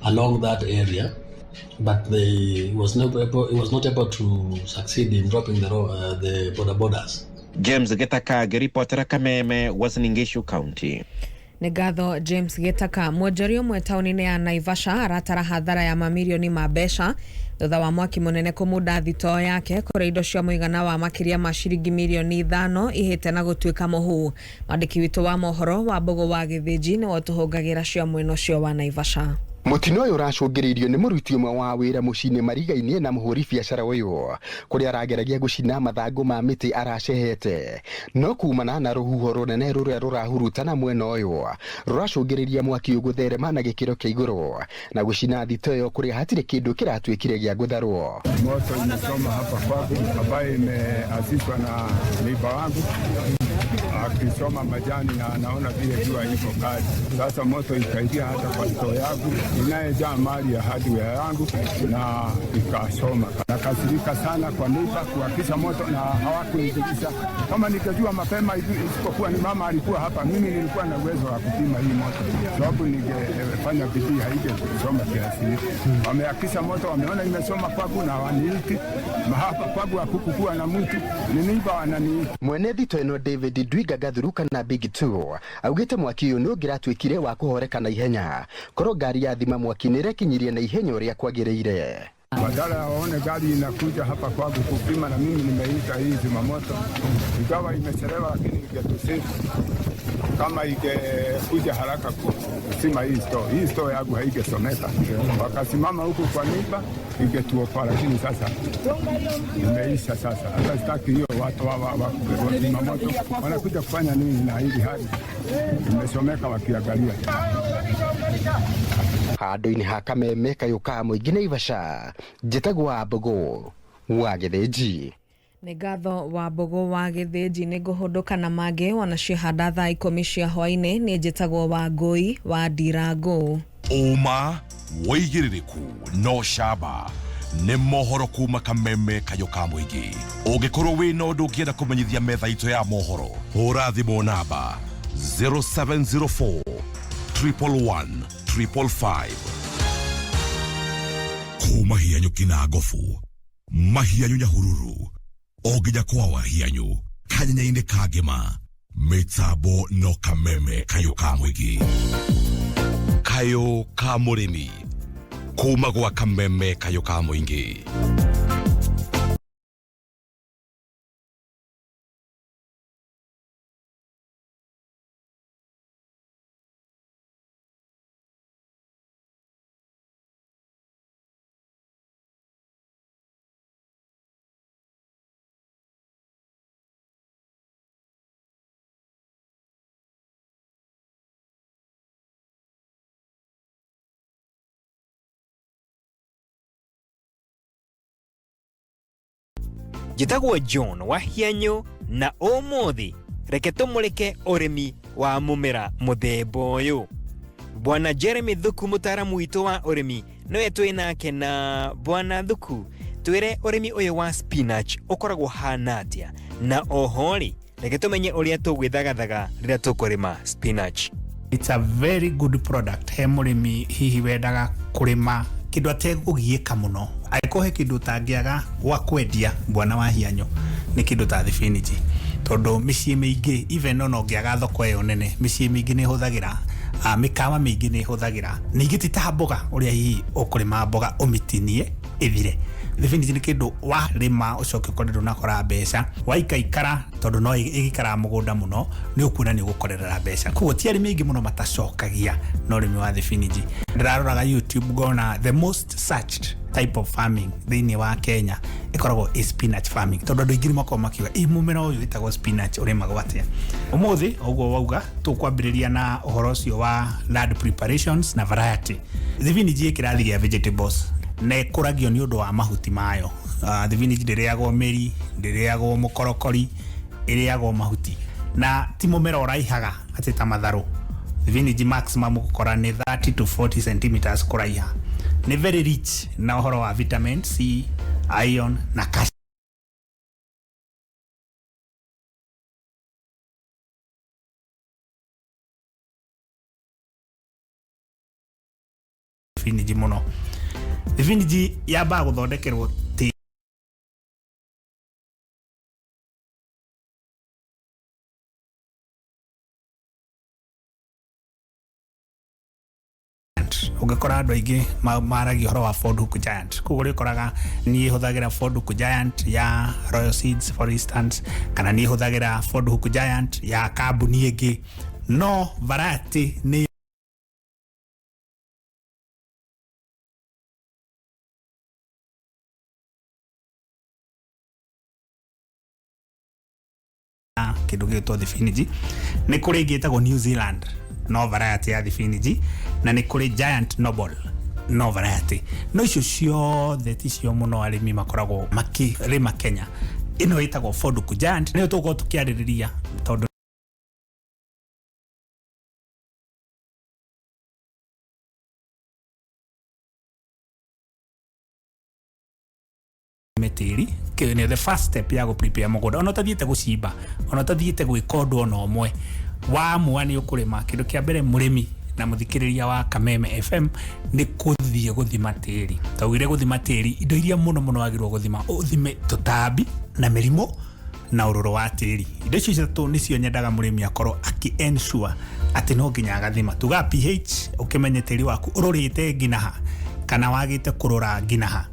along that area, but he was not able to succeed in dropping the boda bodas. James Getaka ngĩripotera Kameme, Uasin Gishu County. Nĩ ngatho James Getaka. Mwonjoria ũmwe taũni-inĩ ya Naivasha aratara hathara ya mamirioni ma mbeca thutha wa mwaki mũnene kũmunda thitoo yake kũrĩa indo cia mũigana wa makĩria ma ciringi mirioni 5 ihĩte na gũtuĩka mũhu. Mwandĩki witũ wa mohoro wa Mbogo wa Gĩthĩnji nĩ watũhũngagĩra cia mwena ũcio wa Naivasha. Mutino uyu uracungiririo ni muruti umwe wa wira mucini Mariga-ini na muhuri biacara uyu kuria arageragia gucina mathangu ma miti aracehete no kumana na ruhuho runene ruria rurahurutana mwena uyu ruracungiriria mwaki ugutherema na gikiro kia iguru na gucina thito yo kuria hatire kindu kiratwikire gia gutharwo. Moto imesoma hapa kwangu ambaye imeasiswa na neiba wangu akisoma majani na anaona vile jua iko kali. Sasa moto ikaingia hata kwa stoo yangu inayejaa mali ya hardware yangu na ikasoma. Nakasirika sana kwa neiba kuakisha moto na hawakuingiza. Kama nikajua mapema hivi, isipokuwa ni mama alikuwa hapa, mimi nilikuwa na uwezo wa kupima hii moto. Sababu ningefanya bidii haige kusoma kiasi hiki. Wameakisha moto, wameona imesoma kwangu na waniiti. Mahapa kwangu hakukuwa na mtu, ni neiba wananiiti. Mwene thito eno David Dwiga Gathuruka na Big 2 augite mwaki uyu nũngĩratwĩkire wa kũhoreka na ihenya korwo ngari ya thima mwaki nĩrekinyirie na ihenya ũrĩa kwagĩrĩire. Badala ya waone gari inakuja hapa kwangu kupima na mimi nimeita hii zimamoto, ingawa imechelewa lakini ingetusaidia kama ingekuja haraka kusima hii store. Hii store yangu haigesomeka, wakasimama huku kwa nipa ingetuokoa, lakini sasa imeisha. Sasa hata sitaki hiyo watu wa zimamoto wanakuja kufanya nini na hili hali imesomeka wakiangalia. Handũ-inĩ ha Kameme kayũka mũingĩ Naivasha, njĩtagwo Mbogo wa Gĩthĩnji. Nĩ ngatho wa Mbogo wa Gĩthĩnji. Nĩ ngũhũndũka na mangĩ wanacihanda thaa 10 cia hwaĩ-inĩ. Nĩ njĩtagwo wa Ngũi wa Ndirango. Uma wĩigĩrĩrĩku no camba nĩ mohoro kuma Kameme kayũka mũingĩ. Ũngĩkorwo wĩna ũndũ ũngĩenda kũmenyithia metha itũ ya mohoro, hũra thimũ namba 0704 111 555. Kuma hianyu kina gofu, mahianyu nyahururu, ogija kwa wahianyu, kanyanyaine kagema, metabo no Kameme kayũka mũingĩ. Kayũka mũrĩmi, kuma gwa Kameme kayũka mũingĩ. Njĩtagwo John wa Hianyu na ũmũthĩ reke tũmũrĩke ũrĩmi wa mũmera mũthemba ũyũ. Bwana Jeremy Thuku mũtaaramu witũ wa ũrĩmi nowe twĩ nake. Na Bwana Thuku, twĩre ũrĩmi ũyũ wa spinach ũkoragwo hana atĩa, na oho rĩ reke tũmenye ũrĩa tũgwĩthagathaga rĩrĩa tũkũrĩma spinach. It's a very good product. He mũrĩmi hihi wendaga kũrĩma kĩndũ ategũgiĩka mũno, angĩkorwo he kĩndũ tangĩaga gwa kwendia Bwana wa Hianyu nĩ kĩndũ ta thibinĩji, tondũ mĩciĩ mĩingĩ even no ũngĩaga thoko ĩyo nene, mĩciĩ mĩingĩ nĩ ĩhũthagĩra, mĩkawa mĩingĩ nĩ ĩhũthagĩra. Ningĩ ti ta mboga ũrĩa hihi ũkũrĩma mboga ũmĩtinie ĩthire, thibiniji nĩ kĩndũ warĩma ũcoke ũkorere ũnakora mbeca waikaikara tondũ no ĩgĩikara mũgũnda mũno nĩ ũkuona nĩ ũgũkorera mbeca koguo ti arĩmi aingĩ mũno matacokagia na ũrĩmi wa thibiniji ndĩraroraga YouTube ngona the most searched type of farming thĩinĩ wa Kenya ĩkoragwo spinach farming tondũ andũ aingĩ nĩ makoragwo makiuga mũmera ũyũ wĩtagwo spinach ũrĩmagwo atĩa ũmũthĩ ũguo wauga tũkwambĩrĩria na ũhoro ũcio wa land preparations na variety thibiniji ĩkĩrathi gĩa vegetables na ĩkũragio nĩ ũndũ wa mahuti mayo thibiniji ndĩrĩagwo mĩri ndĩrĩagwo mũkorokori ĩrĩagwo mahuti na ti mũmera ũraihaga atĩ ta matharũ thibiniji maximum gũkora nĩ 30 to 40 centimeters kũraiha nĩ very rich na ũhoro wa vitamin C iron na calcium thibiniji mũno thibiniji yambaga gũthondekerwo ungekora andũ aingĩ maragia ũhoro wa Ford Hook Giant koguo rĩkoraga niĩ hũthagĩra Ford Hook Giant ya Royal Seeds for instance kana niĩ hũthagĩra Ford Hook Giant ya kambuni ĩngĩ no variety nĩ kĩndũ gĩtwo thibiniji nĩ kũrĩ ĩngĩ ĩtagwo New Zealand no variety ya thibiniji na nĩ kũrĩ Giant Noble no variety no icio ciothe ti cio mũno arĩmi makoragwo makĩrĩma Kenya ĩno ĩtagwo Ford Hook Giant nĩyo tũgũkorwo tũkĩarĩrĩria tondũ metiri kĩne the first step ya prepare mũgũnda ona ũtathiĩte gũcimba ona ũtathiĩte gwĩka ũndũ ona ũmwe wamua nĩ ũkũrĩma kĩndũ kĩa mbere mũrĩmi na mũthikĩrĩria wa Kameme FM nĩ kũthiĩ gũthima tĩri taugire gũthima tĩri indo iria mũno wagĩrĩirwo gũthima ũthime tũtambi na mĩrimũ na ũrũrũ wa tĩri indo icio citatũ nĩcio nyendaga mũrĩmi akorwo ensure atĩ no nginya agathima tuga pH ũkĩmenye tĩri waku ũrũrĩte nginaha kana wagĩte kũrora nginaha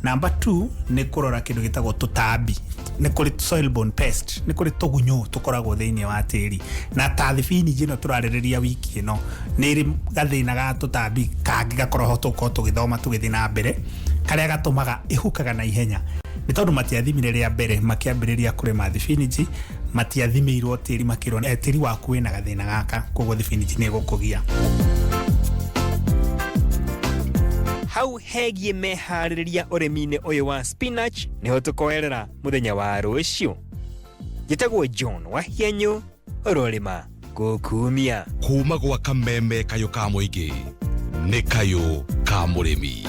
number 2 nĩ kũrora kĩndũ gĩtagwo tũtambi nĩ kũrĩ soil borne pest nĩ kũrĩ tũgunyũ tũkoragwo thĩinĩ wa tĩri na ta thibiniji ĩno tũrarĩrĩria wiki ĩno nĩ ĩrĩ gathĩna ga tũtambi kangĩ gakoragwo tũgĩthoma tũgĩthiĩ na mbere karĩa gatũmaga ĩhukaga na ihenya nĩ tondũ matiathimire rĩa mbere makĩambĩrĩria kũrĩma thibiniji matiathimĩirwo tĩri makĩrwo tĩri waku wĩna gathĩna gaka koguo thibiniji nĩ ĩgũkũgia hau hegie meharĩrĩria ũrĩmi-inĩ ũyũ wa spinach nĩho tũkoerera mũthenya wa rũciũ njĩtagwo John Wahienyo ũrorĩma gũkumia kuma gwa Kameme kayũ ka mũingĩ nĩ kayũ ka mũrĩmi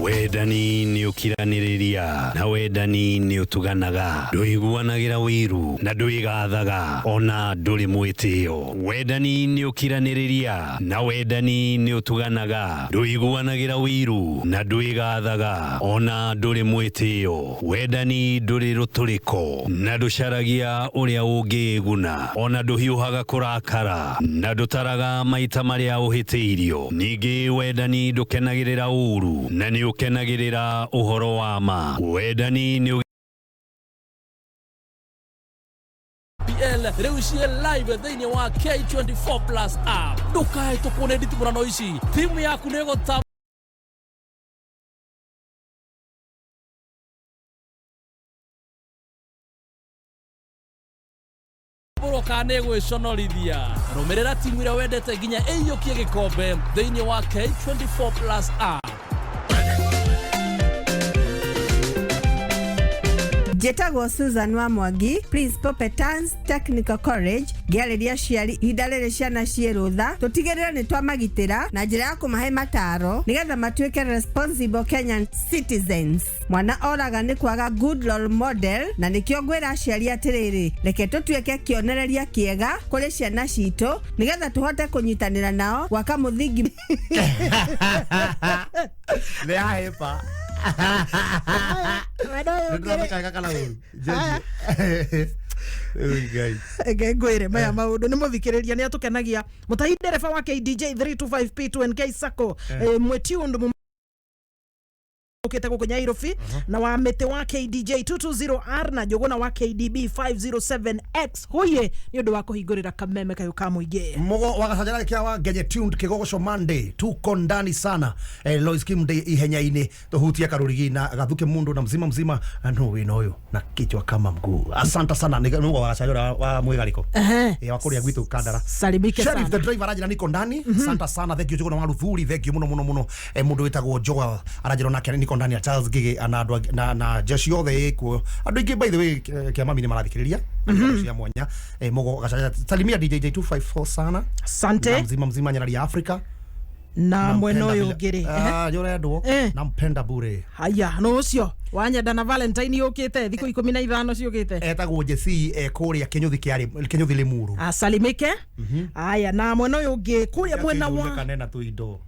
wendani nĩ ũkiranĩrĩria na wendani nĩ ũtuganaga ndũiguanagĩra wĩru na ndwĩgathaga ona ndũrĩ mwĩtĩo wendani nĩ ũkiranĩrĩria na wendani nĩ ũtuganaga ndũiguanagĩra wĩru na ndwĩgathaga ona ndũrĩ mwĩtĩo wendani ndũrĩ rũtũrĩko na ndũcaragia ũrĩa ũngĩguna ona ndũhiũhaga kũrakara na ndũtaraga maita marĩa ũhĩtĩirio ningĩ wendani ndũkenagĩrĩra ũru na nĩ ũkenagĩrĩra ũhoro wa ma wendani nĩ PL rĩu ciĩ live thĩinĩ wa K24 Plus app ndũkae tũkuone nditimũrano ici timu yaku nĩ ĩgũta kana gwĩconorithia rũmĩrĩra timu ĩrĩa wendete nginya ĩiyũkie gĩkombe thĩinĩ wa K24 Plus app Njĩtagwo Susan wa Mwangi, Principal Petans Technical College, ngĩarĩria ciari ihinda rĩrĩ ciana ciĩ rũtha, tũtigĩrĩre nĩ twamagitĩra na njĩra ya kũmahe mataro nĩgetha matuĩke responsible Kenyan citizens. Mwana oraga nĩ kwaga good role model na nĩkĩo ngwĩra aciari atĩrĩrĩ, reke tũtuĩke kĩonereria kĩega kũrĩ ciana citũ nĩgetha tũhote kũnyitanĩra nao gwaka mũthingi. Nĩ ahepa. ngwĩre maya maũndũ nĩ mũthikĩrĩria nĩ atũkenagia mũtahi ndereba wa KDJ 325P2NK Sacco mwĩtiũndũ ukite guku Nyairobi na wa mete wa KDJ 220R na Jogona wa KDB 507X huye ni undu wa kuhingurira kameme kayo ka muingi mugo wagacajara kia wa Genye tuned Kigogo Monday tuko ndani sana Lois Kim de ihenya-ini tuhutia karurigi na gathuke mundu na mzima mzima no wino uyu na kichwa kama mguu. Asante sana ni mugo wagacajara wa mwigariko wa kuria gwitu kandara salimike sana Sheriff the driver arajira niko ndani. Asante sana, thank you Jogona wa Ruthuri, thank you muno mundu witagwo Joel arajira nake niko ndani ya Charles Gigi anadwa na jeshi yothe ikuo andu ingi by the way kia mami ni marathikiriria cia mwanya mugo gacajara salimia DJ 254 sana. Asante mzima mzima Nyarari ya Africa na mweno yugiri yorendwo nampenda bure. Haya no ucio wanyenda na Valentine yukite thiku 15 ciukite etagwo Jesse kuria Kinyuthi Limuru. Asalimike. Haya na mweno yungi kuria mwena wa kanena tu indo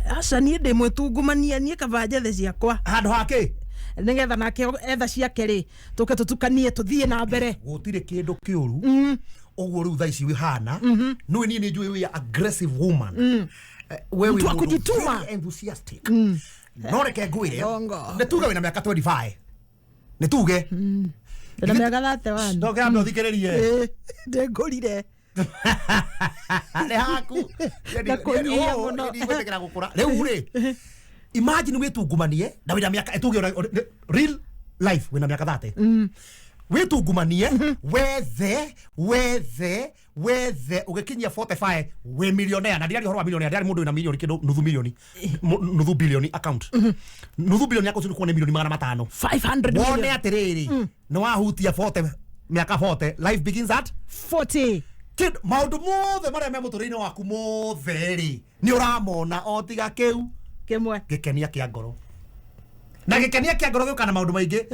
aca nie ndi mwetungumania nie kavanja the ciakwa handu hake nigetha nake etha ciake ri tuke tutukanie tuthie na mbere gutire kindu kiuru ogwo ru thaici wi hana no ni njui wi aggressive woman wewe kujituma enthusiastic no reke ngwire nituge wina miaka 25 nituge na miaka 31 ndoke ambe uthikiririe ndengurire ale haku ni gwetekera gukura riu ri imagine witungumanie na wina miaka etuge real life wina miaka 30 witungumanie wethe ugikinyia 45 we millionaire na ndiari horo wa millionaire ndiari mundu wina milioni kindu nuthu bilioni account nuthu bilioni yako sio kuone milioni 500 500 wone atiriri no wahutia 40 miaka 40 life begins at 40 kid maundu mothe maria me muturine waku mothe ri ni uramona o tiga kiu kimwe gikenia kia ngoro na gikenia kia ngoro gukana maundu maingi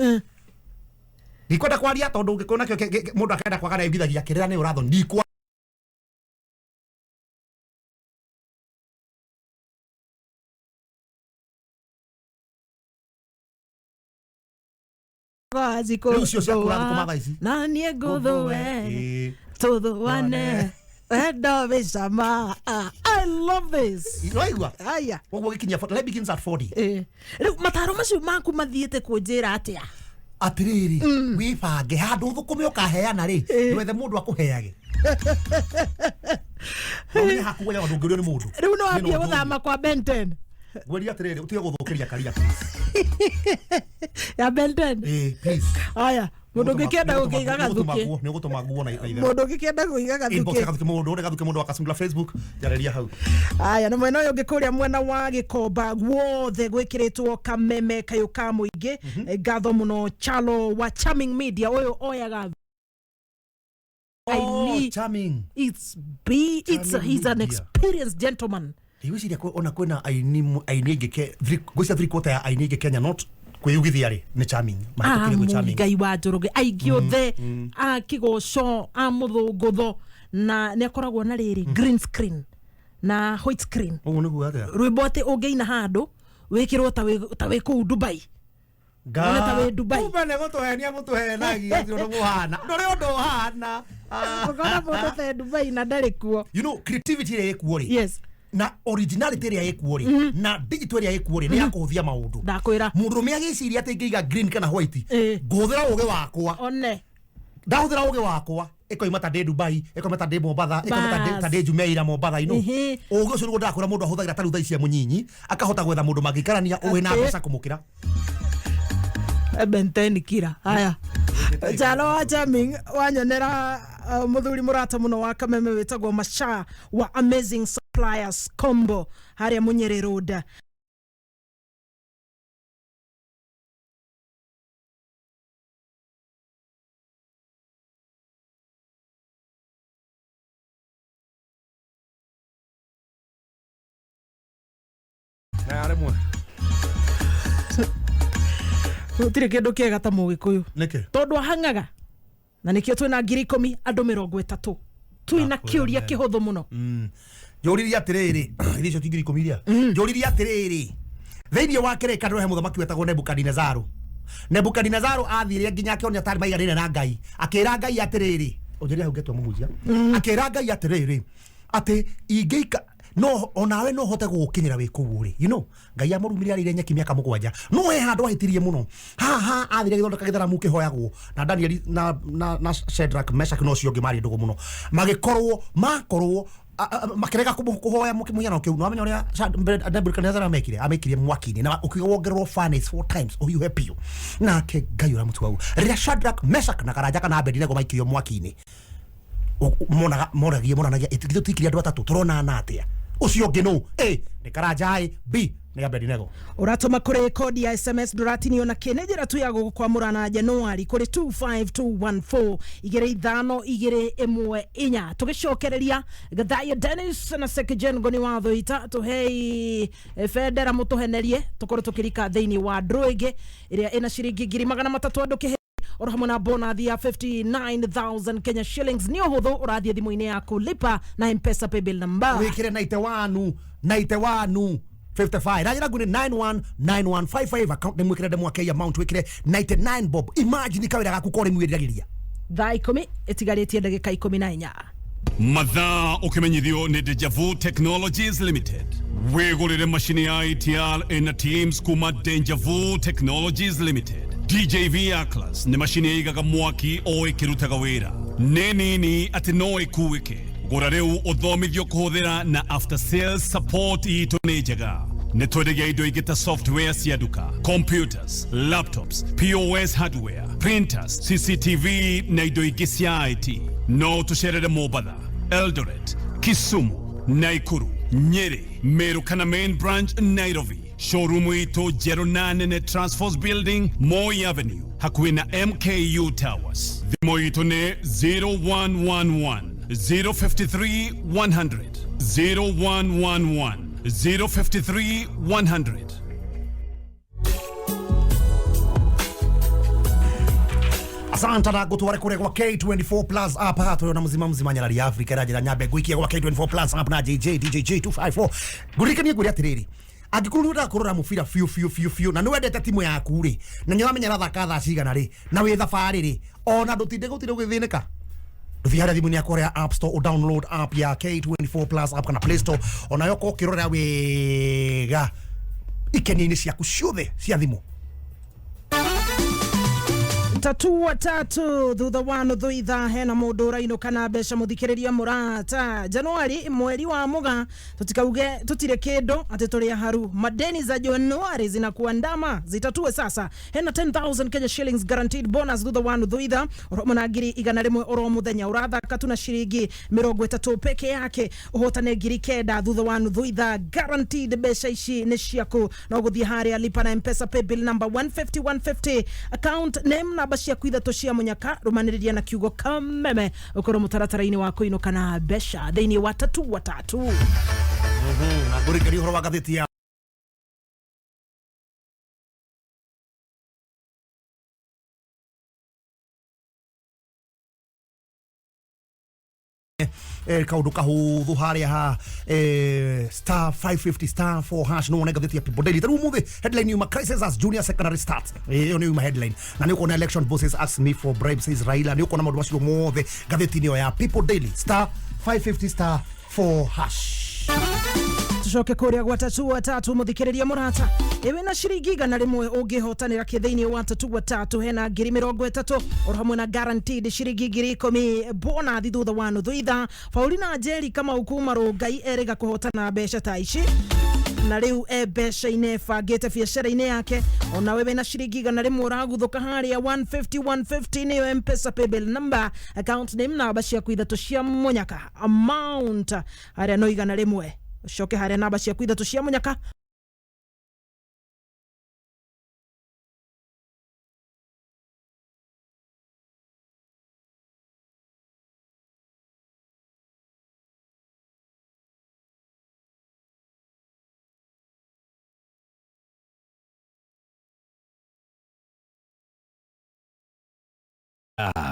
nikwenda kwaria tondu ungikona mundu akenda kwagana ibithagia kirira ni uratho ndikwa na nie nguthuwe tuthuane wendo wicama. I love this. Iraigua aya ogwo gikinya 40 begins at 40 riu mataro macio maku mathiete kunjira atia atiriri wibange handu thukume ukaheana ri ndwethe mundu akuheage ni hakuya wandu ngirio ni mundu riu no ambie guthama kwa Benten gweri atiriri utige guthukiria karia ya Benten please aya mundu ngikenda ukiiga gathuki ni gutuma nguo na ithe mundu ngikenda kuiga gathuki inbox gathuki mundu akasungula Facebook jareria hau aya na mwena uyu ngikuria mwena wa Gikomba gwothe gwikiritwo kameme kayo ka muingi gatho muno Chalo wa Charming Media uyu oyaga Charming he's an experienced gentleman. Iwisi ona kwena aini ingike gwisa 3/4 ya aini ingike Kenya not kwiyugithia ri ni Charming matukire gwe Charming ngai wa njoroge aigi othe a kigoco a muthungutho na ne akoragwo na riri green screen na white screen ugu ni guaga rwimbote ungeina handu wikirwo ta we ku Dubai ta we Dubai ubane mutuhenia mutuhenagia ndo muhana ndore undu hana ukona mundu ta Dubai na ndari kuo you know creativity ile ekuo ri yes na originality ria ekuo ri na digital ria ekuo ri ni yakuthia maundu ndakwira mundu me agiciria ati ngiga green kana white nguthira uge wakwa one ndahuthira uge wakwa ikoima ta Dubai ikoima ta Mombasa ikoima ta Jumeira Mombasa ino uge ucio ngo ndakwira mundu ahuthagira ta rutha cia munyinyi akahota gwetha mundu magikarania uwe na mbeca kumukira Benten kira haya Chalo wa Charming wanyonera muthuri murata muno wa kameme witagwo Masha wa Amazing Suppliers Combo haria Munyeri Road na aremwe utire kindu kiega ta mugikuyu niki tondu ahangaga na nikio twina 10,000 andu 30 twina kiuria kihuthu muno njuriria atiriri icio tingiri kumiria njuriria atiriri thĩinĩ wa kĩrĩkanĩro he mũthamaki wetagwo Nebukadinazaru athire nginya akĩonia tari maiganĩre na Ngai akĩra Ngai atiriri ũnjĩria hau ngetwa mũhunjia akĩra Ngai atiriri atĩ ingĩika no onawe no hote gukinyira wi kuu ri you know ngai amurumire ari nyeki miaka mugwanja no we handu ahitirie muno haha athire githondeka githara mu kihoyagwo na Daniel na Shadrach Meshach no cio ngimari ndugu muno magikorwo makorwo makirega kuhoya mukimunyana kiu no amenya uria Nebuchadnezzar amekire mwaki-ini na ukiwongerwo furnace 4 times you happy you na ke ngai ura mutu wau ria Shadrach Meshach na Karanja na Abednego maikirio mwaki-ini monagia itithu tikiria andu atatu turona na atia ucio ngino ni Karanja B ni Abednego uratuma kuri kodi ya SMS duratini ona kenejera tu ya gukwamura na Januari kuri 25214 igere ithano igere emwe inya tugicokereria Gathaya Dennis na Sekejen goni watho itatu hei federa mutuhenerie tukoro tukirika thĩinĩ wa ndrũĩngĩ iria ina ciringi 300 andu kihe oro hamwe na bonus ya 59,000 Kenya shillings ni uhuthu urathie thimu-ini yaku lipa na M-Pesa paybill number wikire 91 55 rajira ngune 919155 account nemu ikire demo akei amount wikire 99 bob imagine kawira gaku kore mwiriragiria thaa 10 itigarĩtie ndagĩka 14 mathaa ukimenyithio ni Deja Vu Technologies Limited wigurire machine ya ITR ina teams kuma Deja Vu Technologies Limited DJV A-Class ni machine igaga mwaki o ikirutaga wira nĩniĩ ati no ikuwike gura riu uthomithio kuhuthira na after sales support itu ni njega ni twendegia indo igita software cia duka computers laptops POS hardware printers CCTV na indo ingi cia IT no tucerere Mombasa Eldoret Kisumu Nakuru Nyeri Meru kana main branch Nairobi showroom ito 08 Transforce Building Moi Avenue hakuhi na MKU Towers thimo ito ne 0111 053 100 0111 053 100 Asante na gutware kure kwa K24 Plus app hato na mzima mzima Nyarari Africa rajira nyambe gwikia kwa K24 Plus app na DJ254 gurikanie guri atiriri agikuruda kurora mufira fiu na niwendete timu yaku ri na nyiramenya rathaka tha cigana ri na wi thabari ri ona ndutinde guthinika Vihara thimuni yako ya App Store o download app ya K24 Plus app kana Play Store ona yoko kirora wega ikenini ciaku ciothe cia thimu tatu watatu thutha wa nuthu ithaa hena mundu uraino kana mbeca muthikiriria murata Januari mweri wa muga tutikauge tutire kindu ati turi haru madeni za Januari zinakuandama zitatue sasa hena 10,000 Kenya shillings guaranteed bonus thutha wa nuthu ithaa oromona ngiri igana rimwe oro muthenya urathaka tuna shiringi 30 peke yake uhotane ngiri kenda thutha wa nuthu ithaa guaranteed mbeca ici ni ciaku no guthie haria lipa na M-Pesa paybill number 150 account name na bashia kuitha toshia munyaka rumaniriria na kiugo kameme ukoro mutaratara-ini wa kuinuka na besha thĩinĩ wa tatu watatu na gurikari horo wa gatheti ya kaundu kahuthu haria ha star 550 star 4 hash no nega ya People Daily taru move headline yuma crisis as junior secondary starts yo ni headline na ni uko na election bosses ask me for bribes says Raila ni uko na maundu macio mothe gatheti ni ya People Daily star 550 star 4 hash tucoke kuria gwa tatu watatu muthikiriria murata ewe na shiringi igana rimwe ungihotanira thĩinĩ wa tatu watatu hena ngiri 30 oro hamwe na guaranteed shiringi ngiri 10 bona thutha wa nuthu ithaa Paulina Njeri kama ukuma Rongai erega kuhotana mbeca ta ici na riu mbeca-inĩ bangĩte biacara-inĩ yake ona wewe na shiringi igana rimwe uraguthuka haria 150 niyo M-Pesa paybill number account name na bacia kuitha cia munyaka amount haria no igana rimwe shoke haria namba cia kuitha cia munyaka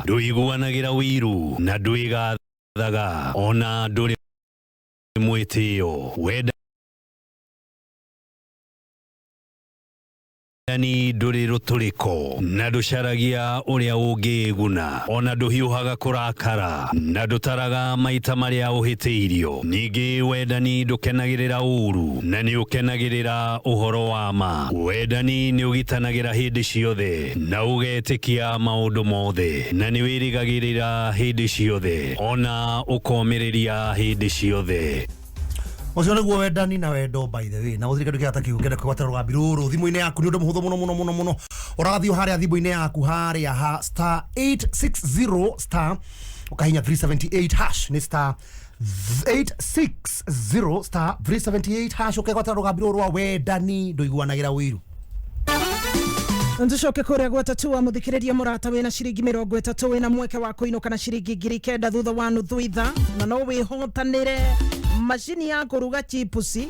ndũiguanagira wiru na ndũigathaga ona ndũrĩ mwĩtĩo wenda Wendani ndũrĩ rũtũrĩko na ndũcaragia ũrĩa ũngĩguna ona ndũhiũhaga kũrakara na ndũtaraga maita marĩa ũhĩtĩirio. Ningĩ wendani ndũkenagĩrĩra ũũru na nĩ ũkenagĩrĩra ũhoro wa ma. Wendani nĩ ũgitanagĩra hĩndĩ ciothe na ũgetĩkia maũndũ mothe na nĩ wĩrĩgagĩrĩra hĩndĩ ciothe ona ũkomĩrĩria hĩndĩ ciothe. Ucio niguo wendani na wendo by the way. Na uthirike ndukia takiugenda kwatera rwa biruru thimu-ini yaku ni undu muhuthu muno uragathio haria thimu-ini yaku haria ha star 860 star ukahinya 378 hash ni star 860 star 378 hash ukekwatera rwa biruru rwa wendani nduiguanagira wiru. Ntushoke kuria gwatatua muthikiriria murata wina ciringi 30 wina mweke wa kuinuka na ciringi 9,000 thutha wa nuthu itha na no wihotanire mashini ya kuruga chipusi.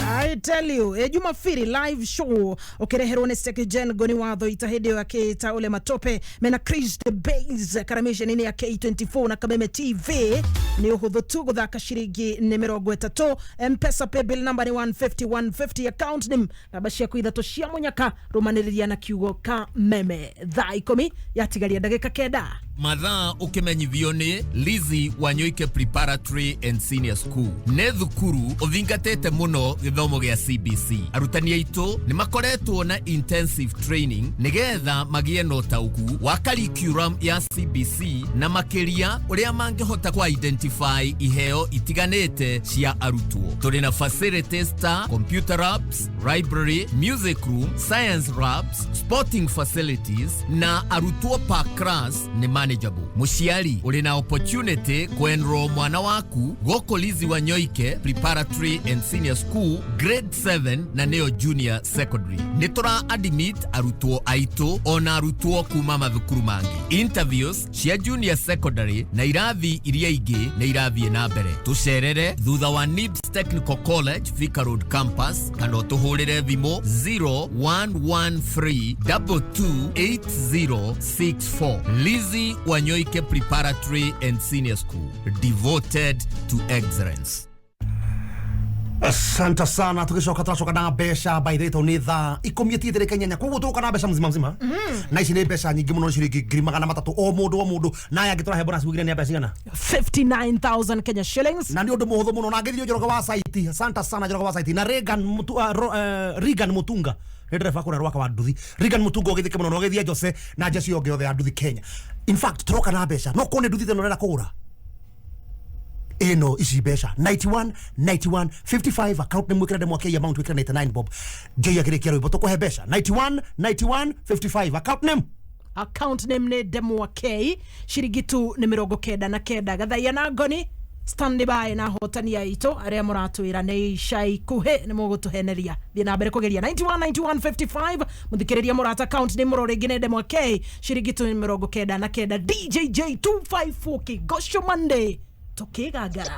I tell you, Jumapili live show ukireherwo ni Sekijen Goni watho itahidi wa kita ule matope mena Chris the Bass karamisha nini ya K24 na Kameme TV ni uhudhu tu guthaka ciringi 30. M-Pesa paybill number ni 150 account nim na bashia kuithato cia munyaka romaniriria na kiugo Kameme thaa 10 yatigaria ndagika kenda. Mathaa ukimenyithio ni Lizzy Wanyoike Preparatory and Senior School. Ne thukuru uthingatete muno githomo gia CBC. Arutani aitu ni makoretwo na intensive training nigetha magie no tauku wa curriculum ya CBC na makiria uria mangehota ku identify iheo itiganete cia arutwo. Turi na facilities ta computer labs, library, music room, science labs, sporting facilities na arutwo per class ni manageable. Mushiari uri na opportunity kuenroll mwana waku gũkũ Lizzy Wanyoike Preparatory and Senior School grade 7 na neo junior secondary. Nitura admit arutwo aitu ona arutwo kuma mathukuru mangi. Interviews cia junior secondary na irathi iria ingi na irathie na mbere. Tucerere thutha wa NIBS Technical College Thika Road campus kana tuhurire thimo 0113228064. Lizzy Wanyoike Preparatory and Senior School, devoted to excellence. Asante sana. Tukishoka tunashoka na besha by the way ni thaa 10 Kenya kwa guturuka na besha mzima na ici ni besha nyingi muno ciringi 300 o mundu na yagitora hebona cigire ni besha gana 59,000 Kenya shillings na ndio undu muhuthu muno na ngithio njoroka wa site. Asante sana njoroka wa site na Regan Mutunga ni driver kuna rwaka wa nduthi. Regan Mutunga ogithike muno no githia Jose na Jesse yoge othe nduthi Kenya. In fact turoka na besha no kone nduthi teno rera kugura eno isi besha 91 account name wikira demo ya amount wikira 99 bob je yakirekia rwimbo tukuhe besha 91 55 account name ne demo K ciringi tu ni 99 gathaia na ngoni stand by na hotani ya ito aria muratwira ni shai kuhe ni mugutuheneria thie na mbere kugeria 91 muthikiriria murata account ni muroregi ne demo K ciringi tu ni 99 DJJ 254 Kigosho Monday tukigagara.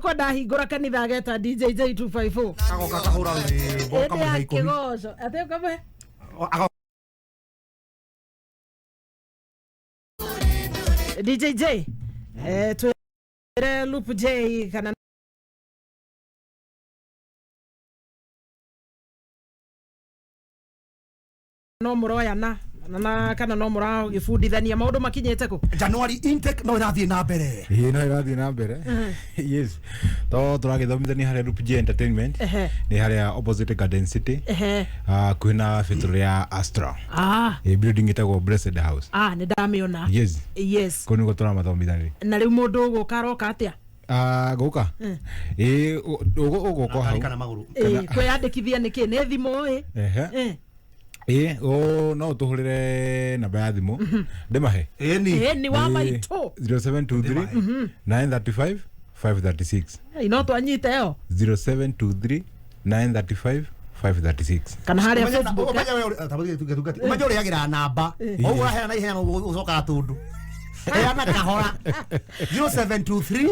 Kwa ndahingũra kanitha ageta DJ J254 agoka kahura we kama haiko kigoco ate kama DJ J twere loop J kana no muroya na kana no mura gifundithania maundu makinyete ku January intake no irathie na mbere no irathie na mbere yes to turagithomithania haria Loop J Entertainment ni haria opposite Garden City kwina fitro ya Astra building itagwo Blessed House ni ndamiona yes kuni gutura mathomithania na riu mundu gukaroka atia guka uguko hau kana maguru kwiyandikithia niki ni thimu no tuhurire namba ya thimu ndimahe ni wa maito 0723 935 536 ino twanyite yo 0723 935 536 kana haria Facebook umenye uri yagira namba oguo heana ihenya ucoka tundu heana kahora 0723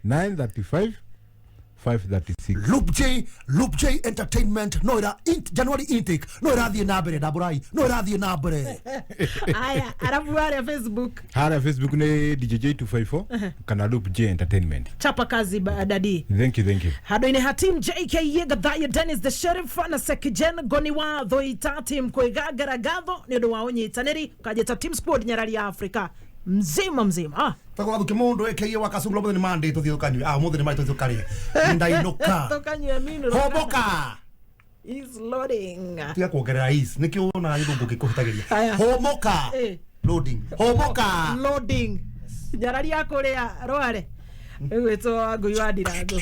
935 536 Loop J Entertainment no ira January intake no irathie na mbere ndaburai no irathie na mbere aya arabu haria Facebook ni DJ J254 kana Loop J Entertainment chapa kazi dadi thank you hado-ini ha team JK Yegathaya Dennis the Sheriff na Sekijen Goniwa Thoita team kwigagara gatho ni undu wa unyitaniri ukajeta team squad Nyarari ya Africa mzima Tako wadu kimundu eke wakasungula mwe ni mande to kanywe mwe ni mande to kare ndainuka to kanywe minu hoboka is loading tia kuongerera is nikio na yungu gikuhitagiria homoka loading Nyarari yako ria rware egwetwo ngui wa ndirango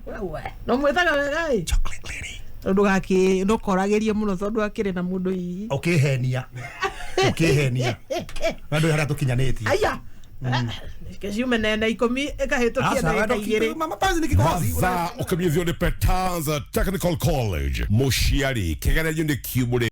wewe no mwetaga wegai chocolate lady ndugaki ndukoragerie muno tondu akire na mundu ii ukihenia bado hara tukinyaneti aya keshume nene 10 ekahitukia na igiri mama pazi nikikozi ukamyethio ni Petanza Technical College Mushiari kigeranio ni kiumuri